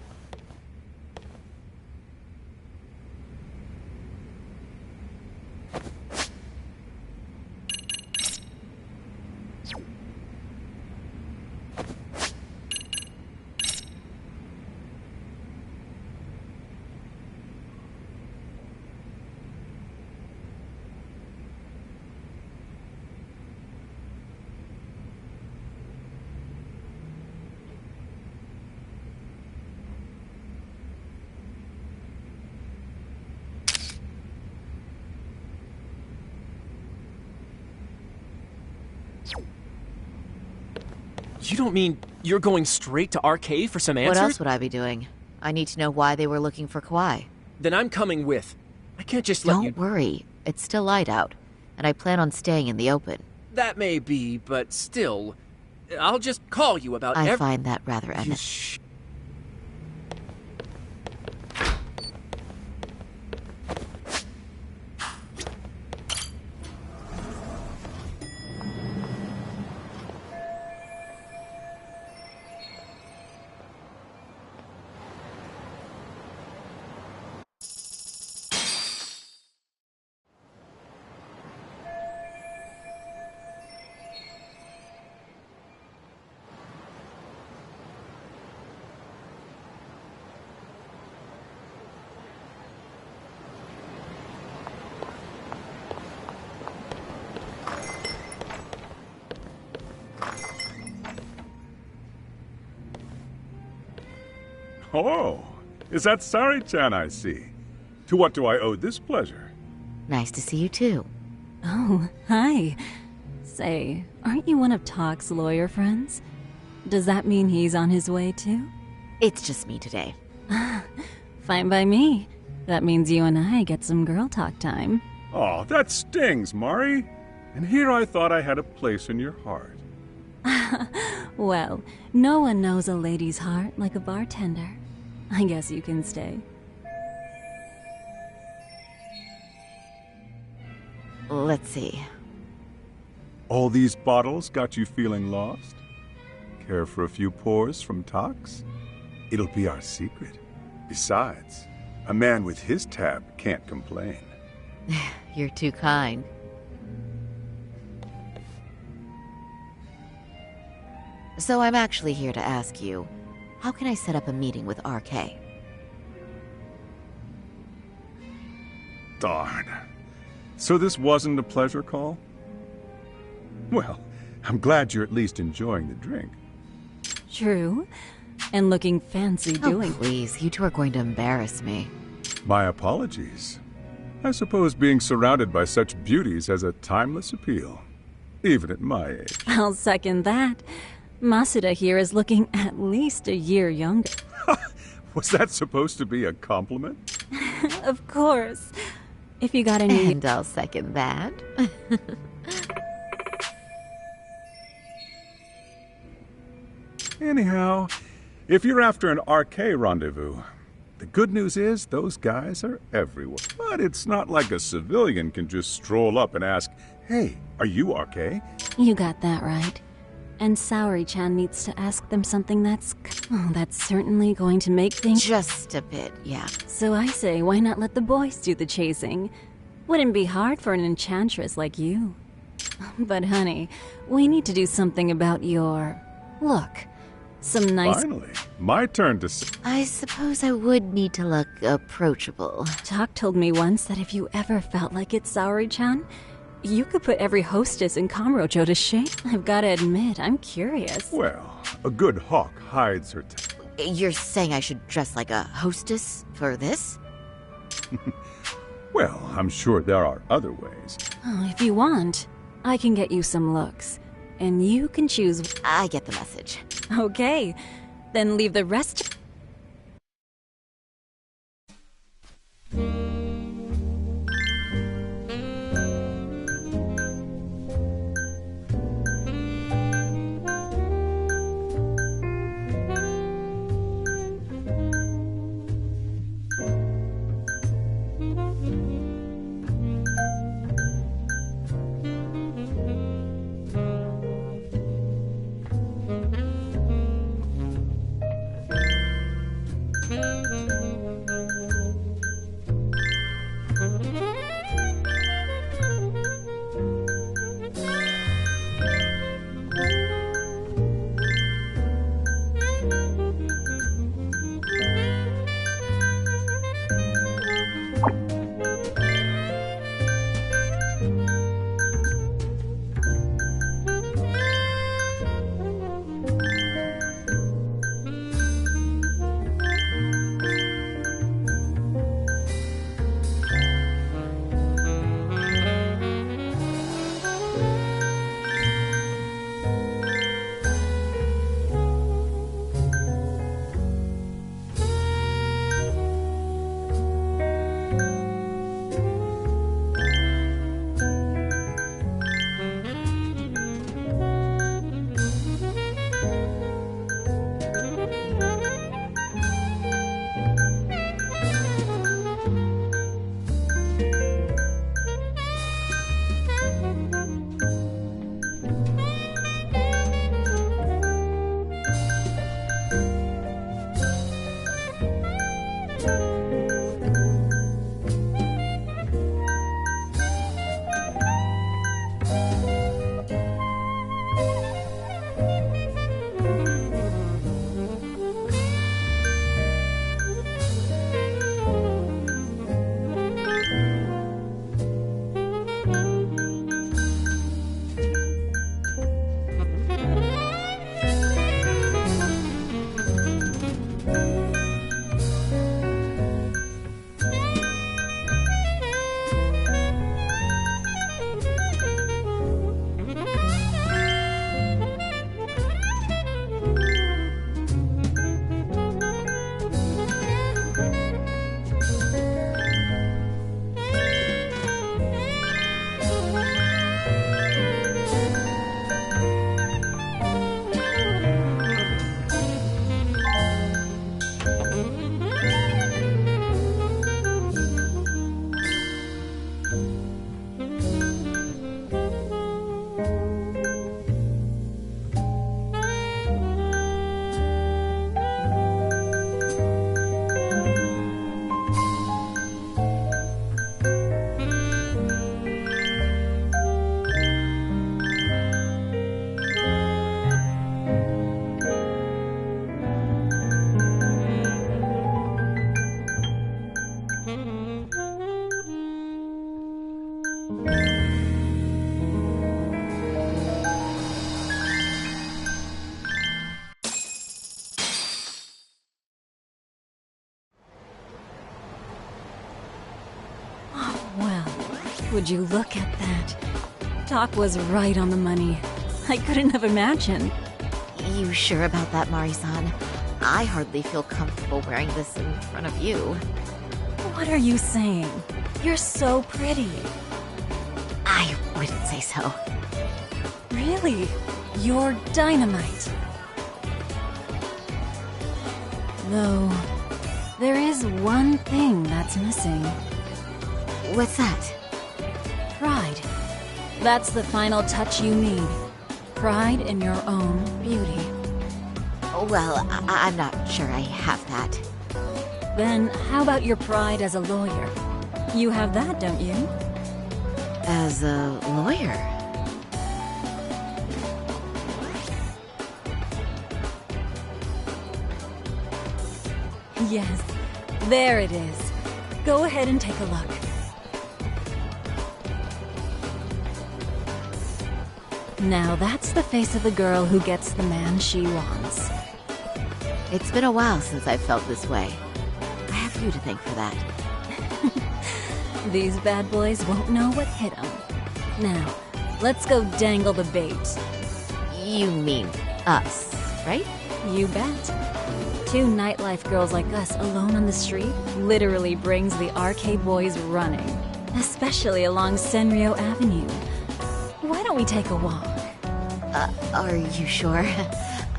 F: You don't mean you're going straight to RK for some answers?
G: What else would I be doing? I need to know why they were looking for Kawhi.
F: Then I'm coming with. I can't just let you...
G: Don't worry. It's still light out, and I plan on staying in the open.
F: That may be, but still... I'll just call you about
G: I find that rather
L: Oh, is that Sari-chan I see? To what do I owe this pleasure?
G: Nice to see you too.
V: Oh, hi. Say, aren't you one of Talk's lawyer friends? Does that mean he's on his way too?
G: It's just me today.
V: Fine by me. That means you and I get some girl talk time.
L: Oh, that stings, Mari. And here I thought I had a place in your heart.
V: Well, no one knows a lady's heart like a bartender. I guess you can stay.
G: Let's see.
L: All these bottles got you feeling lost? Care for a few pours from Tox? It'll be our secret. Besides, a man with his tab can't complain.
G: You're too kind. So I'm actually here to ask you, how can I set up a meeting with RK?
L: Darn. So this wasn't a pleasure call? Well, I'm glad you're at least enjoying the drink.
V: True. And looking fancy doing.
G: Oh, please, you two are going to embarrass me.
L: My apologies. I suppose being surrounded by such beauties has a timeless appeal, even at my age.
V: I'll second that. Masuda here is looking at least a year younger.
L: Was that supposed to be a compliment?
V: Of course. If you got any...
G: And I'll second that.
L: Anyhow, if you're after an RK rendezvous, the good news is those guys are everywhere. But it's not like a civilian can just stroll up and ask, "Hey, are you RK?"
V: You got that right. And Saori-chan needs to ask them something that's certainly going to make things...
G: Just a bit, yeah.
V: So I say, why not let the boys do the chasing? Wouldn't be hard for an enchantress like you. But honey, we need to do something about your... look. Some nice...
L: Finally, my turn to...
G: I suppose I would need to look approachable.
V: Talk told me once that if you ever felt like it, Saori-chan, you could put every hostess in Kamurocho to shame. I've got to admit, I'm curious.
L: Well, a good hawk hides her...
G: You're saying I should dress like a hostess for this?
L: Well, I'm sure there are other ways.
V: Oh, if you want, I can get you some looks. And you can choose...
G: I get the message.
V: Okay, then leave the rest... Would you look at that? Doc was right on the money. I couldn't have imagined.
G: You sure about that, Mari-san? I hardly feel comfortable wearing this in front of you.
V: What are you saying? You're so pretty.
G: I wouldn't say so.
V: Really? You're dynamite. Though, there is one thing that's missing.
G: What's that?
V: Pride. That's the final touch you need. Pride in your own beauty.
G: Well, I'm not sure I have that.
V: Then how about your pride as a lawyer? You have that, don't you?
G: As a lawyer?
V: Yes, there it is. Go ahead and take a look. Now that's the face of the girl who gets the man she wants.
G: It's been a while since I've felt this way. I have you to thank for that.
V: These bad boys won't know what hit them. Now, let's go dangle the bait.
G: You mean us, right?
V: You bet. Two nightlife girls like us alone on the street literally brings the RK boys running. Especially along Senryo Avenue. Why don't we take a walk?
G: Are you sure?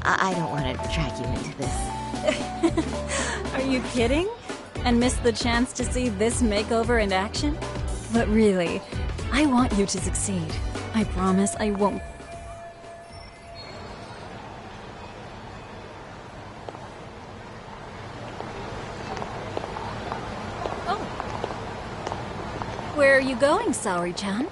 G: I don't want to drag you into this.
V: Are you kidding? And miss the chance to see this makeover in action? But really, I want you to succeed. I promise I won't. Oh. Where are you going, Saori-chan?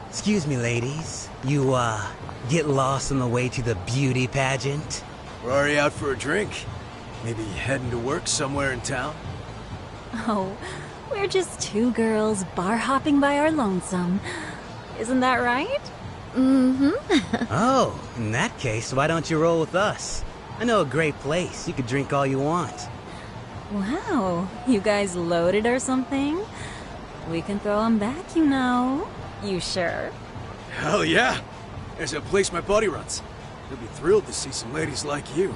M: Excuse me, ladies. You, get lost on the way to the beauty pageant?
D: We're already out for a drink. Maybe heading to work somewhere in town?
V: Oh, we're just two girls bar hopping by our lonesome. Isn't that right?
G: Mm-hmm.
M: Oh, in that case, why don't you roll with us? I know a great place. You could drink all you want.
V: Wow, you guys loaded or something? We can throw them back, you know. You sure?
D: Hell yeah! There's a place my buddy runs. He'll be thrilled to see some ladies like you.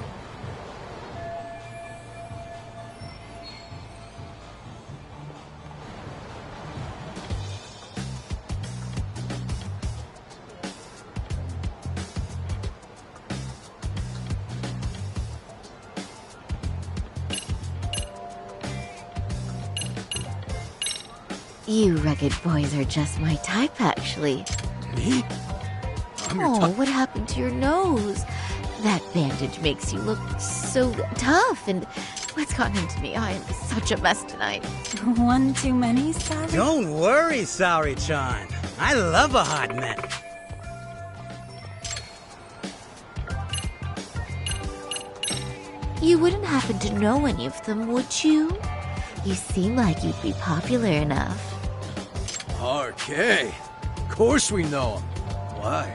G: You rugged boys are just my type, actually.
D: Me?
G: Oh, what happened to your nose? That bandage makes you look so tough and What's gotten into me? I am such a mess tonight.
V: One too many, Sari?
M: Don't worry, Sari-chan. I love a hot mess.
G: You wouldn't happen to know any of them, would you? You seem like you'd be popular enough.
D: RK. Of course we know him. Why?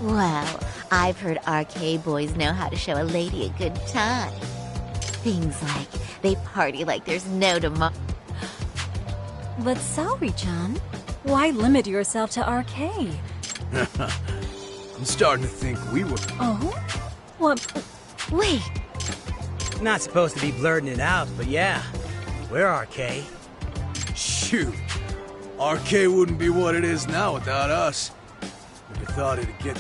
G: Well, I've heard RK boys know how to show a lady a good time. Things like they party like there's no tomorrow.
V: But Saori-chan, why limit yourself to RK?
D: I'm starting to think we were...
V: Oh? What?
G: Wait.
M: Not supposed to be blurting it out, but yeah. We're RK.
D: Shoot. RK wouldn't be what it is now without us. Never thought it'd get...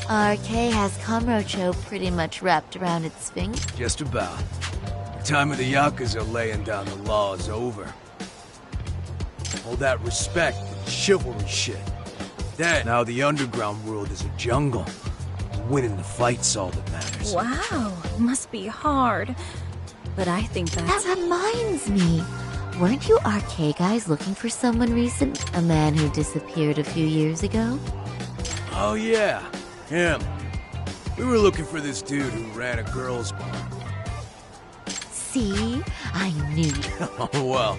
G: RK has Kamurocho pretty much wrapped around its finger.
D: Just about. The time of the Yakuza laying down the law is over. All that respect and chivalry shit. Dead. Now the underground world is a jungle. Winning the fight's all that matters.
V: Wow, must be hard. But I think that's...
G: That reminds me. Weren't you RK guys looking for someone recent? A man who disappeared a few years ago?
D: Oh yeah, him. We were looking for this dude who ran a girls' bar.
G: See? I knew.
D: Oh well.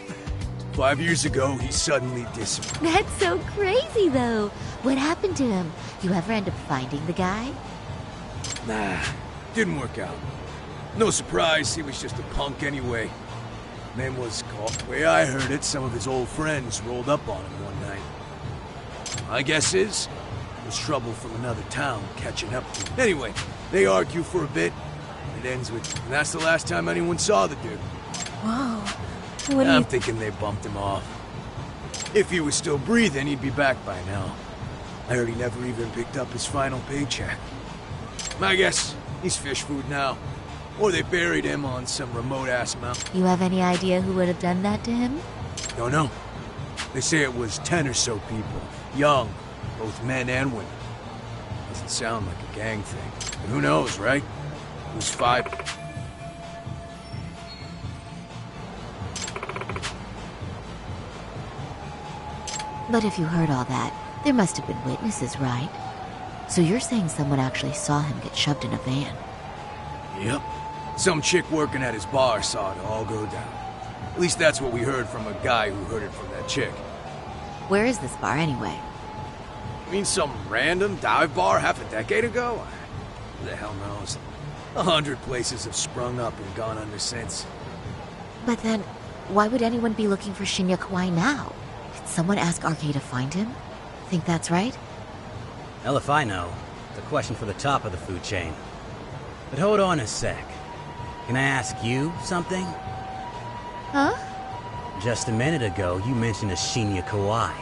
D: 5 years ago, he suddenly disappeared.
G: That's so crazy, though. What happened to him? You ever end up finding the guy?
D: Nah, didn't work out. No surprise, he was just a punk anyway. Name was called. The way I heard it, some of his old friends rolled up on him one night. My guess is, it was trouble from another town catching up to him. Anyway, they argue for a bit, and it ends with, and that's the last time anyone saw the dude.
V: Whoa.
D: I'm thinking they bumped him off. If he was still breathing, he'd be back by now. I heard he never even picked up his final paycheck. My guess, he's fish food now. Or they buried him on some remote-ass mountain.
G: You have any idea who would have done that to him?
D: Don't know. They say it was 10 or so people. Young, both men and women. Doesn't sound like a gang thing. But who knows, right? It was 5...
G: But if you heard all that, there must have been witnesses, right? So you're saying someone actually saw him get shoved in a van?
D: Yep. Some chick working at his bar saw it all go down. At least that's what we heard from a guy who heard it from that chick.
G: Where is this bar anyway?
D: You mean some random dive bar half a decade ago? Who the hell knows? 100 places have sprung up and gone under since.
G: But then, why would anyone be looking for Shinya Kawai now? Did someone ask RK to find him? Think that's right?
M: Hell if I know. It's a question for the top of the food chain. But hold on a sec. Can I ask you something?
G: Huh?
M: Just a minute ago, you mentioned a Shinya Kawai.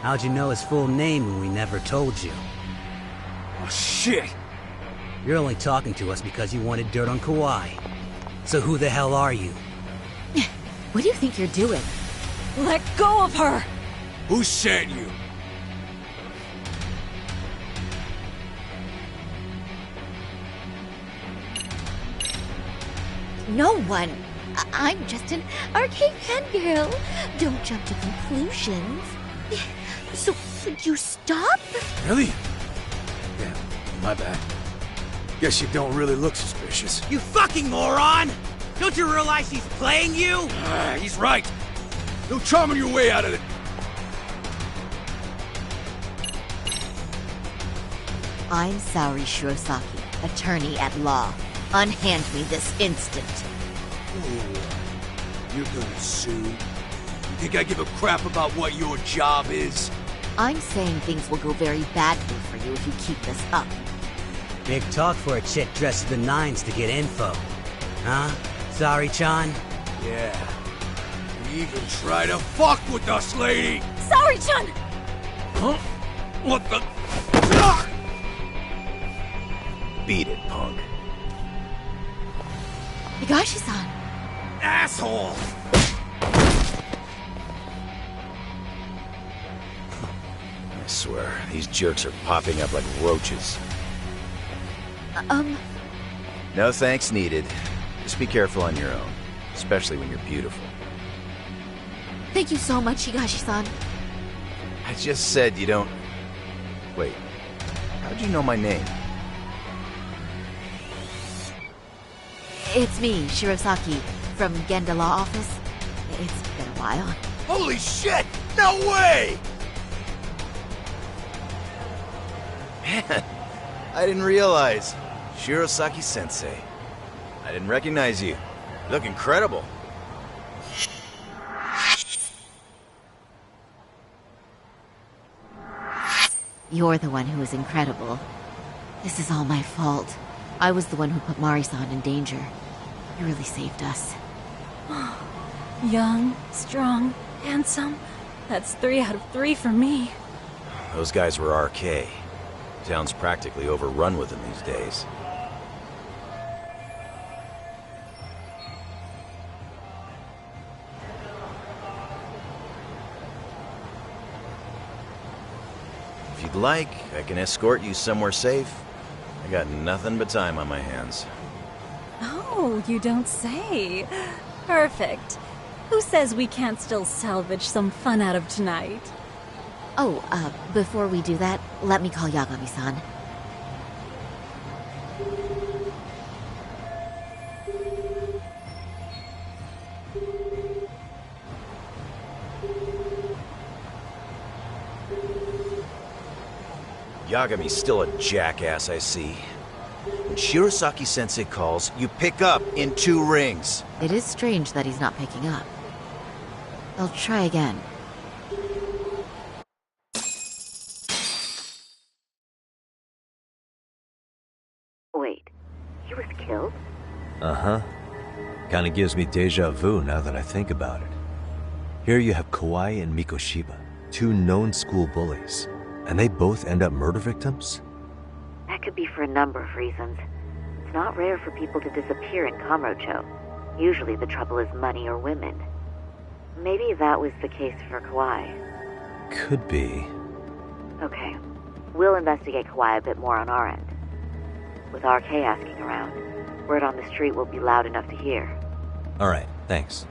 M: How'd you know his full name when we never told you?
D: Oh, shit!
M: You're only talking to us because you wanted dirt on Kawai. So who the hell are you?
G: What do you think you're doing?
V: Let go of her!
D: Who sent you?
G: No one. I'm just an arcade fangirl. Don't jump to conclusions. So, would you stop?
D: Really? Yeah, my bad. Guess you don't really look suspicious.
M: You fucking moron! Don't you realize he's playing you?
D: He's right. No charming your way out of it.
G: I'm Saori Shirosaki, attorney at law. Unhand me this instant.
D: Ooh, you're gonna sue? You think I give a crap about what your job is?
G: I'm saying things will go very badly for you if you keep this up.
M: Big talk for a chick dressed to the nines to get info. Huh? Saori-chan?
D: Yeah. You even try to fuck with us, lady!
V: Saori-chan!
D: Huh? What the... Beat it, punk.
G: Higashi-san!
N: swear, these jerks are popping up like roaches. No thanks needed. Just be careful on your own, especially when you're beautiful.
G: Thank you so much, Higashi-san.
N: I just said you don't... Wait, how'd you know my name?
G: It's me, Shirosaki, from Genda Law Office. It's been a while.
E: Holy shit! No way!
N: Man, I didn't realize. Shirosaki-sensei. I didn't recognize you. You look incredible.
G: You're the one who is incredible. This is all my fault. I was the one who put Mari-san in danger. You really saved us.
V: Young, strong, handsome. That's 3 out of 3 for me.
N: Those guys were RK. Town's practically overrun with them these days. If you'd like, I can escort you somewhere safe. I got nothing but time on my hands.
V: Oh, you don't say. Perfect. Who says we can't still salvage some fun out of tonight?
G: Oh, before we do that, let me call Yagami-san.
N: Yagami's still a jackass, I see. When Shirosaki-sensei calls, you pick up in 2 rings.
G: It is strange that he's not picking up. I'll try again. Wait, he was killed?
R: Uh-huh. Kinda gives me deja vu now that I think about it. Here you have Kawai and Mikoshiba, 2 known school bullies, and they both end up murder victims?
G: That could be for a number of reasons. It's not rare for people to disappear in Kamurocho. Usually the trouble is money or women. Maybe that was the case for Kawai.
R: Could be.
G: Okay. We'll investigate Kawai a bit more on our end. With RK asking around, word on the street will be loud enough to hear.
R: Alright, thanks.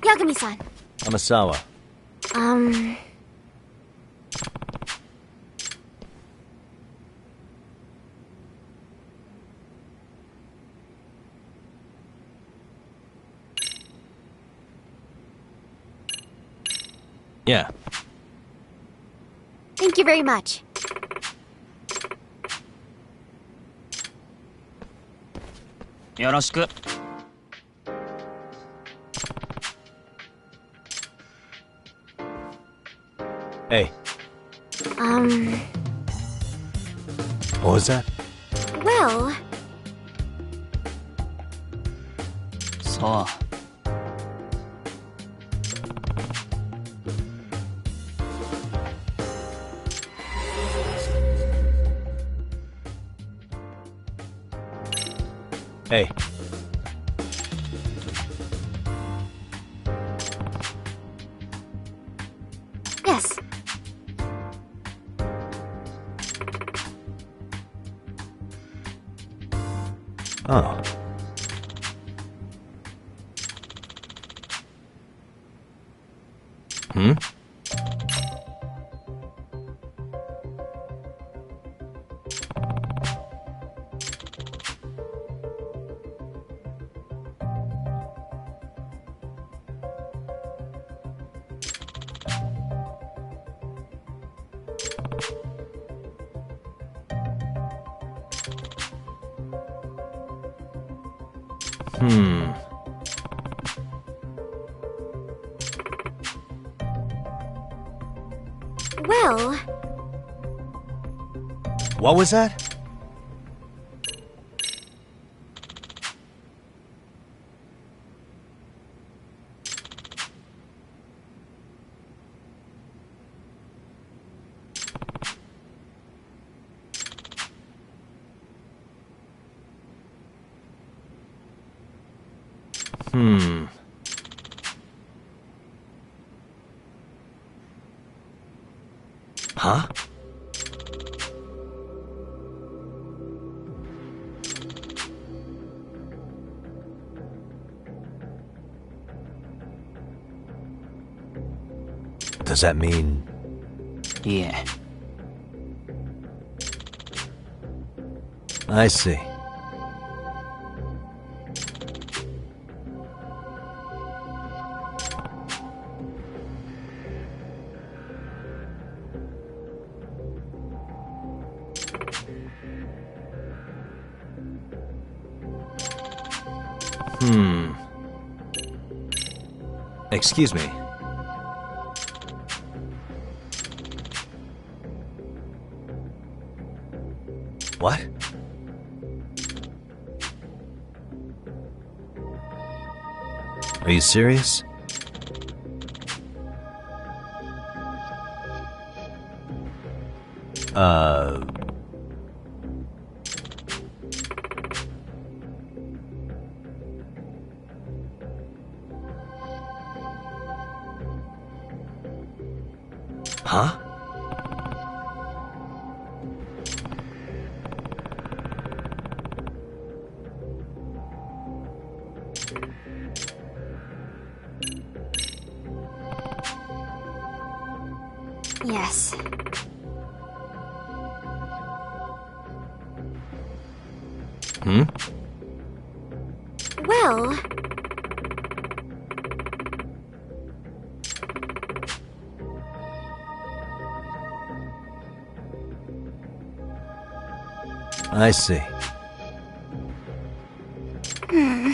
T: Yagami-san.
R: Amasawa. Yeah.
T: Thank you very much.
J: Yoroshiku.
R: Hey. What was that?
T: Well...
J: So.
R: Hey.
T: Yes.
R: Oh. Hmm? Hmm.
T: Well...
R: What was that? Hmm. Huh? Does that mean...
J: Yeah.
R: I see. Hmm. Excuse me. What? Are you serious? Huh?
T: Yes.
R: Hmm?
T: Well...
R: I see.
T: Hmm.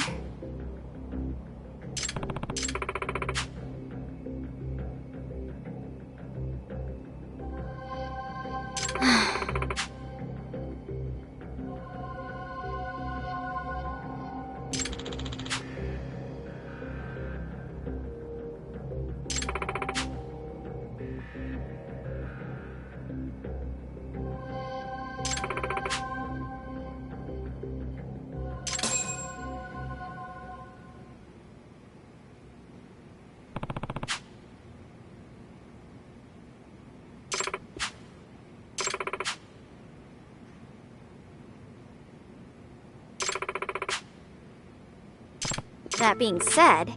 T: That being said...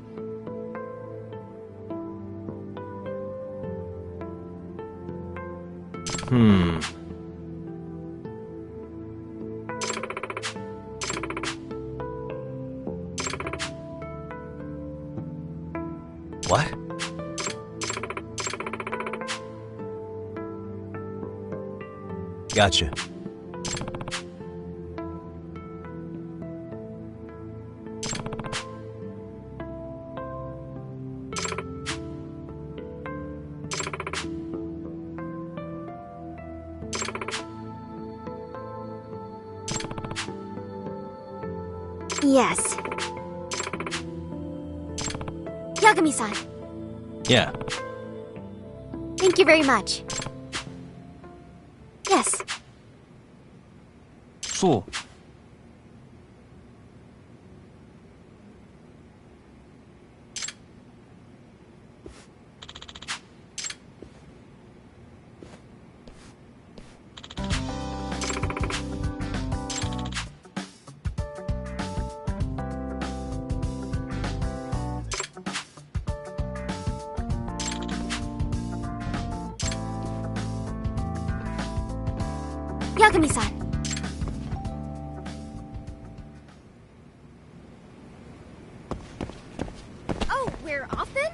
R: Hmm. What? Gotcha.
T: Yes. Yagami-san,
R: Yeah.
T: thank you very much. Yes.
J: そう。
T: Yagami-san. Oh, we're off then?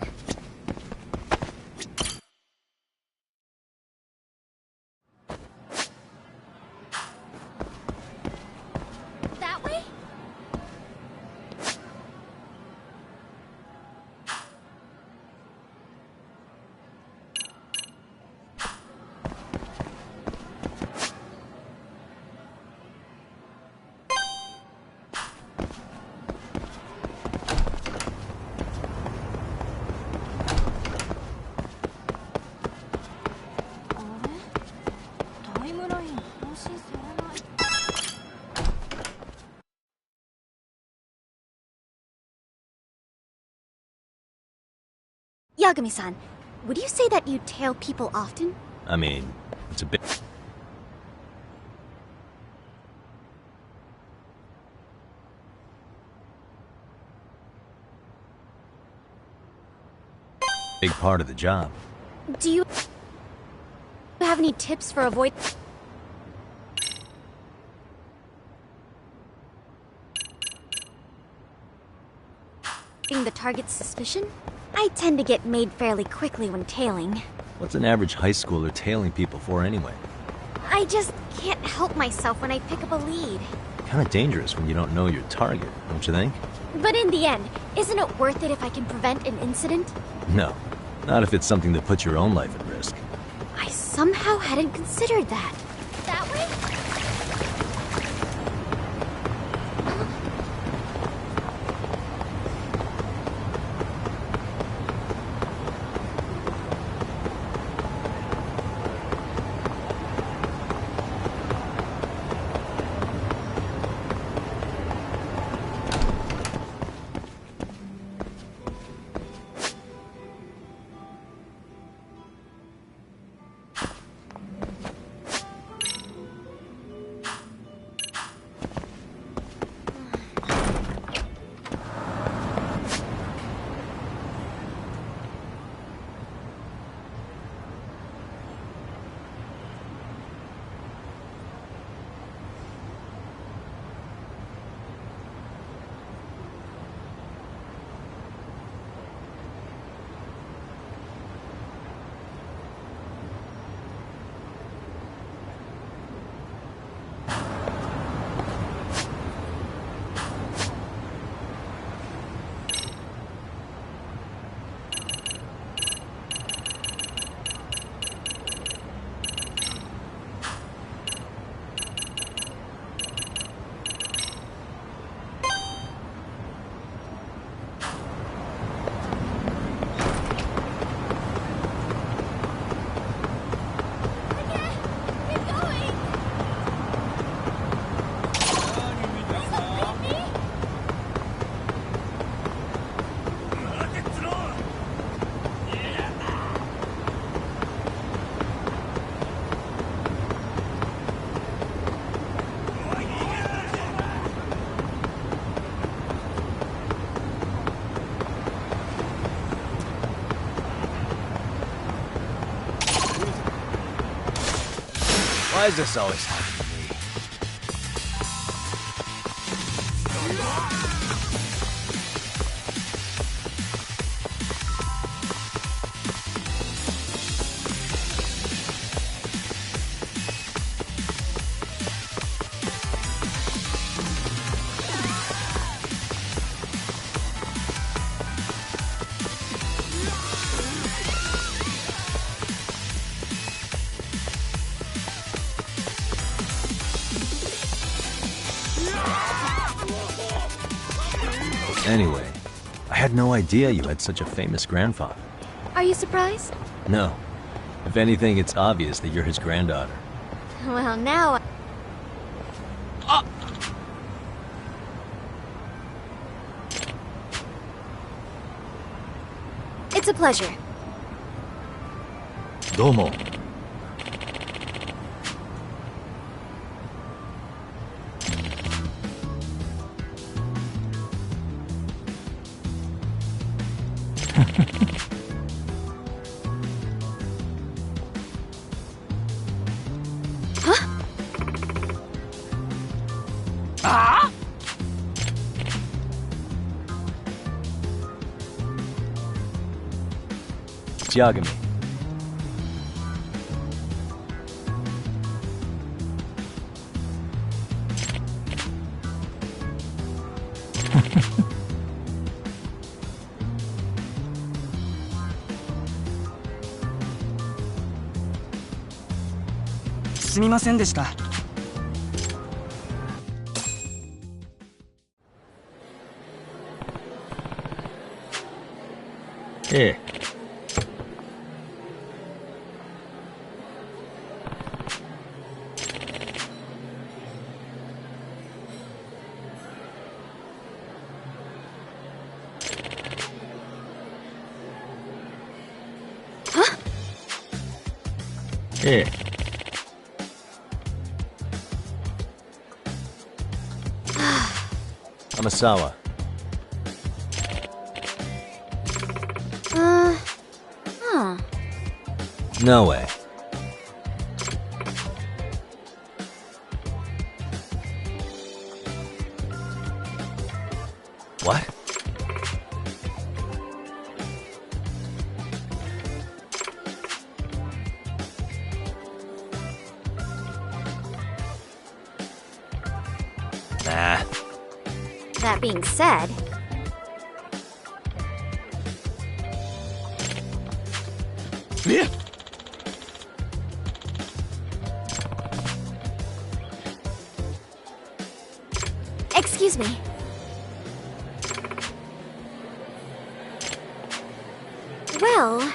T: That way? Yagami-san, would you say that you tail people often?
R: I mean, it's a bit... big part of the job.
T: Do you have any tips for avoiding the target's suspicion? I tend to get made fairly quickly when tailing.
R: What's an average high schooler tailing people for anyway?
T: I just can't help myself when I pick up a lead.
R: Kinda dangerous when you don't know your target, don't you think?
T: But in the end, isn't it worth it if I can prevent an incident?
R: No. Not if it's something that puts your own life at risk.
T: I somehow hadn't considered that. That way?
B: Why does this always happen to me? Anyway, I had no idea you had such a famous grandfather.
T: Are you surprised?
R: No. If anything, it's obvious that you're his granddaughter.
T: Well, now... It's a pleasure.
R: Domo. It's Yagami. Here.
T: Huh?
R: Here. Amasawa.
T: Huh.
R: No way. What? Nah.
T: That being said,
D: yeah.
T: Excuse me. Well...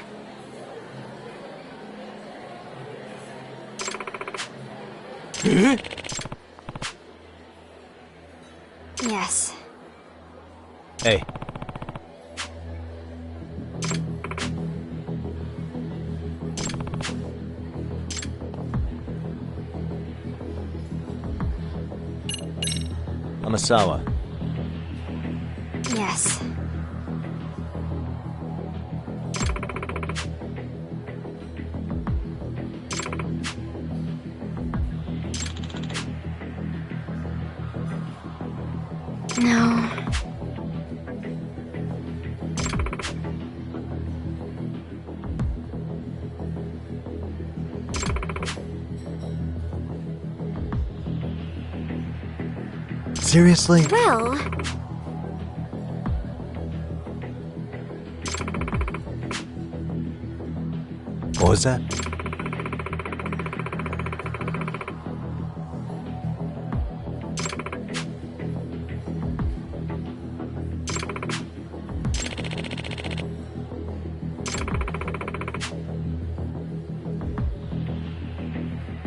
T: Yes.
R: Hey. Amasawa.
T: Yes. No.
R: Seriously?
T: Well...
R: What was that?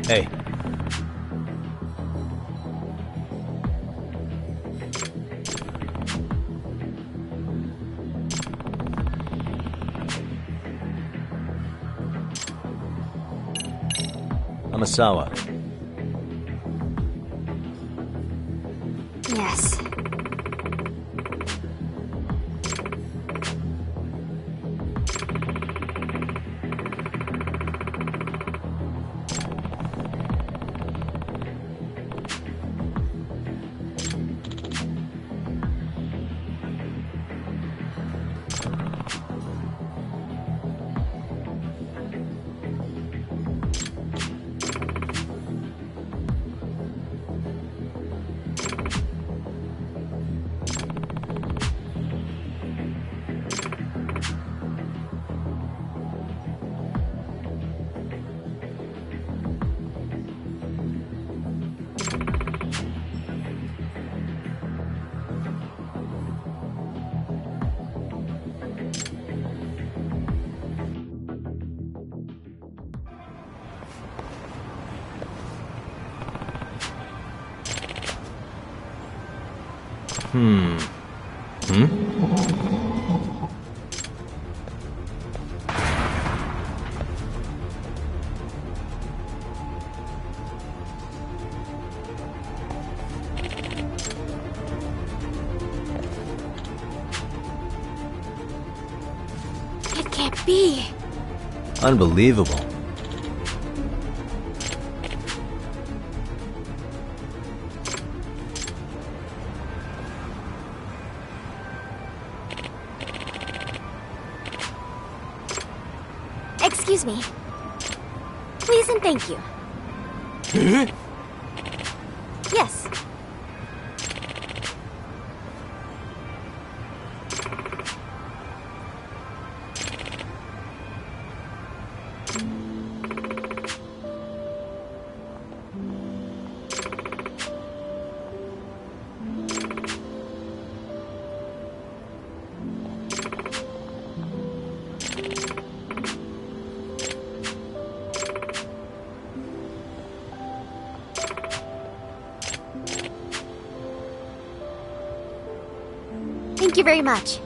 R: Hey. Amasawa.
T: Yes.
R: Hmm?
T: It can't be.
R: Unbelievable.
T: Excuse me. Please and thank you. Yes. Thank you very much.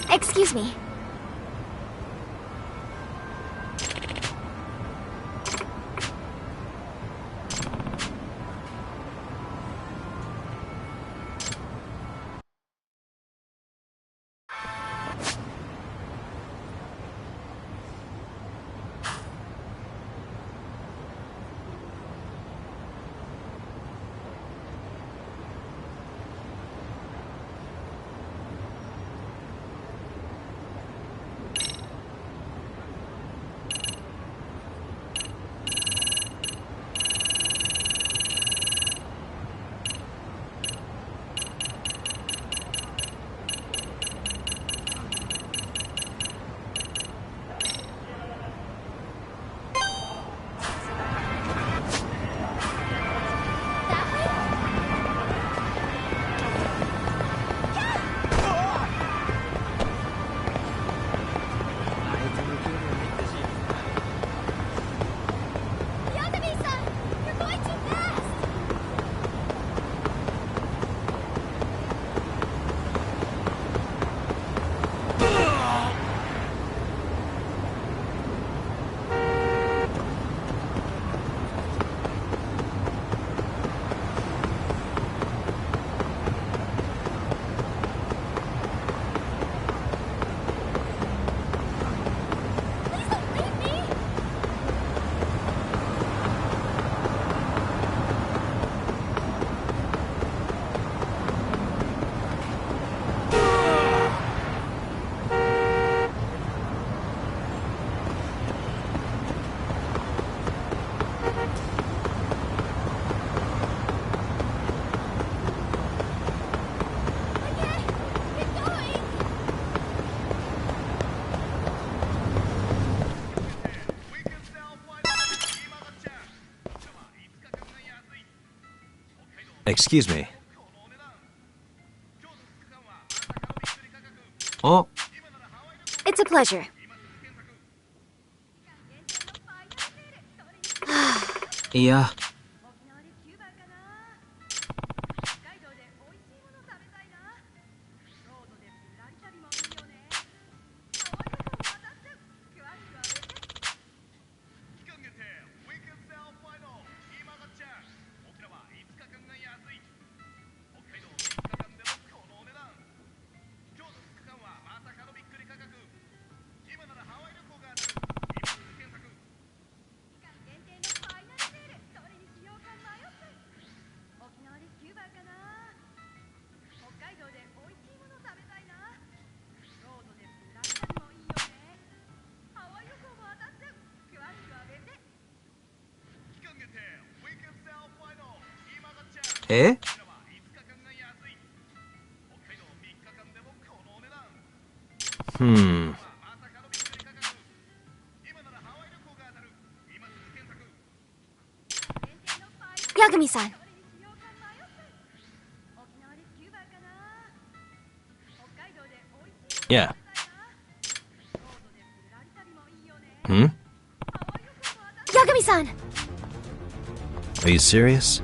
T: Excuse me.
R: Excuse me. Oh.
T: It's a pleasure.
J: Yeah.
R: Eh?
T: Yagami-san.
R: Yeah. Hmm?
T: Yagami-san!
R: Are you serious?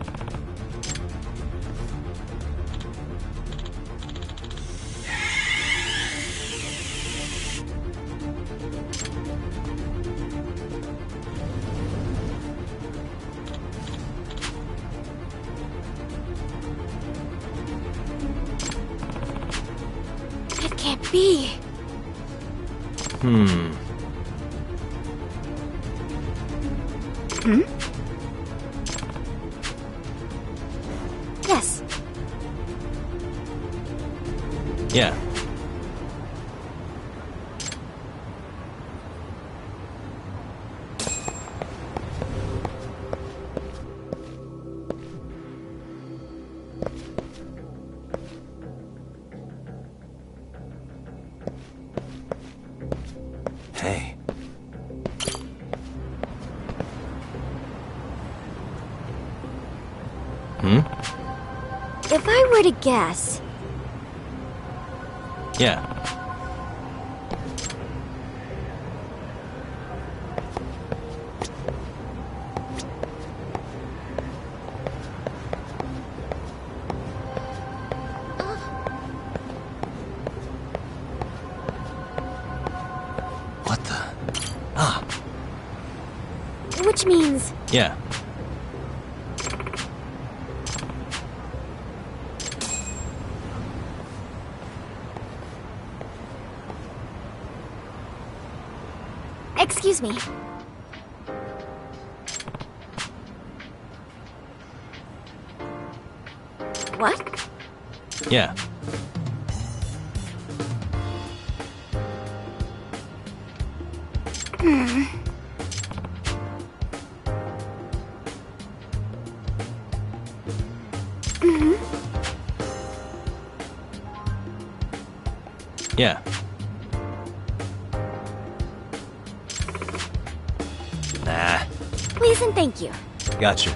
T: It can't be.
R: Hmm?
T: Yes.
R: Yeah.
B: Hey.
T: If I were to guess,
B: Yeah. What the? Ah,
T: which means
B: yeah.
T: excuse me. What?
B: Yeah.
T: Hmm.
B: Yeah. Nah.
T: Please and thank you.
B: Gotcha.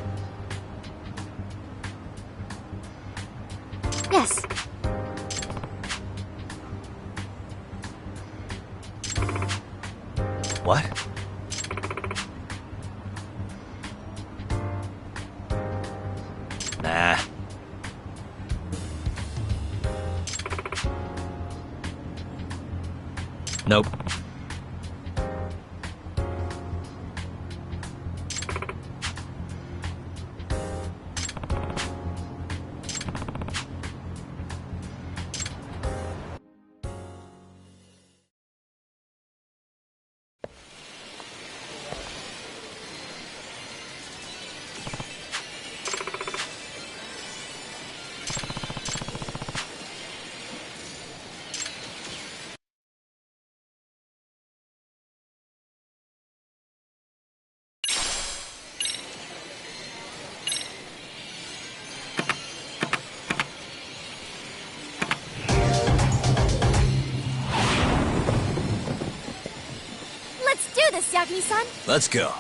T: Yes.
B: What? Nah. Nope.
T: Let's do this, Yagami-san.
B: Let's go.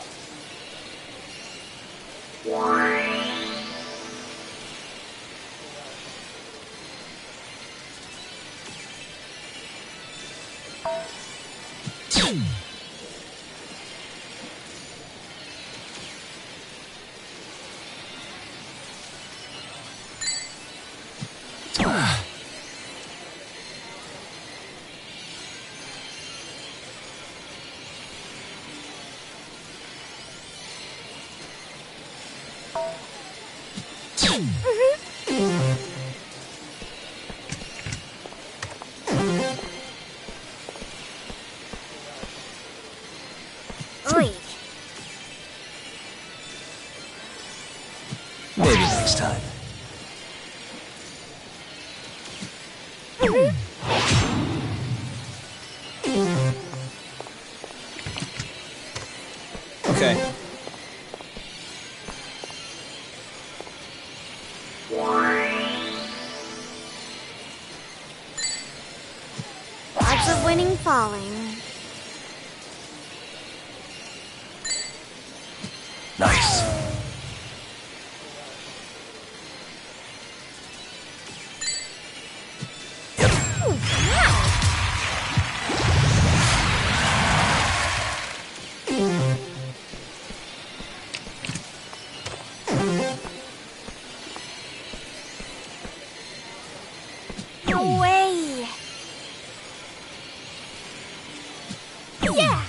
T: Oi.
B: Maybe next time. Okay.
T: Odds of winning falling.
B: Nice.
T: No way. Yeah.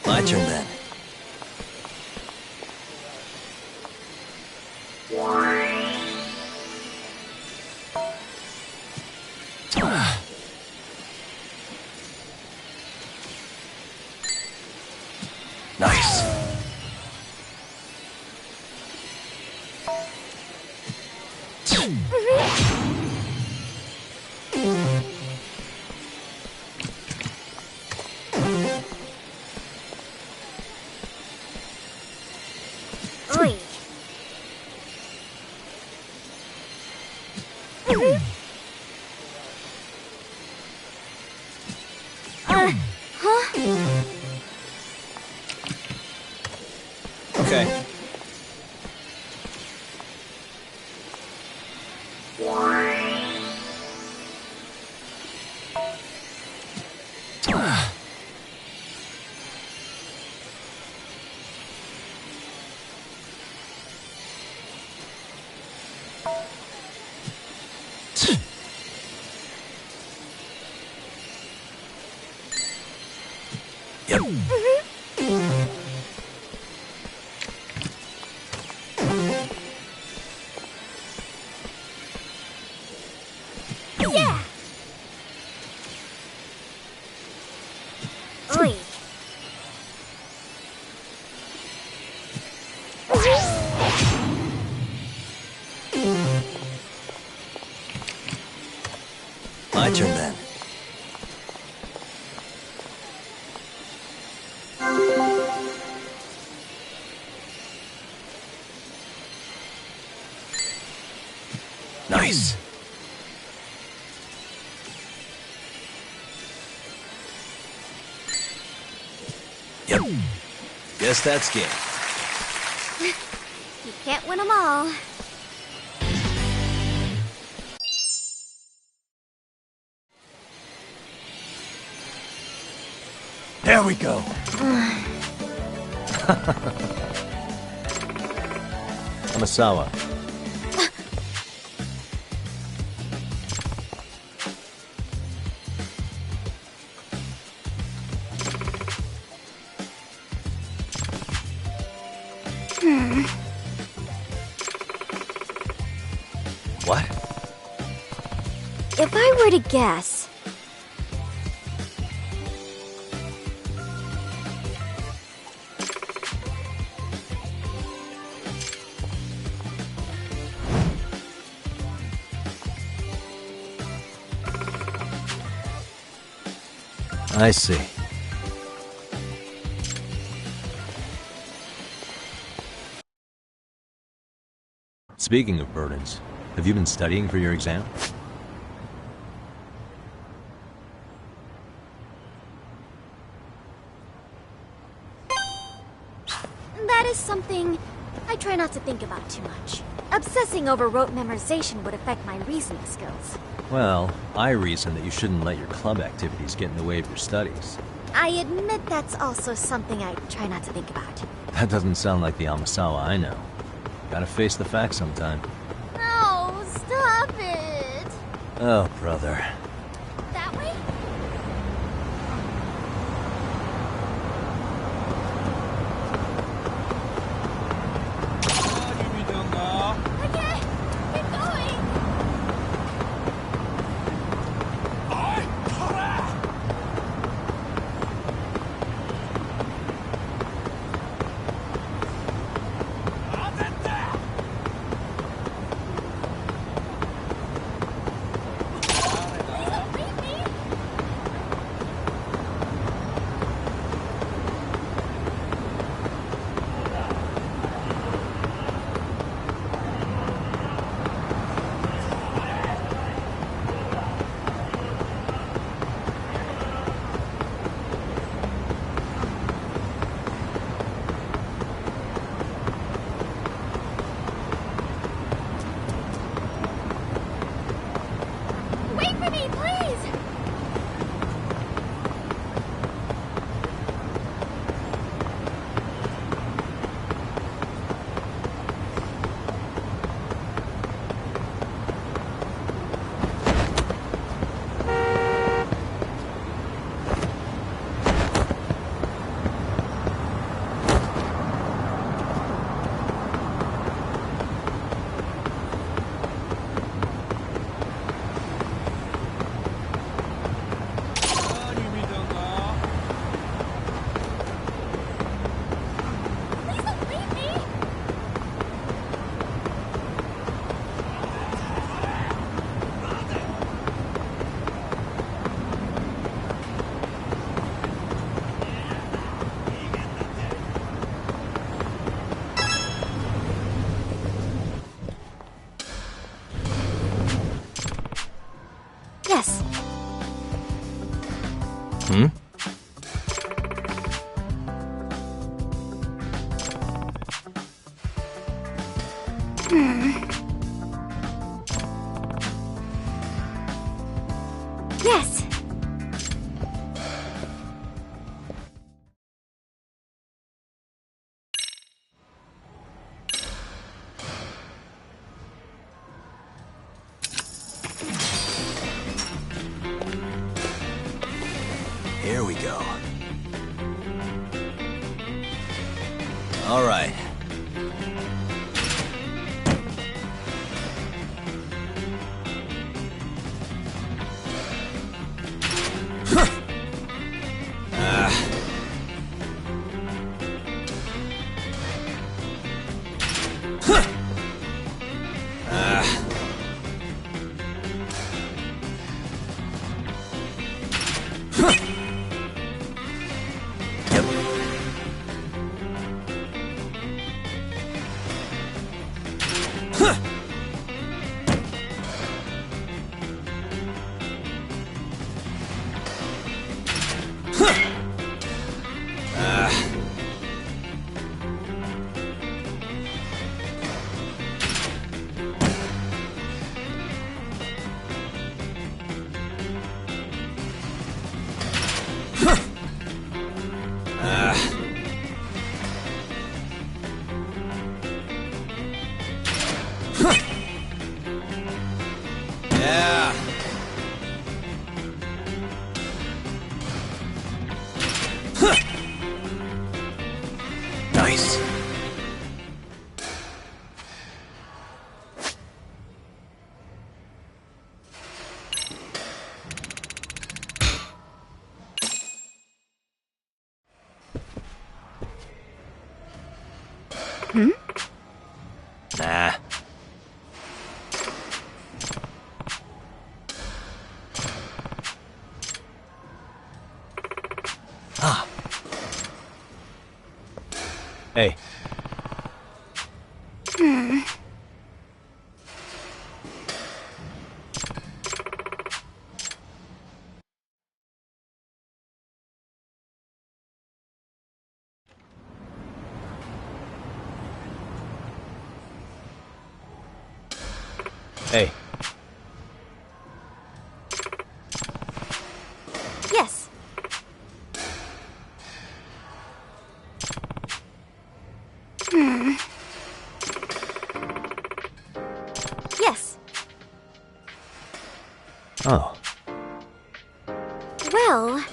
B: My turn then. Nice.
T: Oi.
B: Okay. Yep.
T: Yeah! Oi.
B: My turn then. Nice. Yep. Guess that's game.
T: You can't win them all.
B: There we go. Amasawa. What?
T: If I were to guess...
B: I see. Speaking of burdens, have you been studying for your exam?
T: That is something I try not to think about too much. Obsessing over rote memorization would affect my reasoning skills.
B: Well, I reason that you shouldn't let your club activities get in the way of your studies.
T: I admit that's also something I try not to think about.
B: That doesn't sound like the Amasawa I know. Gotta face the facts sometime.
T: No, stop it!
B: Oh, brother.
T: That way? Okay, keep going! Wait for me, please! Please don't leave me! Yes. Yes.
B: Here we go. All right. Yeah. Nice.
T: Hmm?
B: Nah. Ah. Hey.
T: Hmm.
B: Hey.
T: Yes. Hmm. Yes.
B: Oh.
T: Well...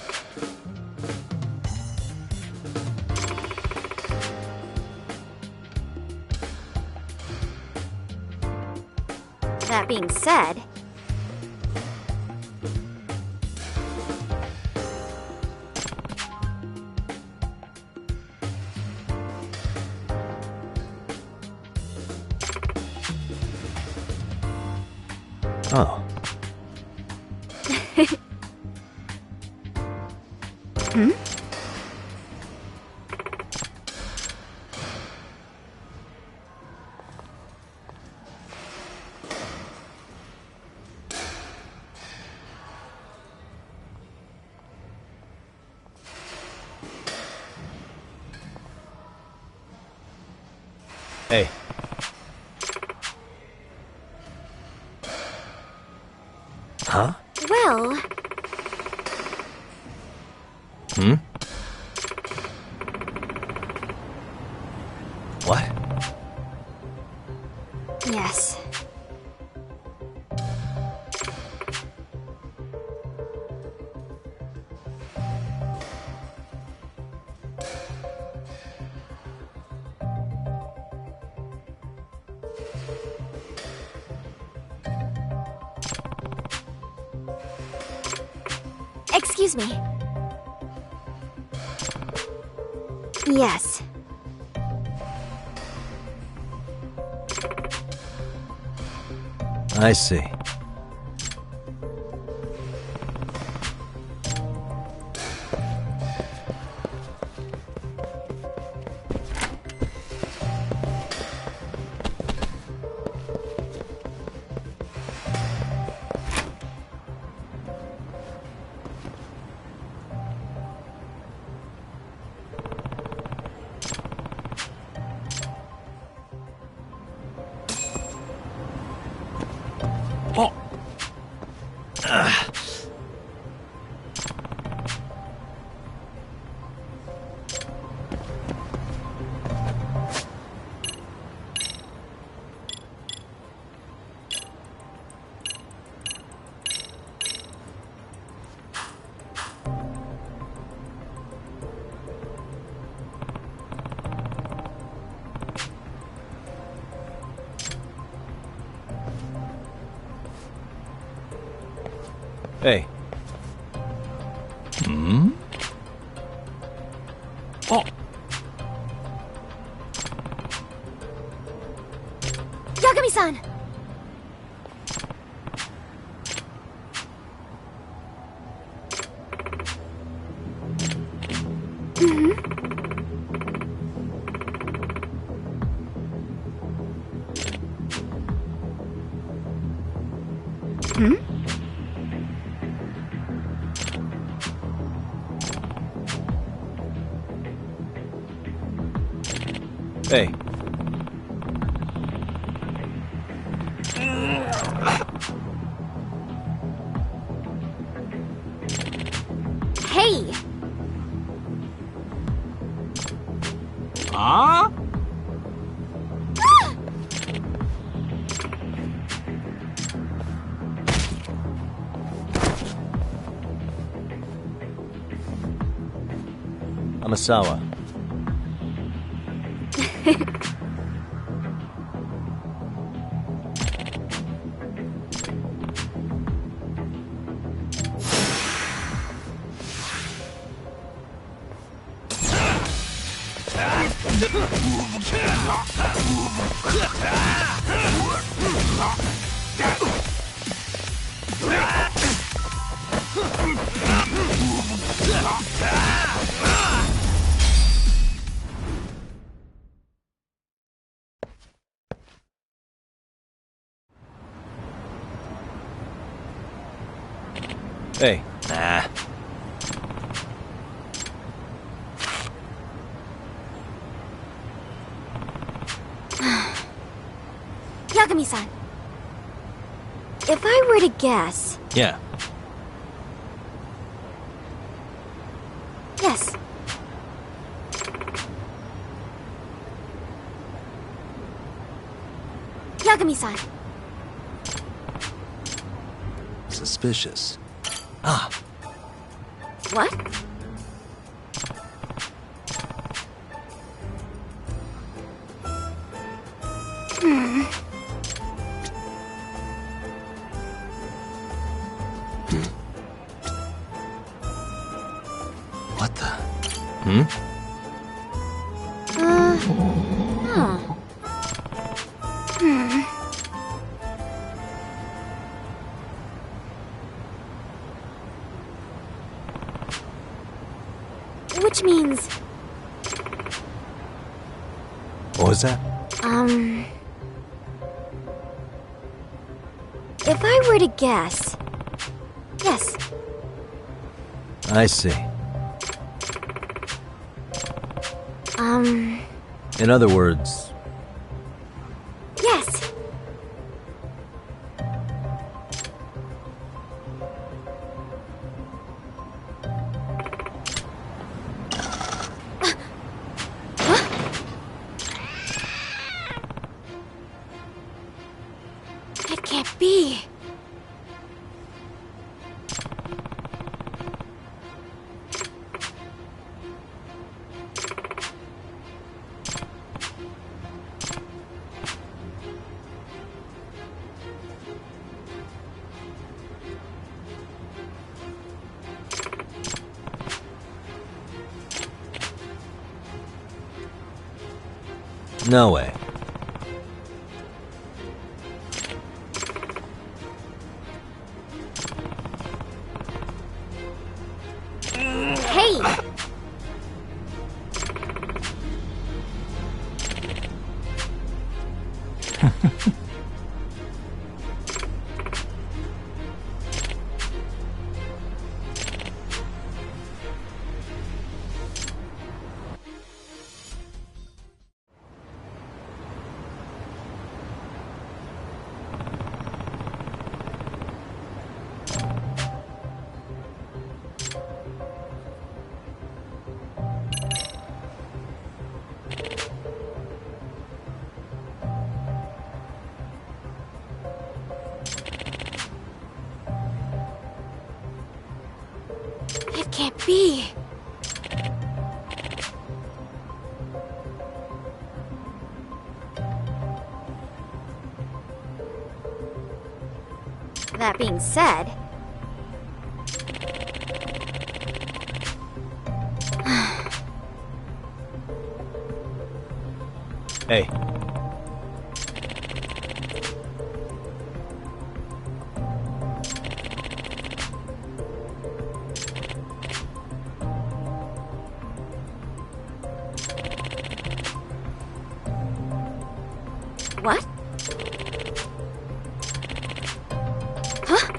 T: That being said...
B: Oh.
T: Hmm?
B: Hey. Huh?
T: Well...
B: Hmm? What?
T: Yes. Excuse me. Yes.
B: I see.
R: Hey.
B: Hmm?
R: Oh.
T: Yagami-san!
R: Hey.
T: Hey!
R: Ah? Amasawa. Hey. Nah.
T: Yagami-san. If I were to guess...
R: Yeah.
T: Yes. Yagami-san.
B: Suspicious. Ah.
T: What?
B: What the? Hmm?
T: Huh. Which means...
R: What was that?
T: If I were to guess... Yes.
R: I see. In other words...
T: Yes. It can't be.
R: No way.
T: Hey! It can't be. That being said,
R: Hey.
T: What? Huh?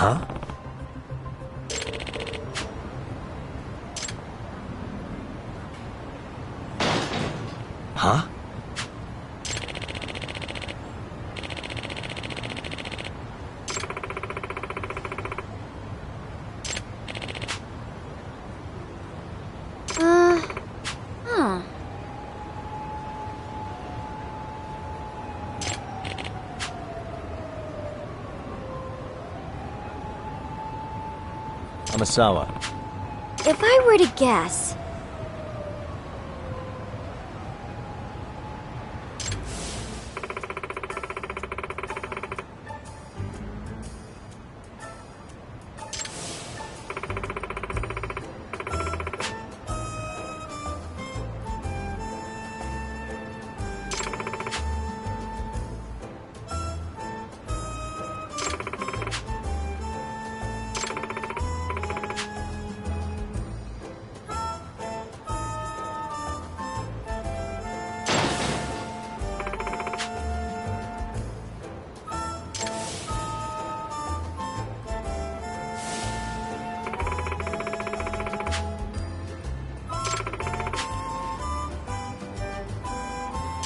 R: Huh? Huh?
T: Huh.
R: Amasawa.
T: If I were to guess...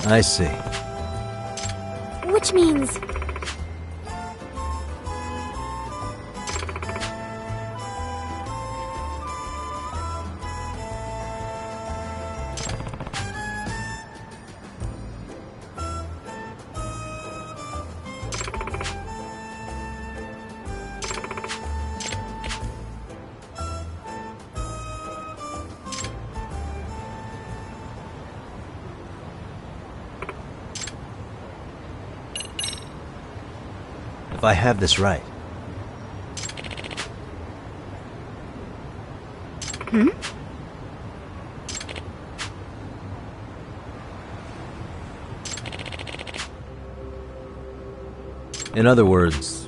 R: I see.
T: Which means...
R: If I have this right.
T: Hmm?
R: In other words...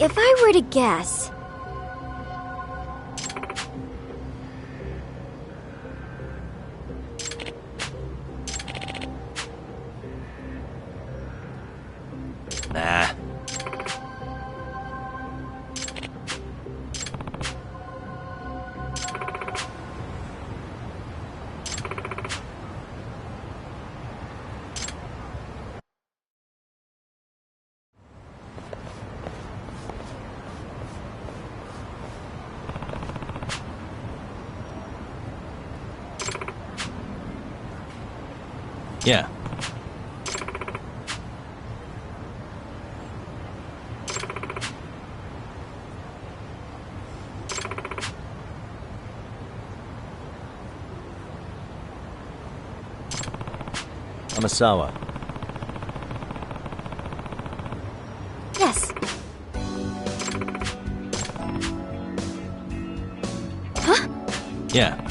T: If I were to guess...
R: Nah.
B: Yeah. Amasawa.
T: Yes. Huh?
B: Yeah.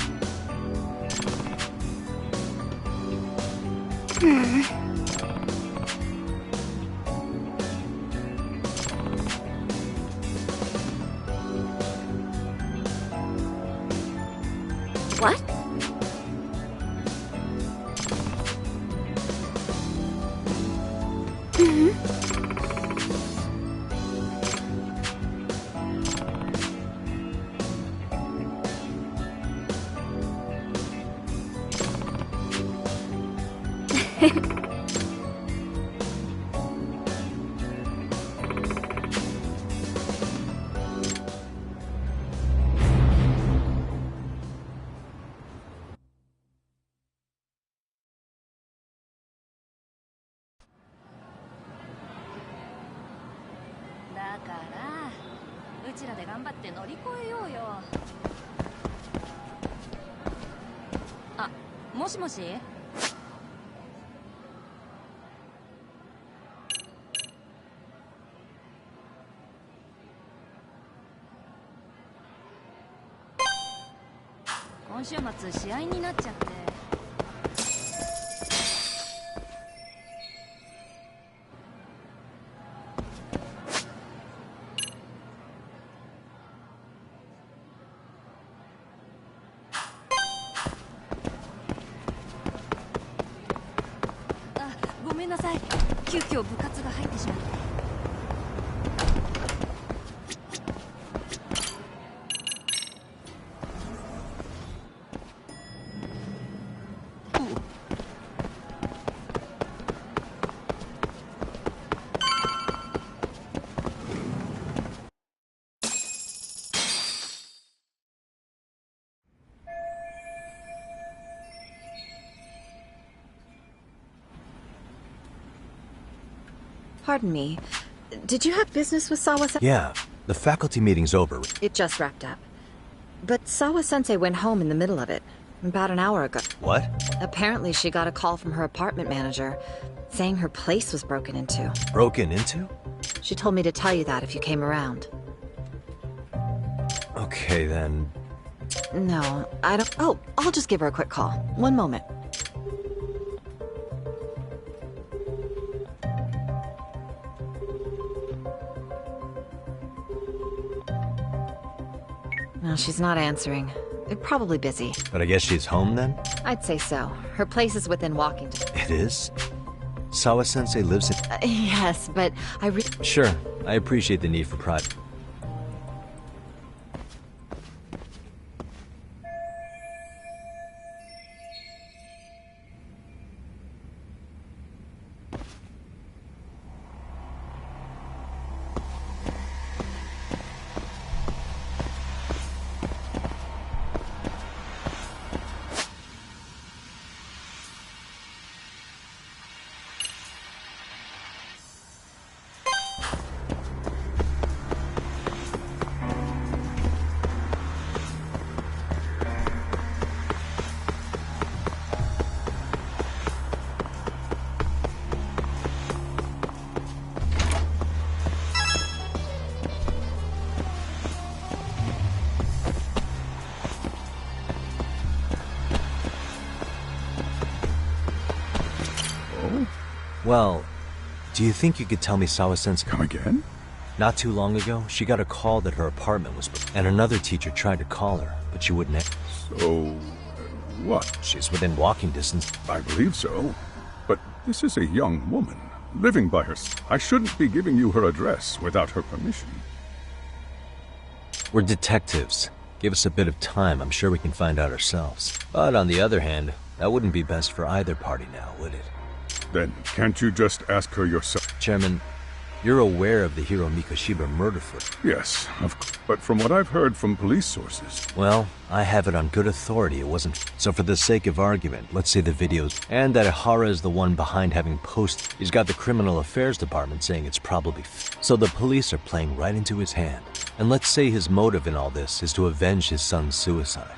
T: What?
A: Pardon me. Did you have business with Sawa-sensei?
R: Yeah, the faculty meeting's over.
A: It just wrapped up. But Sawa-sensei went home in the middle of it, about an hour ago.
R: What?
A: Apparently she got a call from her apartment manager, saying her place was broken into.
R: Broken into?
A: She told me to tell you that if you came around.
R: Okay, then.
A: No, I don't... Oh, I'll just give her a quick call. One moment. No, she's not answering. They're probably busy.
R: But I guess she's home then?
A: I'd say so. Her place is within walking distance.
R: It is? Sawa-sensei lives in...
A: Yes, but I
R: Sure, I appreciate the need for private. Well, do you think you could tell me Sawa-sensei...
L: Come again?
R: Not too long ago, she got a call that her apartment was... And another teacher tried to call her, but she wouldn't...
L: So... what?
R: She's within walking distance.
L: I believe so. But this is a young woman, living by herself. I shouldn't be giving you her address without her permission.
R: We're detectives. Give us a bit of time, I'm sure we can find out ourselves. But on the other hand, that wouldn't be best for either party now, would it?
L: Then can't you just ask her yourself?
R: Chairman, You're aware of the Hiro Mikoshiba murder footage?
L: Yes, but from what I've heard from police sources...
R: Well, I have it on good authority it wasn't. So for the sake of argument, let's say the videos, and that Ihara is the one behind having posted. He's got the criminal affairs department saying it's probably so the police are playing right into his hand. And let's say his motive in all this is to avenge his son's suicide.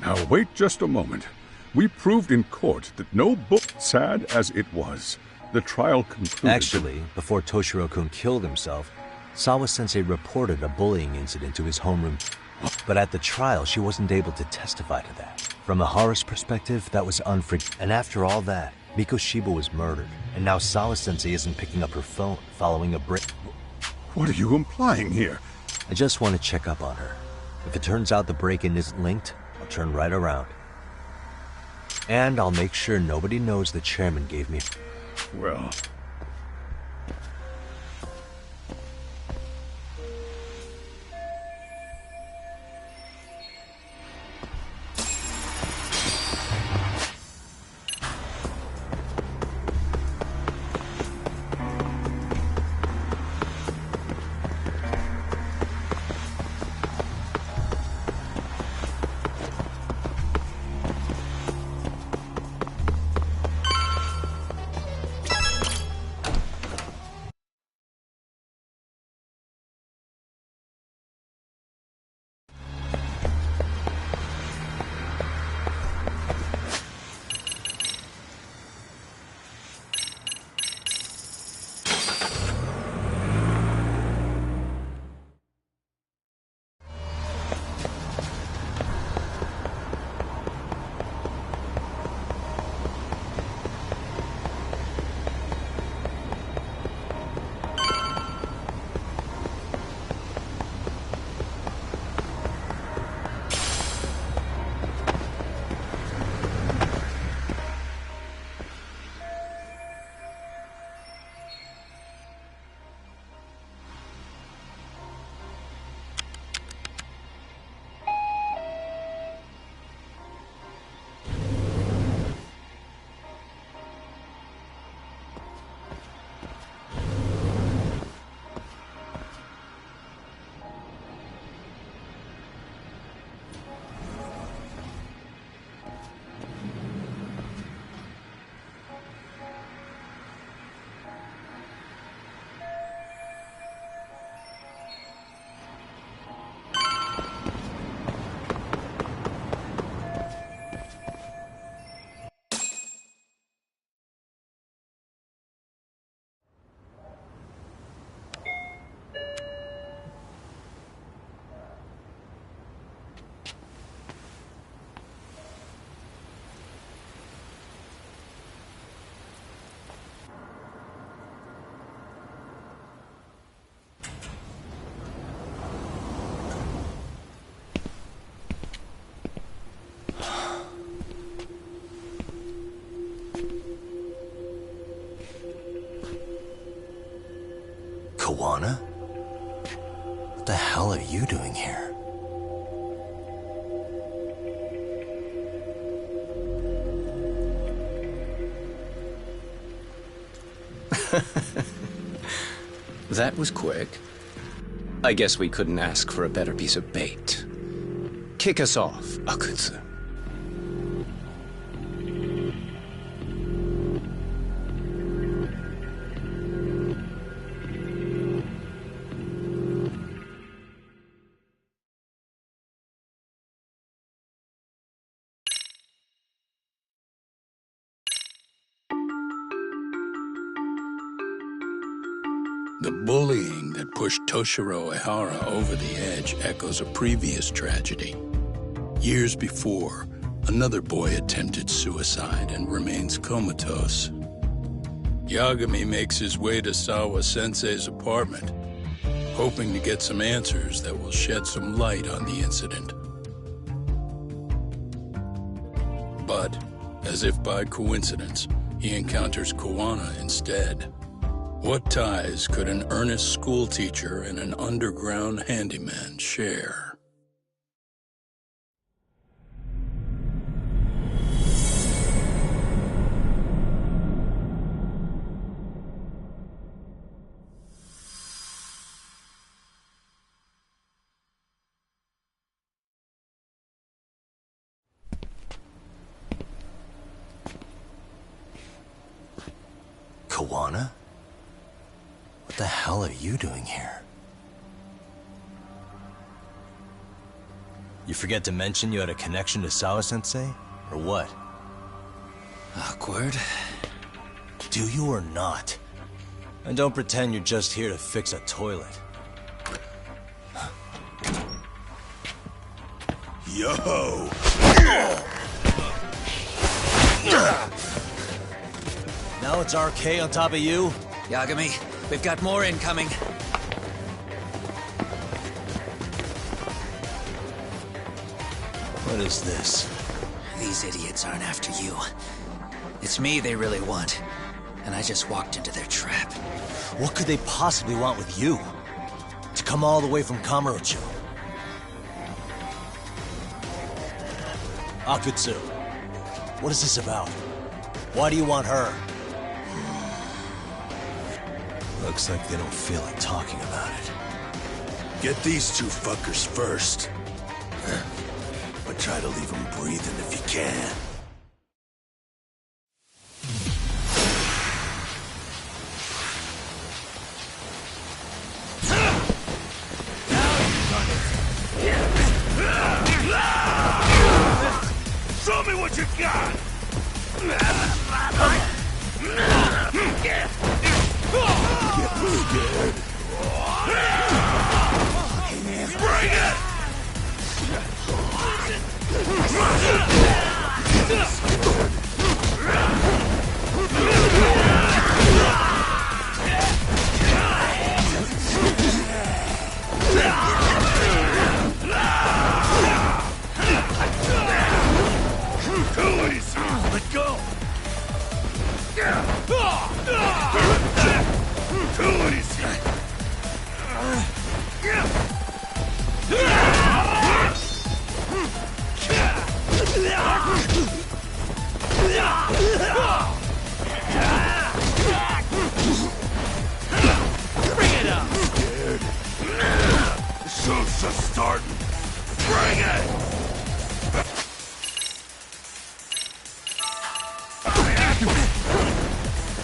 L: Now wait just a moment. We proved in court that no book, sad as it was, the trial concluded...
R: Actually, before Toshiro-kun killed himself, Sawa-sensei reported a bullying incident to his homeroom. But at the trial, she wasn't able to testify to that. From Ihara's perspective, that was unforgivable. And after all that, Mikoshiba was murdered. And now Sawa-sensei isn't picking up her phone following a break.
L: What are you implying here?
R: I just want to check up on her. If it turns out the break-in isn't linked, I'll turn right around. And I'll make sure nobody knows the chairman gave me...
L: Well...
B: Kawana? What the hell are you doing here?
O: That was quick. I guess we couldn't ask for a better piece of bait. Kick us off, Akutsu.
H: The bullying that pushed Toshiro Ihara over the edge echoes a previous tragedy. Years before, another boy attempted suicide and remains comatose. Yagami makes his way to Sawa-sensei's apartment, hoping to get some answers that will shed some light on the incident. But, as if by coincidence, he encounters Kawana instead. What ties could an earnest schoolteacher and an underground handyman share?
B: Kawana? What the hell are you doing here? You forget to mention you had a connection to Sawa-sensei? Or what?
N: Awkward.
B: Do you or not? And don't pretend you're just here to fix a toilet.
E: Yo!
B: Now it's RK on top of you?
N: Yagami, we've got more incoming.
B: What is this?
N: These idiots aren't after you. It's me they really want. And I just walked into their trap.
B: What could they possibly want with you? To come all the way from Kamurocho? Akutsu, what is this about? Why do you want her? Looks like they don't feel like talking about it.
E: Get these two fuckers first. But try to leave them breathing if you can.
P: Show me what you got!
E: Get scared.
P: Bring it! Too easy! Let go! Too easy! Bring it up! Scared. The show's just starting. Bring it!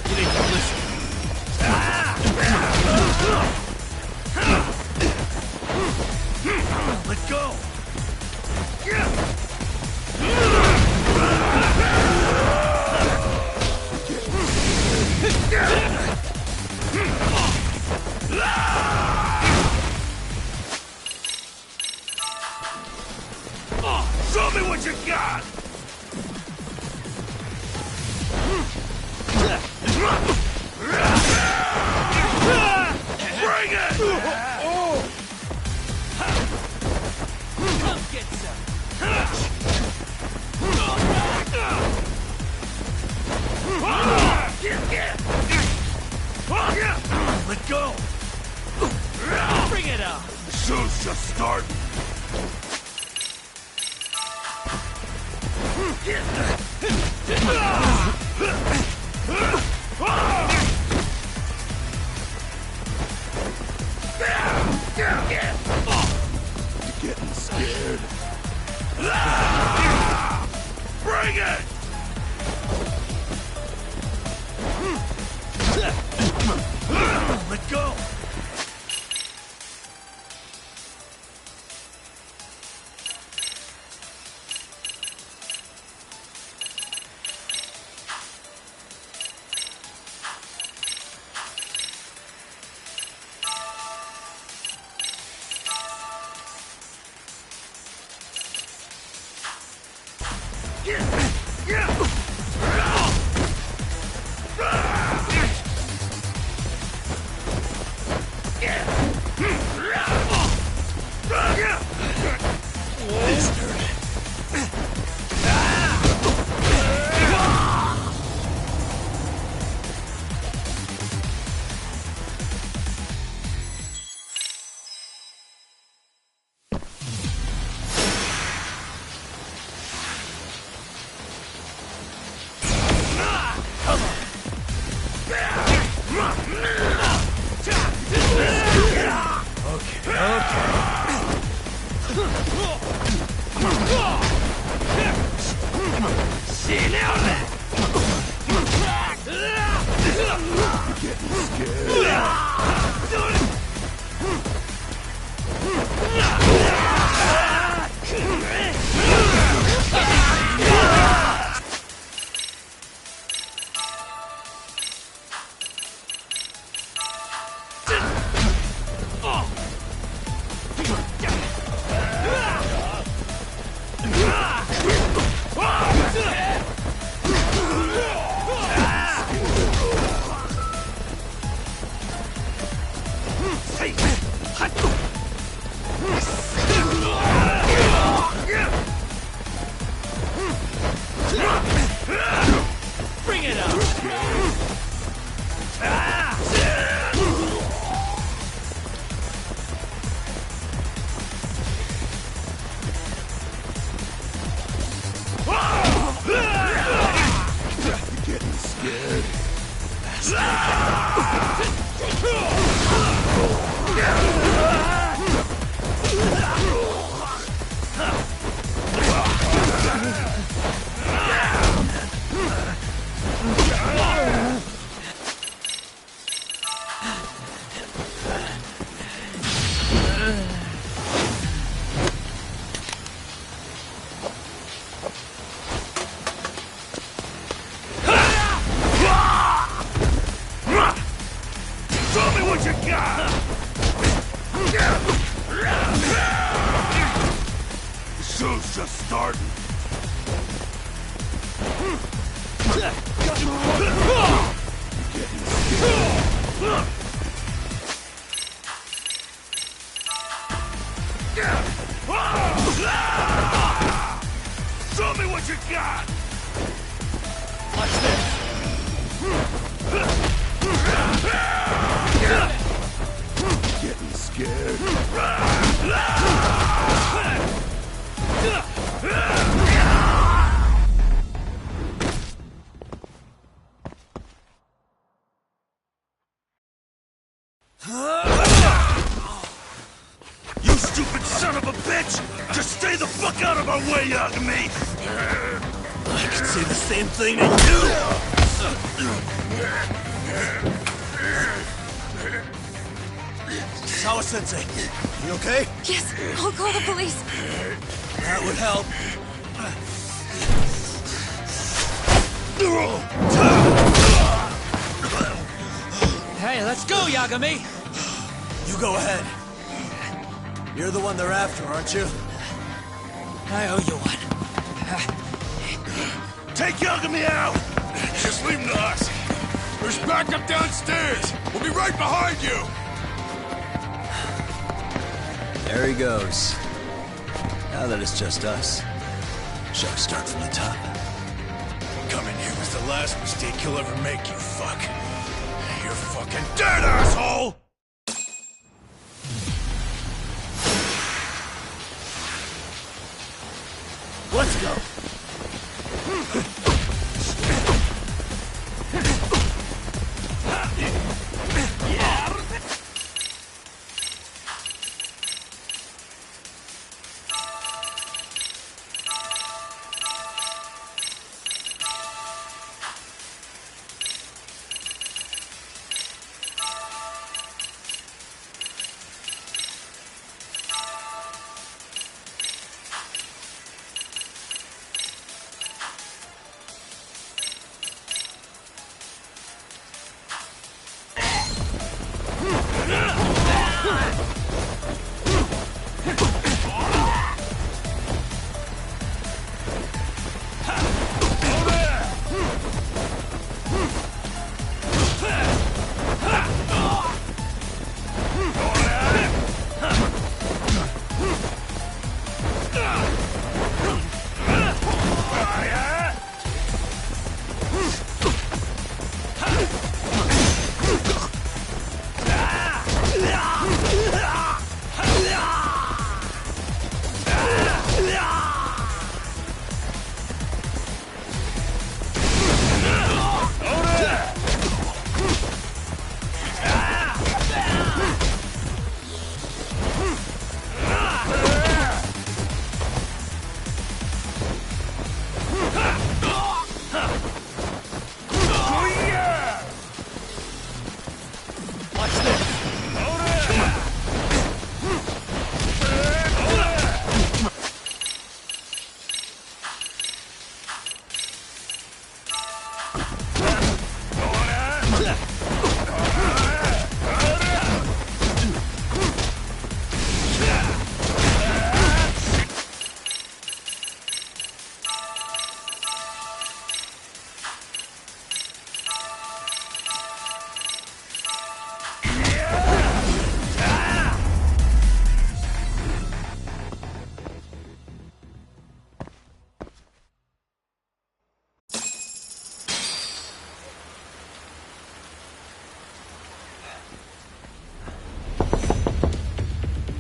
P: You need to listen. Let go! Show me what you got! Bring it! Come get some! Let go! Bring it up! The show's just starting! You're getting scared. Bring it! Let go!
E: Show me what you got! The show's just starting. Show me what you got! Watch this! Getting scared. You stupid son of a bitch! Just stay the fuck out of my way, Yagami! I could say the same thing to you! Sawa-sensei, you okay?
K: Yes, I'll call the police.
E: That would help.
D: Hey, let's go, Yagami!
E: You go ahead. You're the one they're after, aren't you?
D: I owe you one.
E: Take Yagami out!
P: Just leave him to us. There's backup downstairs. We'll be right behind you.
B: There he goes. Now that it's just us, shall we start from the top?
P: Coming here was the last mistake he'll ever make, you fuck. You're fucking dead, asshole!
E: Let's go!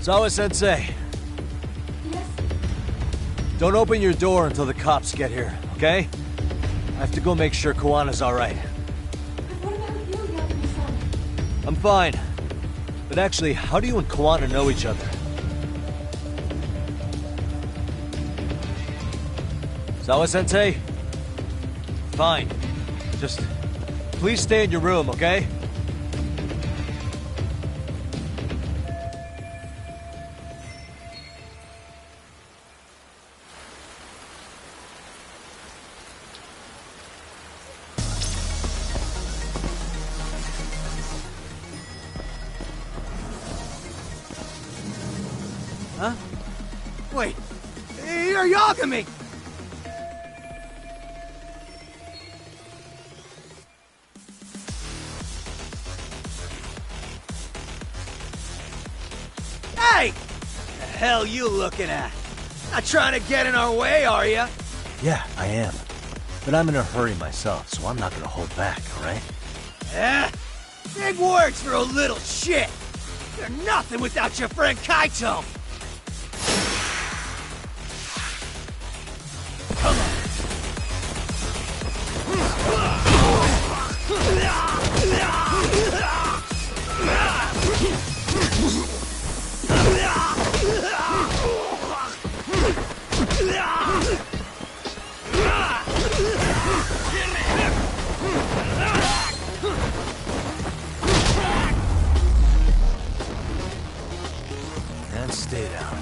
R: Sawa-sensei.
U: Yes?
R: Don't open your door until the cops get here, okay? I have to go make sure Koana's all right.
U: But what about you?
R: I'm fine. But actually, how do you and Kawana know each other? Sawa-sensei? Fine. Just please stay in your room, okay?
D: Huh? Wait, you're Yagami! Hey! The hell you looking at? Not trying to get in our way, are ya?
R: Yeah, I am. But I'm in a hurry myself, so I'm not gonna hold back, alright?
D: Eh? Big words for a little shit! You're nothing without your friend Kaito!
R: And stay down.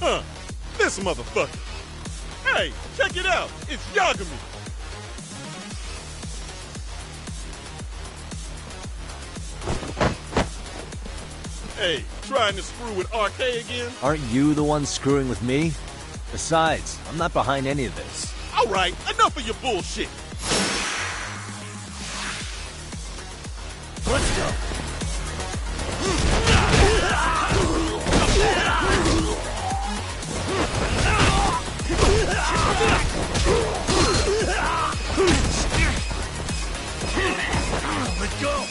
Q: Huh? This motherfucker. Hey, check it out. It's Yagami. Hey, trying to screw with RK again?
R: Aren't you the one screwing with me? Besides, I'm not behind any of this.
Q: All right, enough of your bullshit.
D: Let's go. Let's go.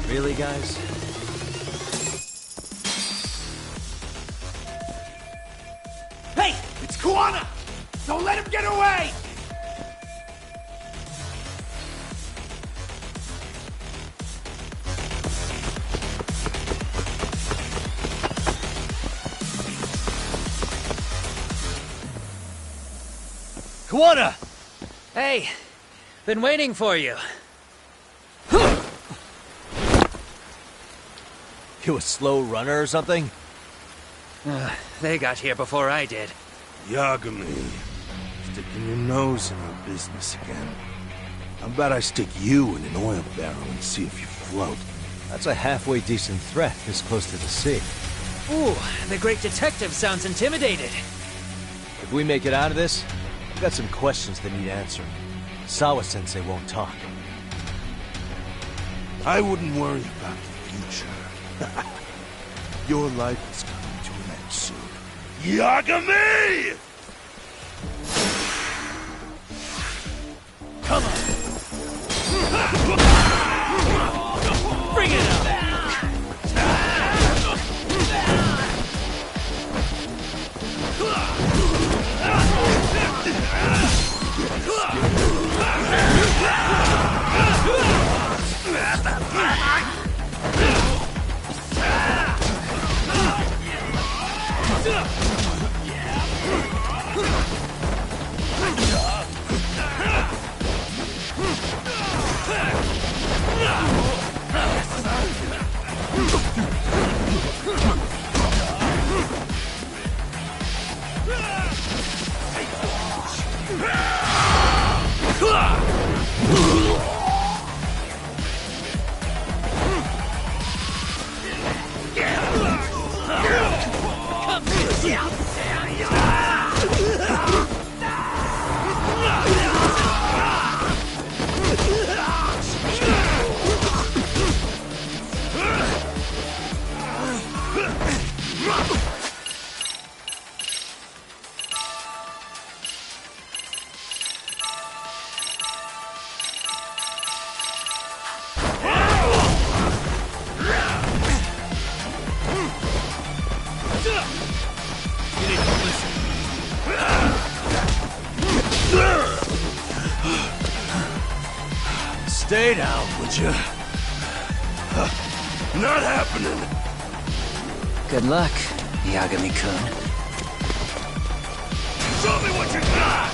R: Really, guys?
D: Hey, it's Kawana! Don't let him get away!
R: Kawana!
S: Hey, been waiting for you.
R: You a slow runner or something?
S: They got here before I did.
E: Yagami, sticking your nose in our business again. How about I stick you in an oil barrel and see if you float?
R: That's a halfway decent threat this close to the sea.
S: Ooh, the great detective sounds intimidated.
R: If we make it out of this, I've got some questions that need answering. Sawa-sensei won't talk.
E: I wouldn't worry about the future. Your life is coming to an end soon. Yagami!
S: Come on! Bring it up!
E: Stay down, would you? Not happening.
S: Good luck, Yagami-kun.
E: Show me what you got!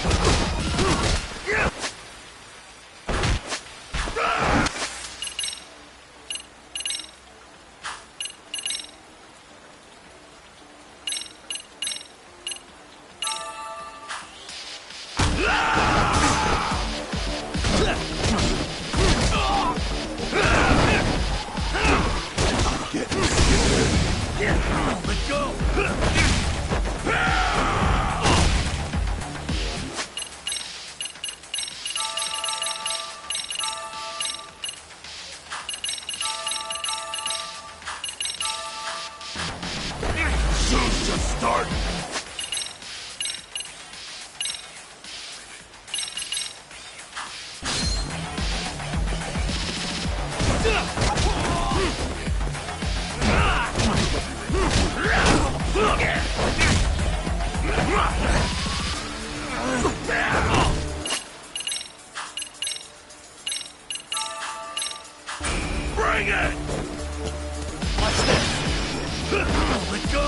E: Let go! Show's just starting. Bring it! Watch this! Let go!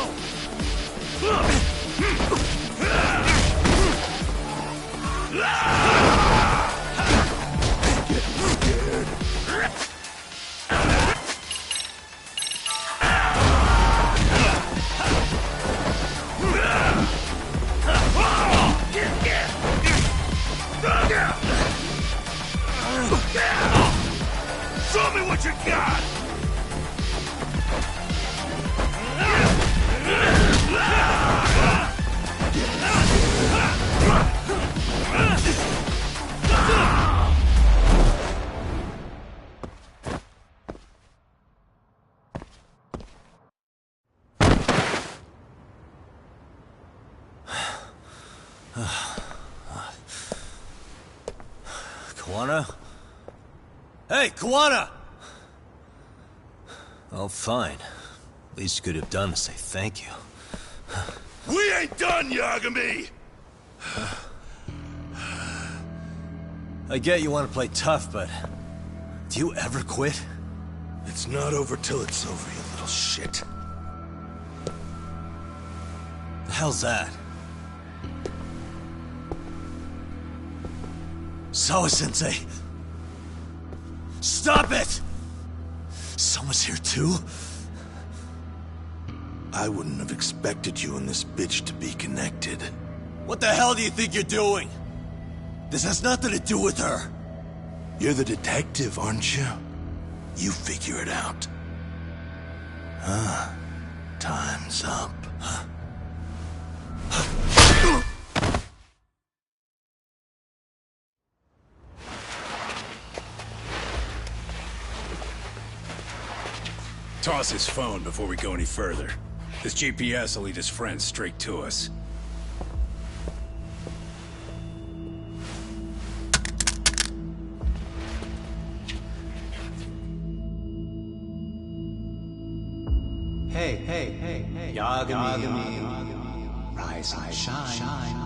E: Getting scared. Show me what you got!
B: Kawana? Hey, Kawana! Oh, fine. Least you could have done is say thank you.
E: We ain't done, Yagami!
B: I get you want to play tough, but do you ever quit?
E: It's not over till it's over, you little shit.
B: The hell's that? Sawa-sensei! Stop it! Someone's here too?
E: I wouldn't have expected you and this bitch to be connected.
B: What the hell do you think you're doing? This has nothing to do with her.
E: You're the detective, aren't you? You figure it out. Huh? Time's up.
H: Toss his phone before we go any further. This GPS will lead his friends straight to us.
O: Hey, Yagami. Rise and shine.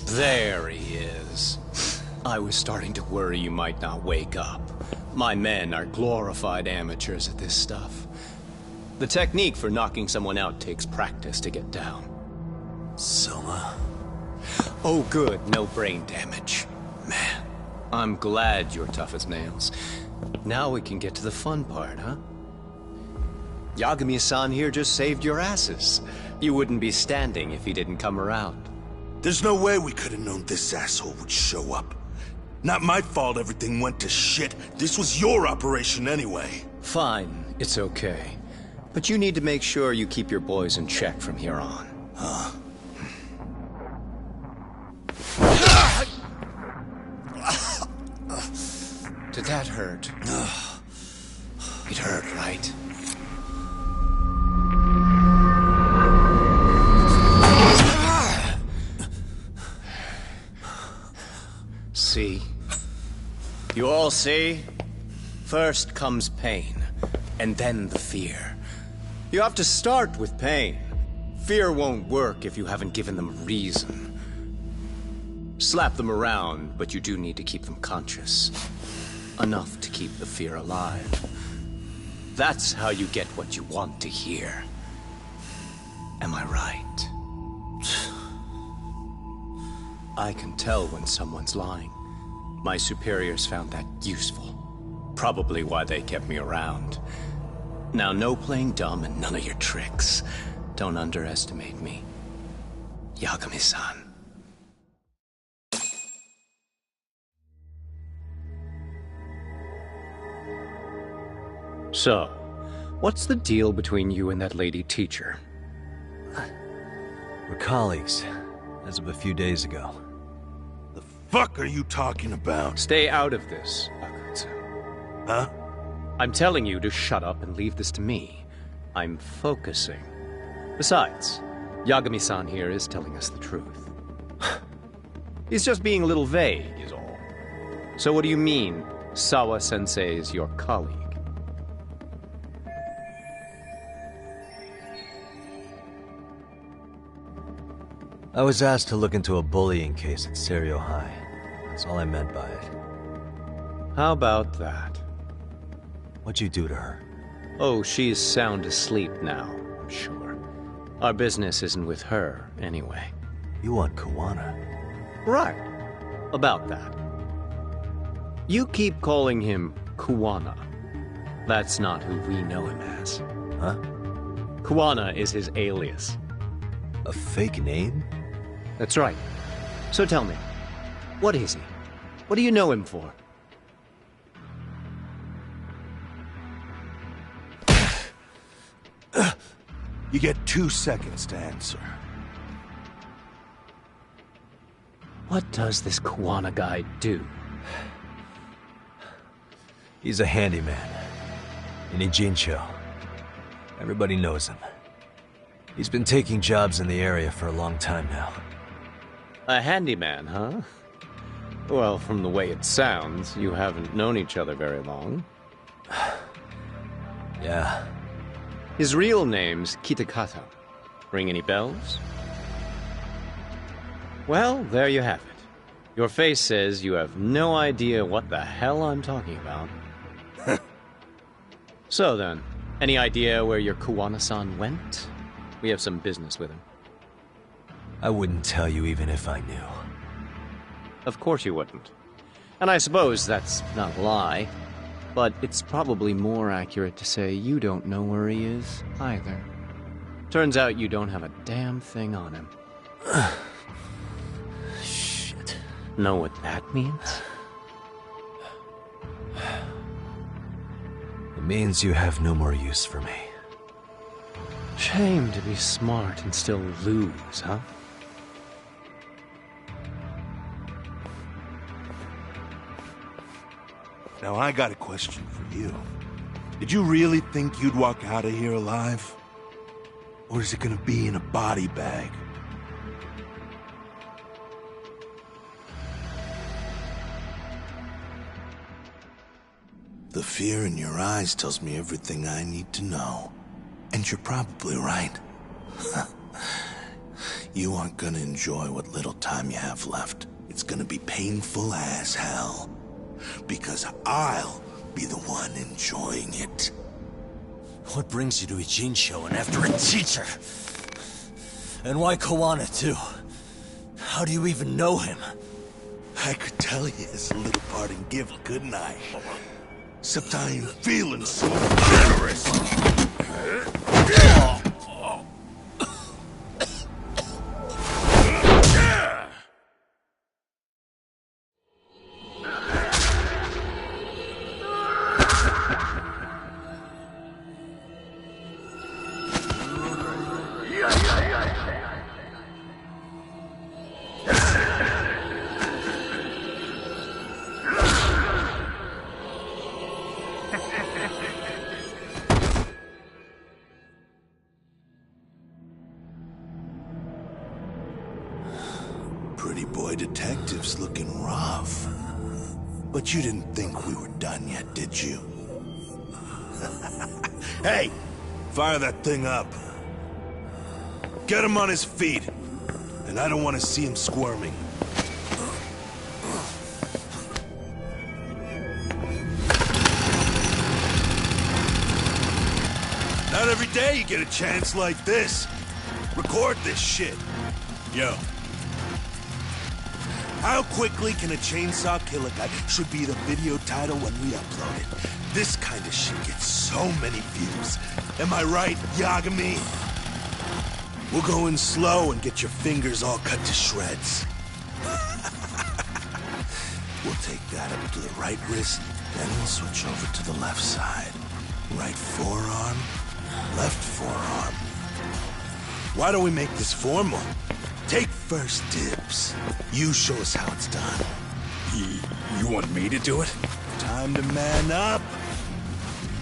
O: There he is. I was starting to worry you might not wake up. My men are glorified amateurs at this stuff. The technique for knocking someone out takes practice to get down.
B: Soma?
O: Oh good, no brain damage. Man, I'm glad you're tough as nails. Now we can get to the fun part, huh? Yagami-san here just saved your asses. You wouldn't be standing if he didn't come around.
E: There's no way we could have known this asshole would show up. Not my fault everything went to shit. This was your operation anyway.
O: Fine, it's okay. But you need to make sure you keep your boys in check from here on.
E: Huh?
O: Did that hurt? It hurt, right? See? You all see? First comes pain, and then the fear. You have to start with pain. Fear won't work if you haven't given them a reason. Slap them around, but you do need to keep them conscious. Enough to keep the fear alive. That's how you get what you want to hear. Am I right? I can tell when someone's lying. My superiors found that useful. Probably why they kept me around. Now, no playing dumb and none of your tricks. Don't underestimate me. Yagami-san. So, what's the deal between you and that lady teacher?
R: We're colleagues, as of a few days ago.
E: The fuck are you talking about?
O: Stay out of this, Akutsu.
E: Huh?
O: I'm telling you to shut up and leave this to me. I'm focusing. Besides, Yagami-san here is telling us the truth. He's just being a little vague, is all. So what do you mean, Sawa-sensei is your colleague?
R: I was asked to look into a bullying case at Serio High. That's all I meant by it.
O: How about that?
R: What'd you do to her?
O: Oh, she's sound asleep now, I'm sure. Our business isn't with her, anyway.
R: You want Kuwana?
O: Right. About that. You keep calling him Kuwana. That's not who we know him as.
R: Huh?
O: Kuwana is his alias.
R: A fake name?
O: That's right. So tell me, what is he? What do you know him for?
E: You get 2 seconds to answer.
O: What does this Kuwana guy do?
R: He's a handyman. In Ijincho. Everybody knows him. He's been taking jobs in the area for a long time now.
O: A handyman, huh? Well, from the way it sounds, you haven't known each other very long.
R: Yeah.
O: His real name's Kitakata. Ring any bells? Well, there you have it. Your face says you have no idea what the hell I'm talking about. So then, any idea where your Kuwana-san went? We have some business with him.
R: I wouldn't tell you even if I knew.
O: Of course you wouldn't. And I suppose that's not a lie. But it's probably more accurate to say you don't know where he is, either. Turns out you don't have a damn thing on him.
R: Shit.
O: Know what that means?
R: It means you have no more use for me.
O: Shame to be smart and still lose, huh?
E: Now I got a question for you. Did you really think you'd walk out of here alive? Or is it gonna be in a body bag? The fear in your eyes tells me everything I need to know. And you're probably right. You aren't gonna enjoy what little time you have left. It's gonna be painful as hell. Because I'll be the one enjoying it.
R: What brings you to Ijincho and after a teacher? And why Kuwana, too? How do you even know him?
E: I could tell you as a little parting gift, couldn't I? Except I ain't feeling so generous. Pretty boy detective's looking rough. But you didn't think we were done yet, did you? Hey! Fire that thing up. Get him on his feet. And I don't want to see him squirming. Not every day you get a chance like this. Record this shit. Yo. How quickly can a chainsaw kill a guy should be the video title when we upload it. This kind of shit gets so many views. Am I right, Yagami? We'll go in slow and get your fingers all cut to shreds. We'll take that up to the right wrist, then we'll switch over to the left side. Right forearm, left forearm. Why don't we make this formal? Take first dibs. You show us how it's done.
Q: You want me to do it?
E: Time to man up.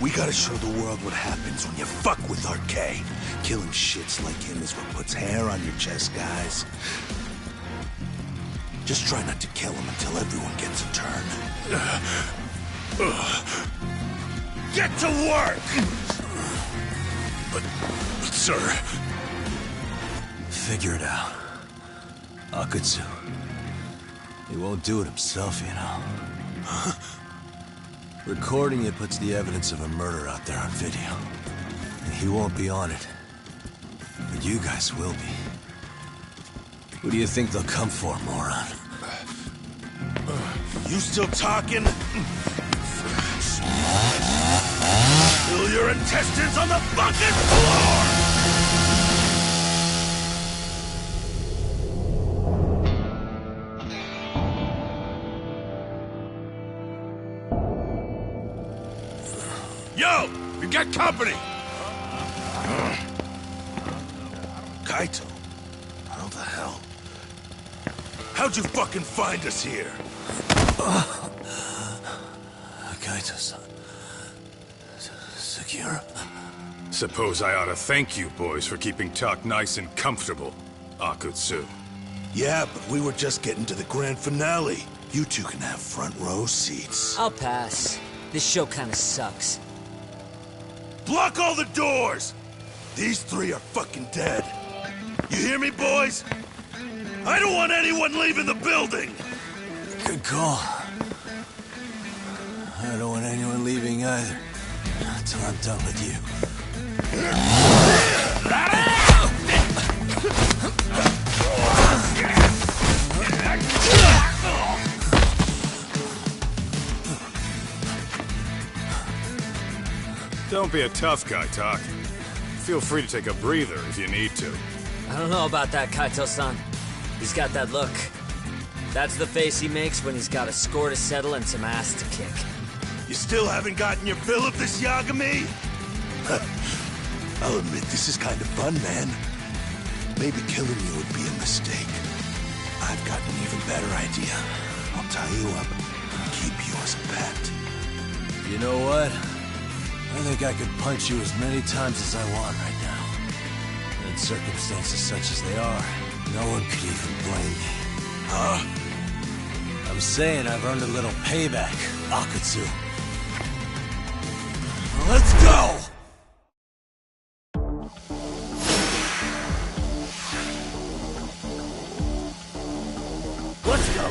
E: We gotta show the world what happens when you fuck with RK. Killing shits like him is what puts hair on your chest, guys. Just try not to kill him until everyone gets a turn. Get to work!
Q: But, sir...
B: Figure it out. Akutsu. He won't do it himself, you know. Recording it puts the evidence of a murder out there on video. And he won't be on it. But you guys will be. Who do you think they'll come for, moron?
E: You still talking? Spill your intestines on the fucking floor! Yo! You got company! Kaito? How the hell? How'd you fucking find us here?
B: Kaito-san. Sekiro.
Q: Suppose I ought to thank you boys for keeping talk nice and comfortable, Akutsu.
E: Yeah, but we were just getting to the grand finale. You two can have front row seats.
S: I'll pass. This show kinda sucks.
E: Block all the doors! These three are fucking dead. You hear me, boys? I don't want anyone leaving the building!
B: Good call. I don't want anyone leaving either. Until I'm done with you.
Q: Don't be a tough guy, Talk. Feel free to take a breather if you need to.
S: I don't know about that, Kaito-san. He's got that look. That's the face he makes when he's got a score to settle and some ass to kick.
E: You still haven't gotten your fill of this, Yagami? I'll admit, this is kind of fun, man. Maybe killing you would be a mistake. I've got an even better idea. I'll tie you up and keep you as a pet.
B: You know what? I think I could punch you as many times as I want right now. In circumstances such as they are, no one could even blame me.
E: Huh?
B: I'm saying I've earned a little payback, Akutsu. Let's go!
S: Let's go!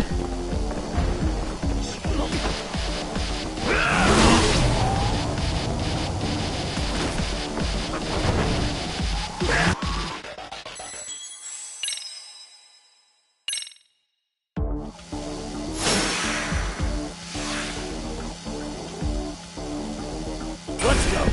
E: Let's go!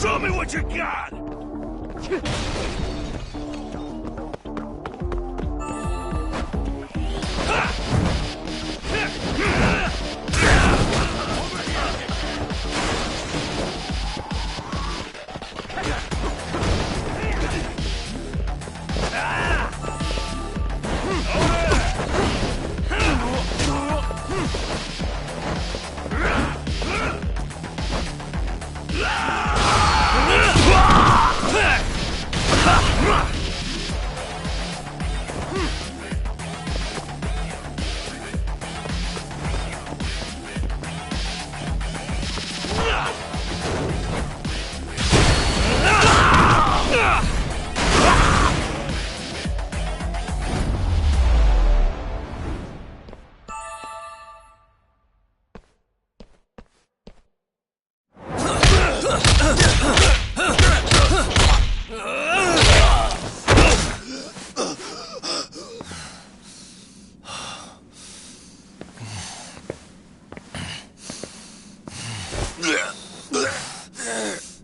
Q: Show me what you got!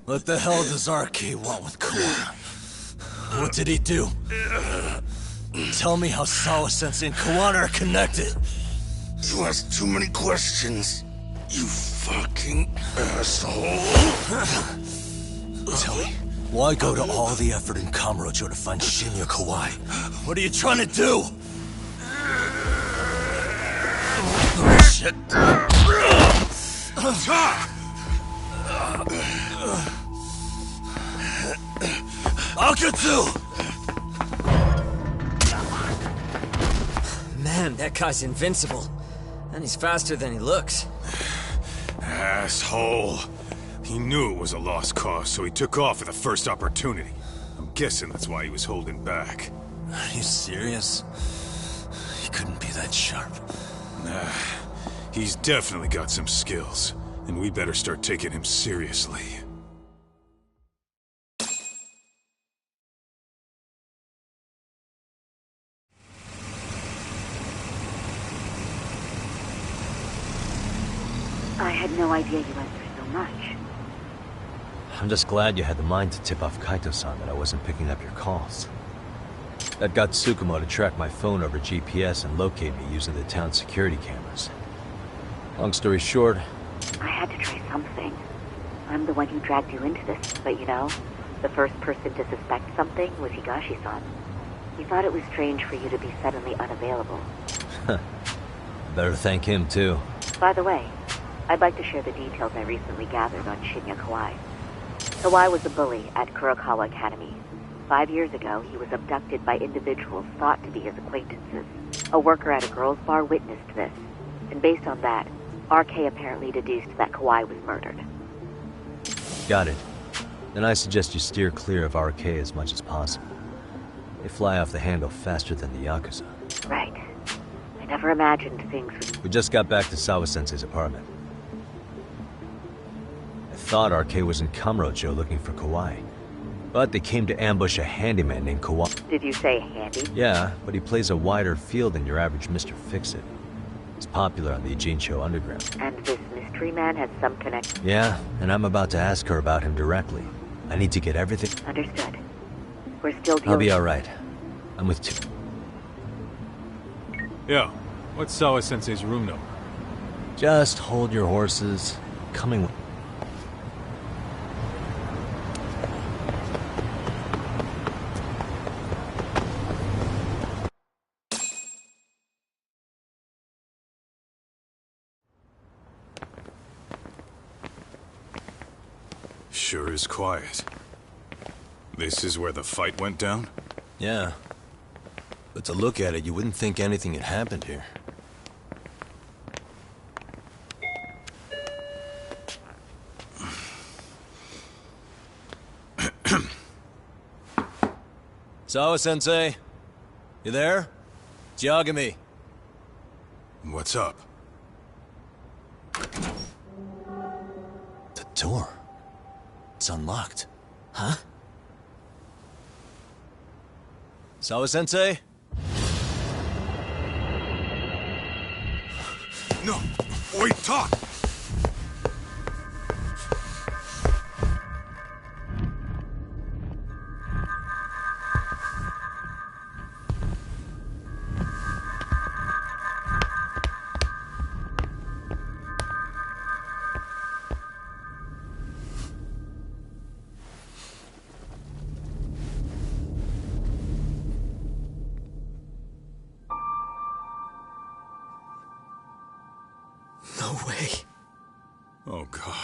B: What the hell does RK want with Kawana? What did he do? Tell me how Sawa-sensei and Kawana are connected.
E: You ask too many questions, you fucking asshole.
B: Tell me, why go to all the effort in Kamurocho to find Shinya Kawai? What are you trying to do? Shit. Akutsu!
S: Man, that guy's invincible. And he's faster than he looks.
P: Asshole. He knew it was a lost cause, so he took off at the first opportunity. I'm guessing that's why he was holding back.
B: Are you serious? He couldn't be that sharp.
P: Nah. He's definitely got some skills, and we better start taking him seriously.
C: had no idea you went through so much.
R: I'm just glad you had the mind to tip off Kaito-san that I wasn't picking up your calls. That got Tsukumo to track my phone over GPS and locate me using the town's security cameras. Long story short...
C: I had to try something. I'm the one who dragged you into this, but you know, the first person to suspect something was Higashi-san. He thought it was strange for you to be suddenly unavailable.
R: Better thank him, too.
C: By the way, I'd like to share the details I recently gathered on Shinya Kawai. Kawai was a bully at Kurokawa Academy. 5 years ago, he was abducted by individuals thought to be his acquaintances. A worker at a girls' bar witnessed this, and based on that, RK apparently deduced that Kawai was murdered.
R: Got it. Then I suggest you steer clear of RK as much as possible. They fly off the handle faster than the Yakuza.
C: Right. I never imagined things would...
R: We just got back to Sawa-sensei's apartment. I thought RK was in Kamurocho looking for Kawai. But they came to ambush a handyman named Kawai.
C: Did you say handy?
R: Yeah, but he plays a wider field than your average Mr. Fix-It. He's popular on the Ijincho underground.
C: And this mystery man has some connection?
R: Yeah, and I'm about to ask her about him directly. I need to get everything...
C: Understood. We're still dealing...
R: I'll be alright. I'm with two.
P: Yo, what's Sawa-sensei's room number?
R: Just hold your horses. Coming with...
P: Sure is quiet. This is where the fight went down?
B: Yeah. But to look at it, you wouldn't think anything had happened here. Sawa-sensei? You there? It's Yagami.
P: What's up?
B: The door. It's unlocked. Huh? Sawa-sensei?
P: No! Wait, talk!
B: No way.
P: Oh, God.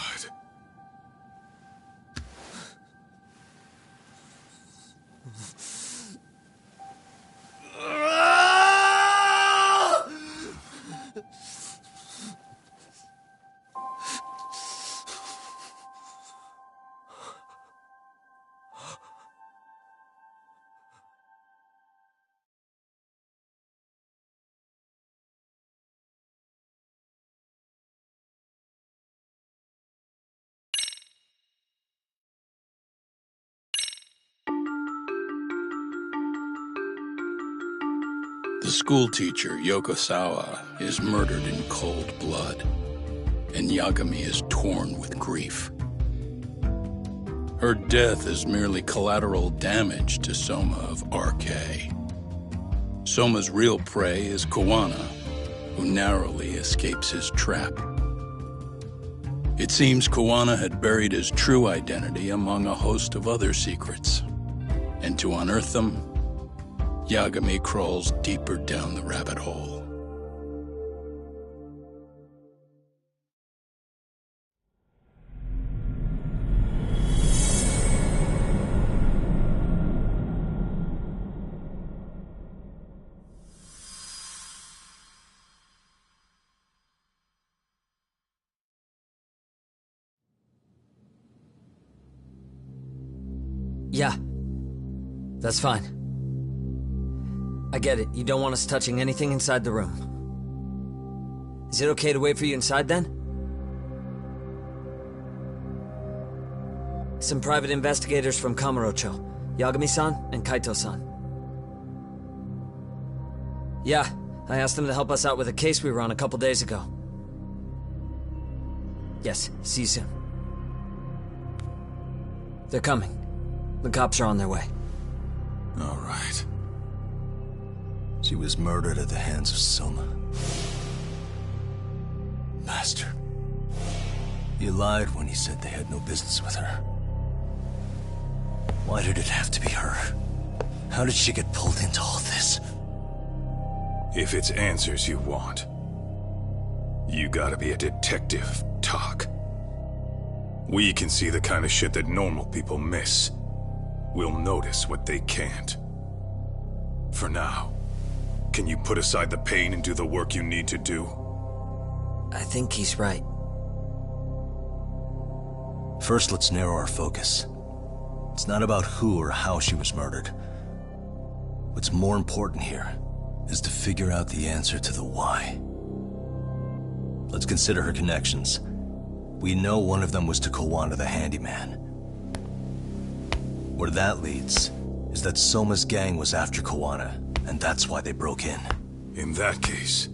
H: The schoolteacher, Yokosawa, is murdered in cold blood, and Yagami is torn with grief. Her death is merely collateral damage to Soma of RK. Soma's real prey is Kawana, who narrowly escapes his trap. It seems Kawana had buried his true identity among a host of other secrets, and to unearth them, Yagami crawls deeper down the rabbit hole.
S: Yeah. That's fine. I get it. You don't want us touching anything inside the room. Is it okay to wait for you inside, then? Some private investigators from Kamurocho. Yagami-san and Kaito-san. Yeah, I asked them to help us out with a case we were on a couple days ago. Yes, see you soon. They're coming. The cops are on their way.
B: All right. She was murdered at the hands of Soma. Bastard. He lied when he said they had no business with her. Why did it have to be her? How did she get pulled into all this?
P: If it's answers you want, you gotta be a detective, Talk. We can see the kind of shit that normal people miss. We'll notice what they can't. For now, can you put aside the pain and do the work you need to do?
S: I think he's right.
B: First, let's narrow our focus. It's not about who or how she was murdered. What's more important here is to figure out the answer to the why. Let's consider her connections. We know one of them was to Kawana the handyman. Where that leads is that Soma's gang was after Kawana, and that's why they broke in.
P: In that case,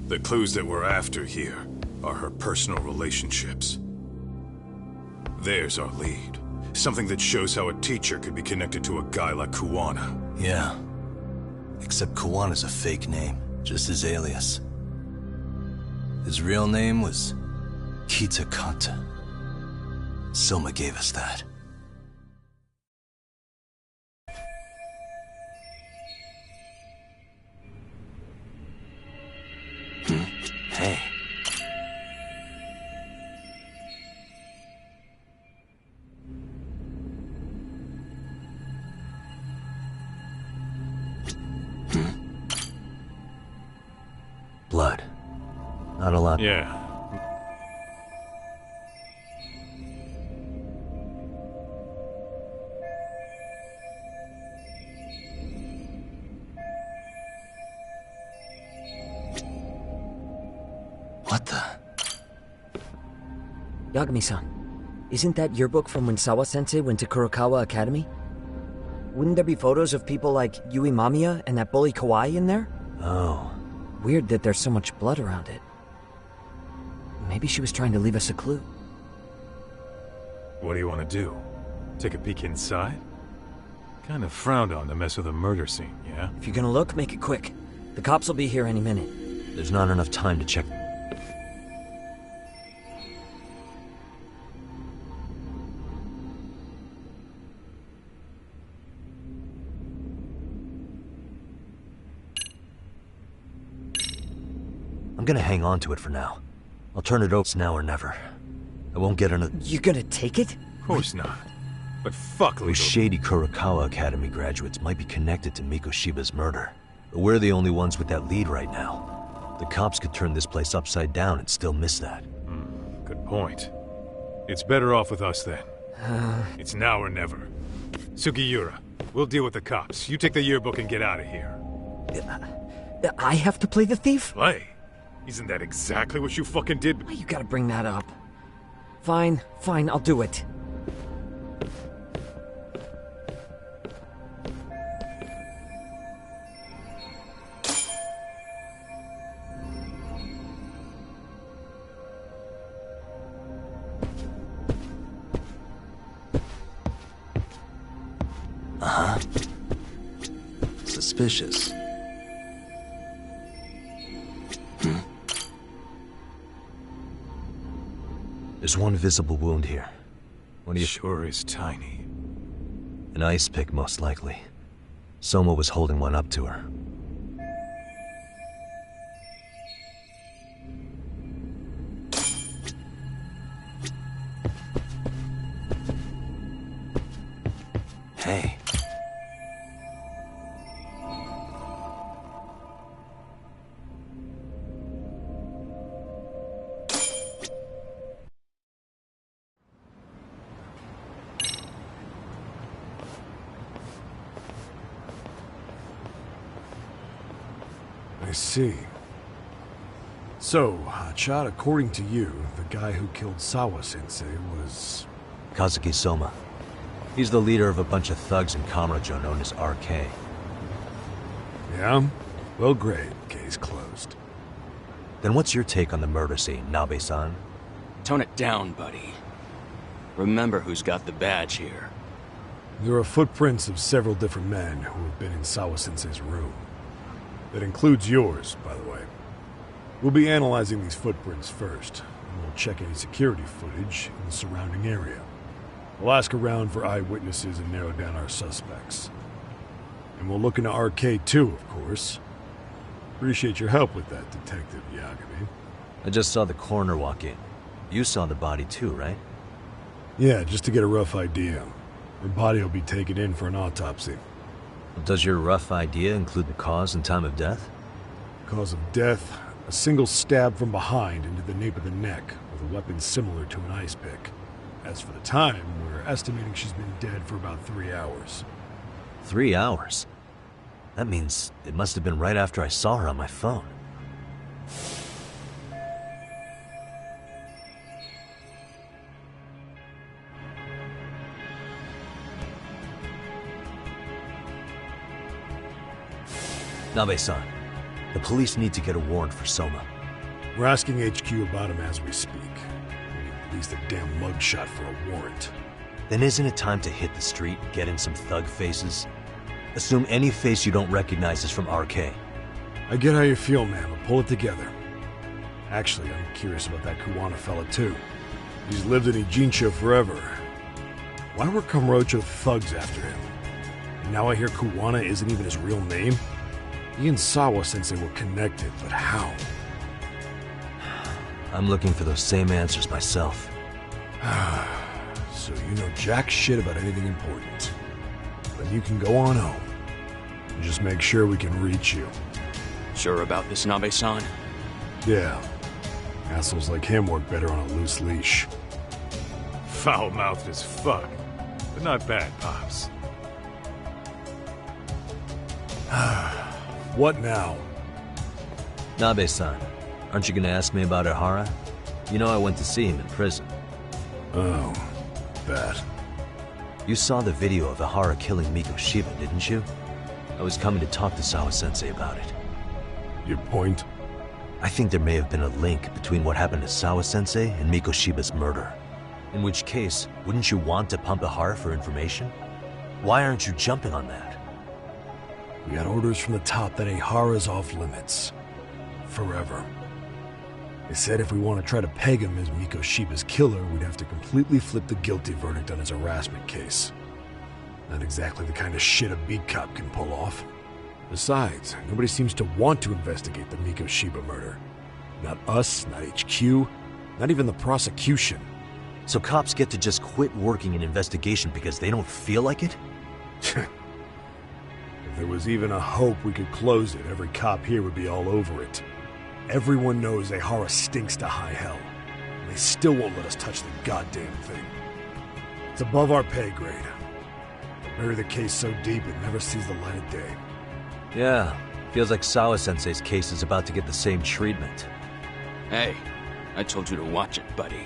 P: the clues that we're after here are her personal relationships. There's our lead. Something that shows how a teacher could be connected to a guy like Kawana.
B: Yeah. Except Kawana's a fake name, just his alias. His real name was Kitakata. Soma gave us that. Hey. Blood. Not a lot.
P: Yeah.
B: What the?
S: Yagami-san, isn't that your book from when Sawa-sensei went to Kurokawa Academy? Wouldn't there be photos of people like Yui Mamiya and that bully Kawaii in there?
R: Oh.
S: Weird that there's so much blood around it. Maybe she was trying to leave us a clue.
F: What do you want to do? Take a peek inside? Kind of frowned on to mess with a murder scene, yeah?
S: If you're gonna look, make it quick. The cops will be here any minute.
R: There's not enough time to check. I'm gonna hang on to it for now. I'll turn it over now or never. I won't get another.
S: You gonna take it?
F: Of course not. But fuck
R: Those shady Kurokawa Academy graduates might be connected to Mikoshiba's murder. But we're the only ones with that lead right now. The cops could turn this place upside down and still miss that.
F: Good point. It's better off with us then. It's now or never. Sugiura, we'll deal with the cops. You take the yearbook and get out of here.
S: I have to play the thief?
F: Play? Isn't that exactly what you fucking did?
S: Why you gotta bring that up? Fine, I'll do it.
B: Uh-huh. Suspicious.
R: There's one visible wound here. What do you...
F: Sure is tiny.
R: An ice pick, most likely. Soma was holding one up to her.
B: Hey.
I: I see. So, Chad, according to you, the guy who killed Sawa-sensei was...
R: Kazuki Soma. He's the leader of a bunch of thugs in Kamurocho known as RK.
I: Yeah? Well, great. Case closed.
R: Then what's your take on the murder scene, Nabe-san?
M: Tone it down, buddy. Remember who's got the badge here.
I: There are footprints of several different men who have been in Sawa-sensei's room. That includes yours, by the way. We'll be analyzing these footprints first, and we'll check any security footage in the surrounding area. We'll ask around for eyewitnesses and narrow down our suspects. And we'll look into RK too, of course. Appreciate your help with that, Detective Yagami.
R: I just saw the coroner walk in. You saw the body too, right?
I: Yeah, just to get a rough idea. Her body will be taken in for an autopsy.
R: Does your rough idea include the cause and time of death?
I: Cause of death, a single stab from behind into the nape of the neck with a weapon similar to an ice pick. As for the time, we're estimating she's been dead for about 3 hours.
R: 3 hours? That means it must have been right after I saw her on my phone. Nabe-san, the police need to get a warrant for Soma.
I: We're asking HQ about him as we speak. We need at least a damn mugshot for a warrant.
R: Then isn't it time to hit the street and get in some thug faces? Assume any face you don't recognize is from RK.
I: I get how you feel, man, but pull it together. Actually, I'm curious about that Kuwana fella too. He's lived in Ijincho forever. Why were Kamurocho thugs after him? And now I hear Kuwana isn't even his real name? He and Sawa-sensei were connected, but how?
R: I'm looking for those same answers myself.
I: So you know jack shit about anything important. Then you can go on home. And just make sure we can reach you.
M: Sure about this, Nabe-san?
I: Yeah. Assholes like him work better on a loose leash.
F: Foul-mouthed as fuck. But not bad, Pops.
I: What now?
R: Nabe-san, aren't you gonna ask me about Ihara? You know I went to see him in prison.
I: Oh, that.
R: You saw the video of Ihara killing Miko Shiba, didn't you? I was coming to talk to Sawa-sensei about it.
I: Your point?
R: I think there may have been a link between what happened to Sawa-sensei and Miko Shiba's murder. In which case, wouldn't you want to pump Ihara for information? Why aren't you jumping on that?
I: We got orders from the top that Ihara's off limits. Forever. They said if we want to try to peg him as Miko Shiba's killer, we'd have to completely flip the guilty verdict on his harassment case. Not exactly the kind of shit a beat cop can pull off. Besides, nobody seems to want to investigate the Miko Shiba murder. Not us, not HQ, not even the prosecution.
R: So cops get to just quit working an investigation because they don't feel like it?
I: If there was even a hope we could close it, every cop here would be all over it. Everyone knows Ihara stinks to high hell, and they still won't let us touch the goddamn thing. It's above our pay grade. Bury the case so deep it never sees the light of day.
R: Yeah, feels like Sawa-sensei's case is about to get the same treatment.
M: Hey, I told you to watch it, buddy.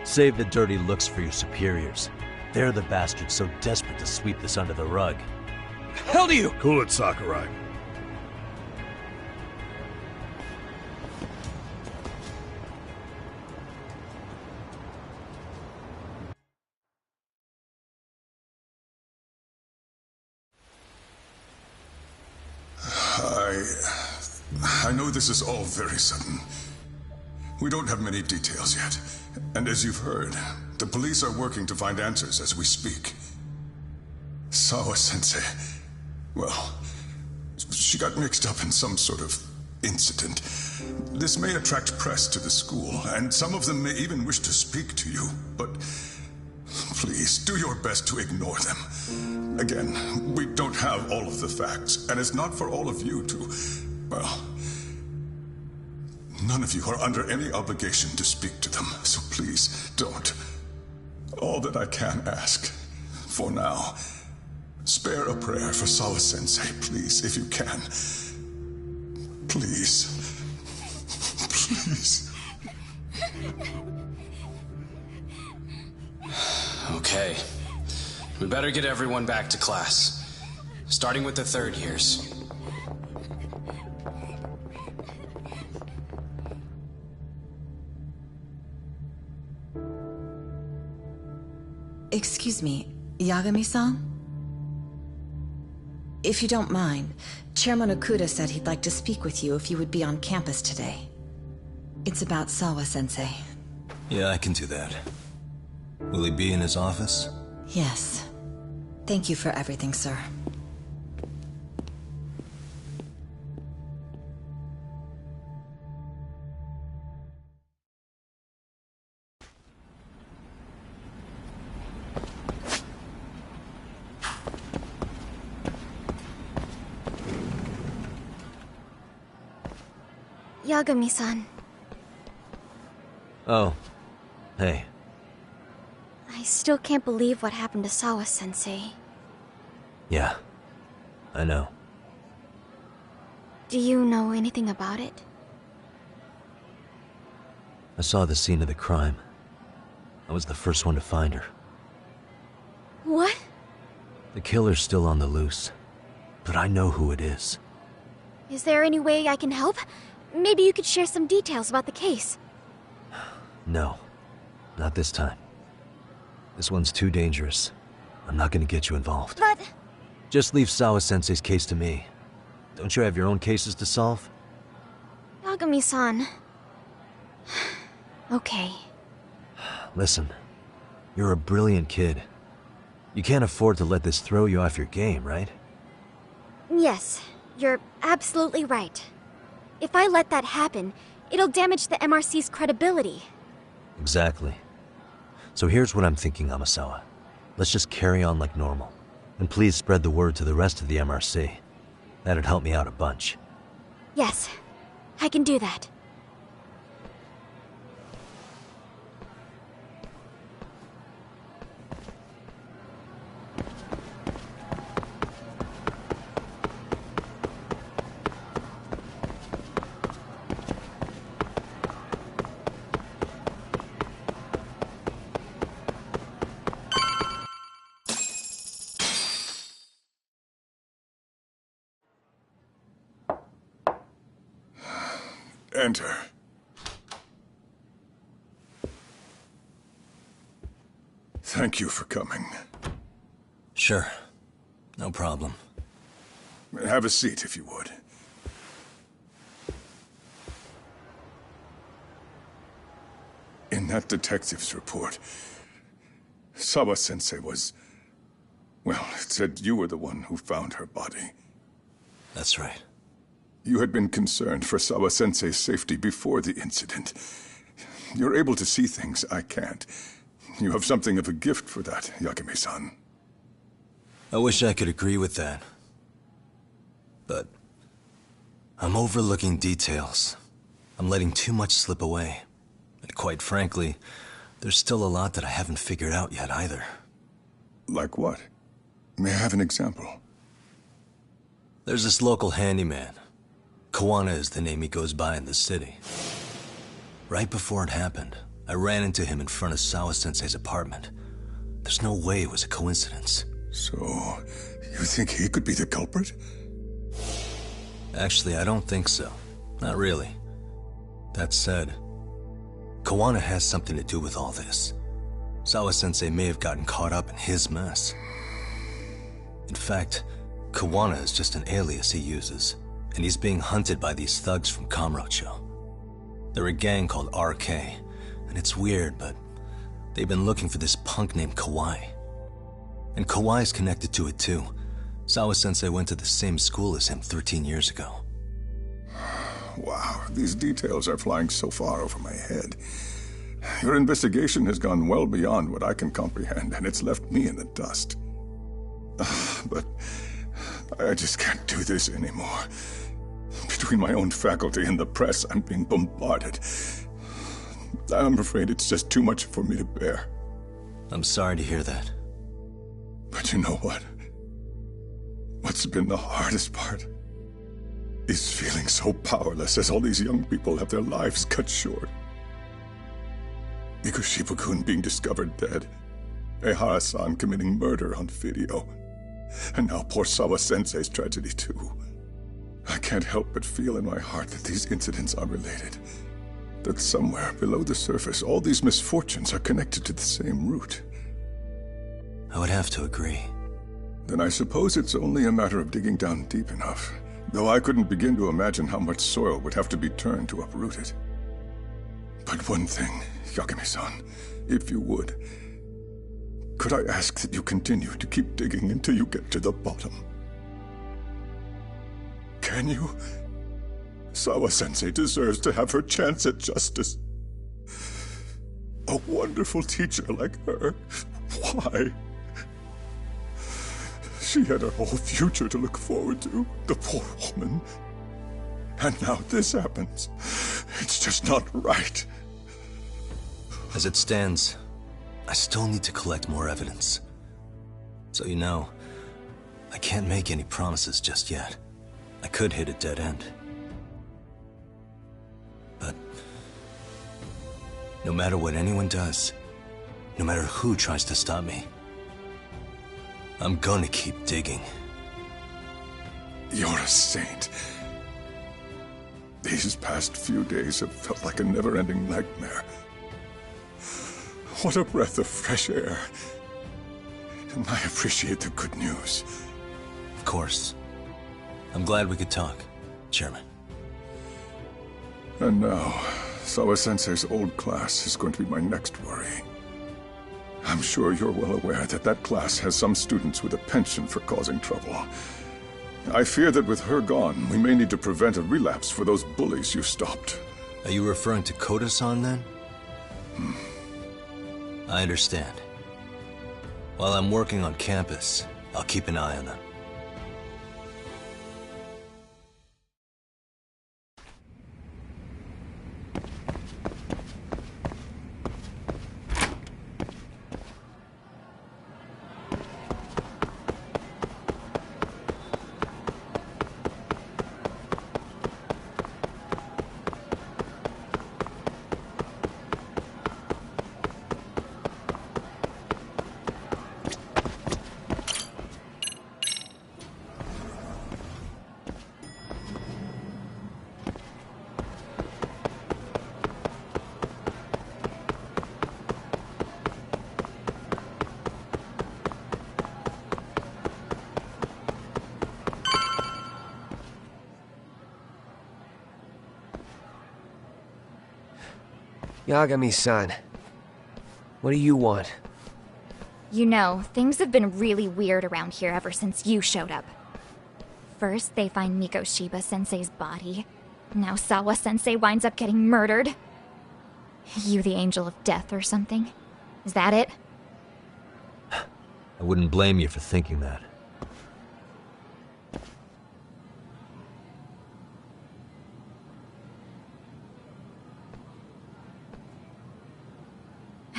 R: Save the dirty looks for your superiors. They're the bastards so desperate to sweep this under the rug.
M: Hell do you?
I: Cool it, Sakurai.
V: I know this is all very sudden. We don't have many details yet. And as you've heard, the police are working to find answers as we speak. Sawa-sensei, well, she got mixed up in some sort of incident. This may attract press to the school, and some of them may even wish to speak to you, but please, do your best to ignore them. Again, we don't have all of the facts, and it's not for all of you to, well, none of you are under any obligation to speak to them, so please don't. All that I can ask, for now, spare a prayer for Sawa-sensei, please, if you can. Please. Please.
O: Okay. We better get everyone back to class. Starting with the third years.
G: Excuse me, Yagami-san? If you don't mind, Chairman Okuda said he'd like to speak with you if you would be on campus today. It's about Sawa-sensei.
B: Yeah, I can do that. Will he be in his office?
G: Yes. Thank you for everything, sir.
T: Yagami-san,
R: Oh. Hey.
T: I still can't believe what happened to Sawa-sensei.
R: Yeah. I know.
T: Do you know anything about it?
R: I saw the scene of the crime. I was the first one to find her.
T: What?
R: The killer's still on the loose. But I know who it is.
T: Is there any way I can help? Maybe you could share some details about the case.
R: No. Not this time. This one's too dangerous. I'm not gonna get you involved.
T: But...
R: Just leave Sawa-sensei's case to me. Don't you have your own cases to solve?
T: Yagami-san... Okay.
R: Listen. You're a brilliant kid. You can't afford to let this throw you off your game, right?
T: Yes, you're absolutely right. If I let that happen, it'll damage the MRC's credibility.
R: Exactly. So here's what I'm thinking, Amasawa. Let's just carry on like normal. And please spread the word to the rest of the MRC. That'd help me out a bunch.
T: Yes, I can do that.
V: Enter. Thank you for coming.
B: Sure. No problem.
V: Have a seat, if you would. In that detective's report, Sawa-sensei was... Well, it said you were the one who found her body.
B: That's right.
V: You had been concerned for Sawa-sensei's safety before the incident. You're able to see things I can't. You have something of a gift for that, Yagami-san.
B: I wish I could agree with that. But I'm overlooking details. I'm letting too much slip away. And quite frankly, there's still a lot that I haven't figured out yet either.
V: Like what? May I have an example?
B: There's this local handyman. Kawana is the name he goes by in the city. Right before it happened, I ran into him in front of Sawa-sensei's apartment. There's no way it was a coincidence.
V: So, you think he could be the culprit?
B: Actually, I don't think so. Not really. That said, Kawana has something to do with all this. Sawa-sensei may have gotten caught up in his mess. In fact, Kawana is just an alias he uses, and he's being hunted by these thugs from Kamurocho. They're a gang called RK, and it's weird, but they've been looking for this punk named Kawai. And Kawai's connected to it too. Sawa-sensei went to the same school as him 13 years ago.
V: Wow, these details are flying so far over my head. Your investigation has gone well beyond what I can comprehend, and it's left me in the dust. But I just can't do this anymore. Between my own faculty and the press, I'm being bombarded. I'm afraid it's just too much for me to bear.
B: I'm sorry to hear that.
V: But you know what? What's been the hardest part is feeling so powerless as all these young people have their lives cut short. Mikoshiba-kun being discovered dead, Ehara-san committing murder on video, and now poor Sawa-sensei's tragedy too. I can't help but feel in my heart that these incidents are related. That somewhere below the surface, all these misfortunes are connected to the same root.
B: I would have to agree.
V: Then I suppose it's only a matter of digging down deep enough. Though I couldn't begin to imagine how much soil would have to be turned to uproot it. But one thing, Yagami-san, if you would, could I ask that you continue to keep digging until you get to the bottom? Can you? Sawa-sensei deserves to have her chance at justice. A wonderful teacher like her. Why? She had her whole future to look forward to, the poor woman. And now this happens. It's just not right.
B: As it stands, I still need to collect more evidence. So you know, I can't make any promises just yet. I could hit a dead end. But no matter what anyone does, no matter who tries to stop me, I'm gonna keep digging.
V: You're a saint. These past few days have felt like a never-ending nightmare. What a breath of fresh air. And I appreciate the good news.
B: Of course. I'm glad we could talk, Chairman.
V: And now, Sawa-sensei's old class is going to be my next worry. I'm sure you're well aware that that class has some students with a penchant for causing trouble. I fear that with her gone, we may need to prevent a relapse for those bullies you stopped.
B: Are you referring to Koda-san then? I understand. While I'm working on campus, I'll keep an eye on them.
A: Yagami-san, what do you want?
T: You know, things have been really weird around here ever since you showed up. First, they find Mikoshiba-sensei's body. Now Sawa-sensei winds up getting murdered. You the angel of death or something? Is that it?
R: I wouldn't blame you for thinking that.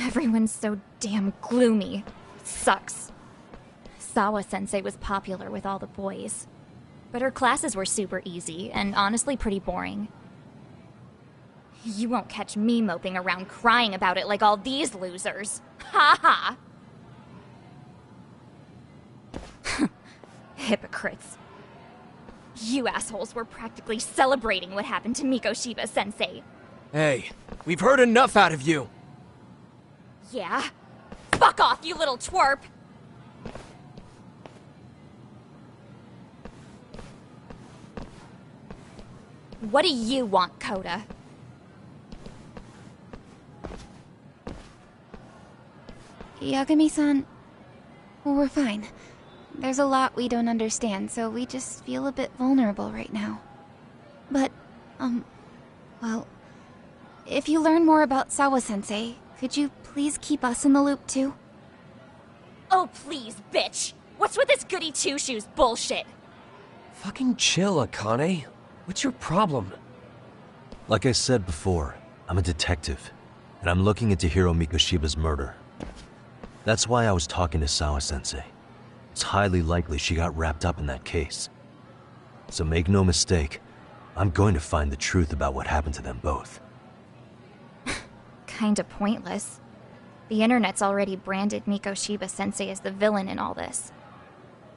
T: Everyone's so damn gloomy. It sucks. Sawa-sensei was popular with all the boys. But her classes were super easy, and honestly pretty boring. You won't catch me moping around crying about it like all these losers. Ha ha! Hypocrites. You assholes were practically celebrating what happened to Mikoshiba-sensei.
A: Hey, we've heard enough out of you!
T: Yeah? Fuck off, you little twerp! What do you want, Koda?
J: Yagami-san, we're fine. There's a lot we don't understand, so we just feel a bit vulnerable right now. But, well, if you learn more about Sawa-sensei, could you please keep us in the loop too?
T: Oh, please, bitch! What's with this goody two-shoes bullshit?
A: Fucking chill, Akane. What's your problem?
R: Like I said before, I'm a detective, and I'm looking into Hiro Mikoshiba's murder. That's why I was talking to Sawa-sensei. It's highly likely she got wrapped up in that case. So make no mistake, I'm going to find the truth about what happened to them both.
T: Kinda pointless. The internet's already branded Mikoshiba-sensei as the villain in all this.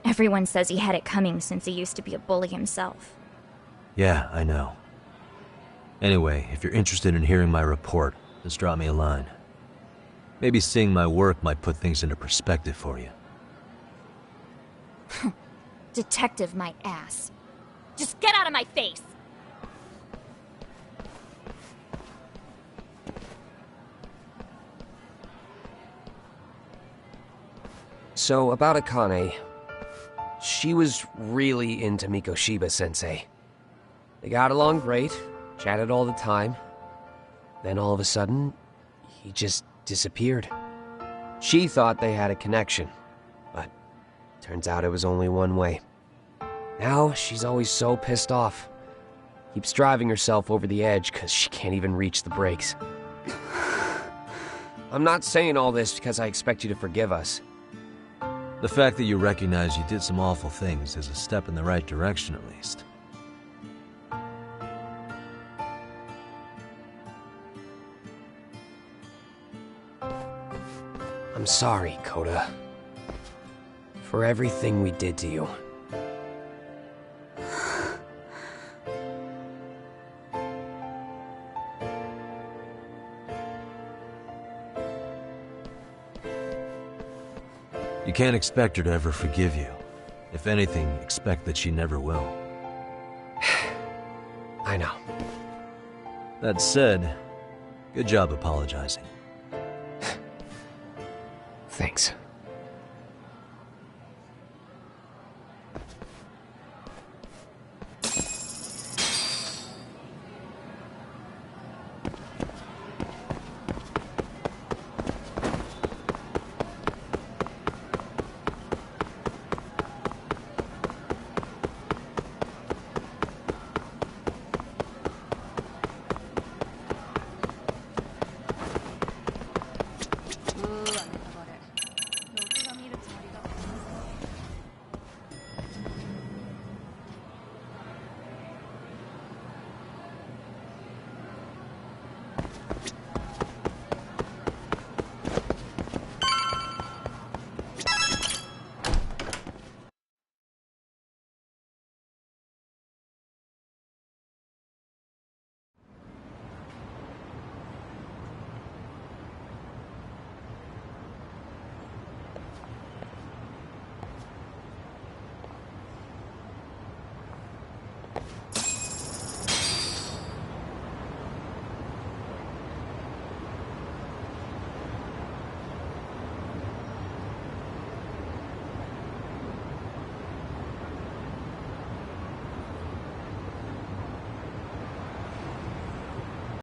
T: Everyone says he had it coming since he used to be a bully himself.
R: Yeah, I know. Anyway, if you're interested in hearing my report, just drop me a line. Maybe seeing my work might put things into perspective for you.
T: Detective my ass. Just get out of my face!
A: So, about Akane. She was really into Mikoshiba-sensei. They got along great, chatted all the time. Then all of a sudden, he just disappeared. She thought they had a connection, but turns out it was only one way. Now, she's always so pissed off. Keeps driving herself over the edge because she can't even reach the brakes. I'm not saying all this because I expect you to forgive us.
R: The fact that you recognize you did some awful things is a step in the right direction, at least.
A: I'm sorry, Koda. For everything we did to you.
R: You can't expect her to ever forgive you. If anything, expect that she never will.
A: I know.
R: That said, good job apologizing.
A: Thanks.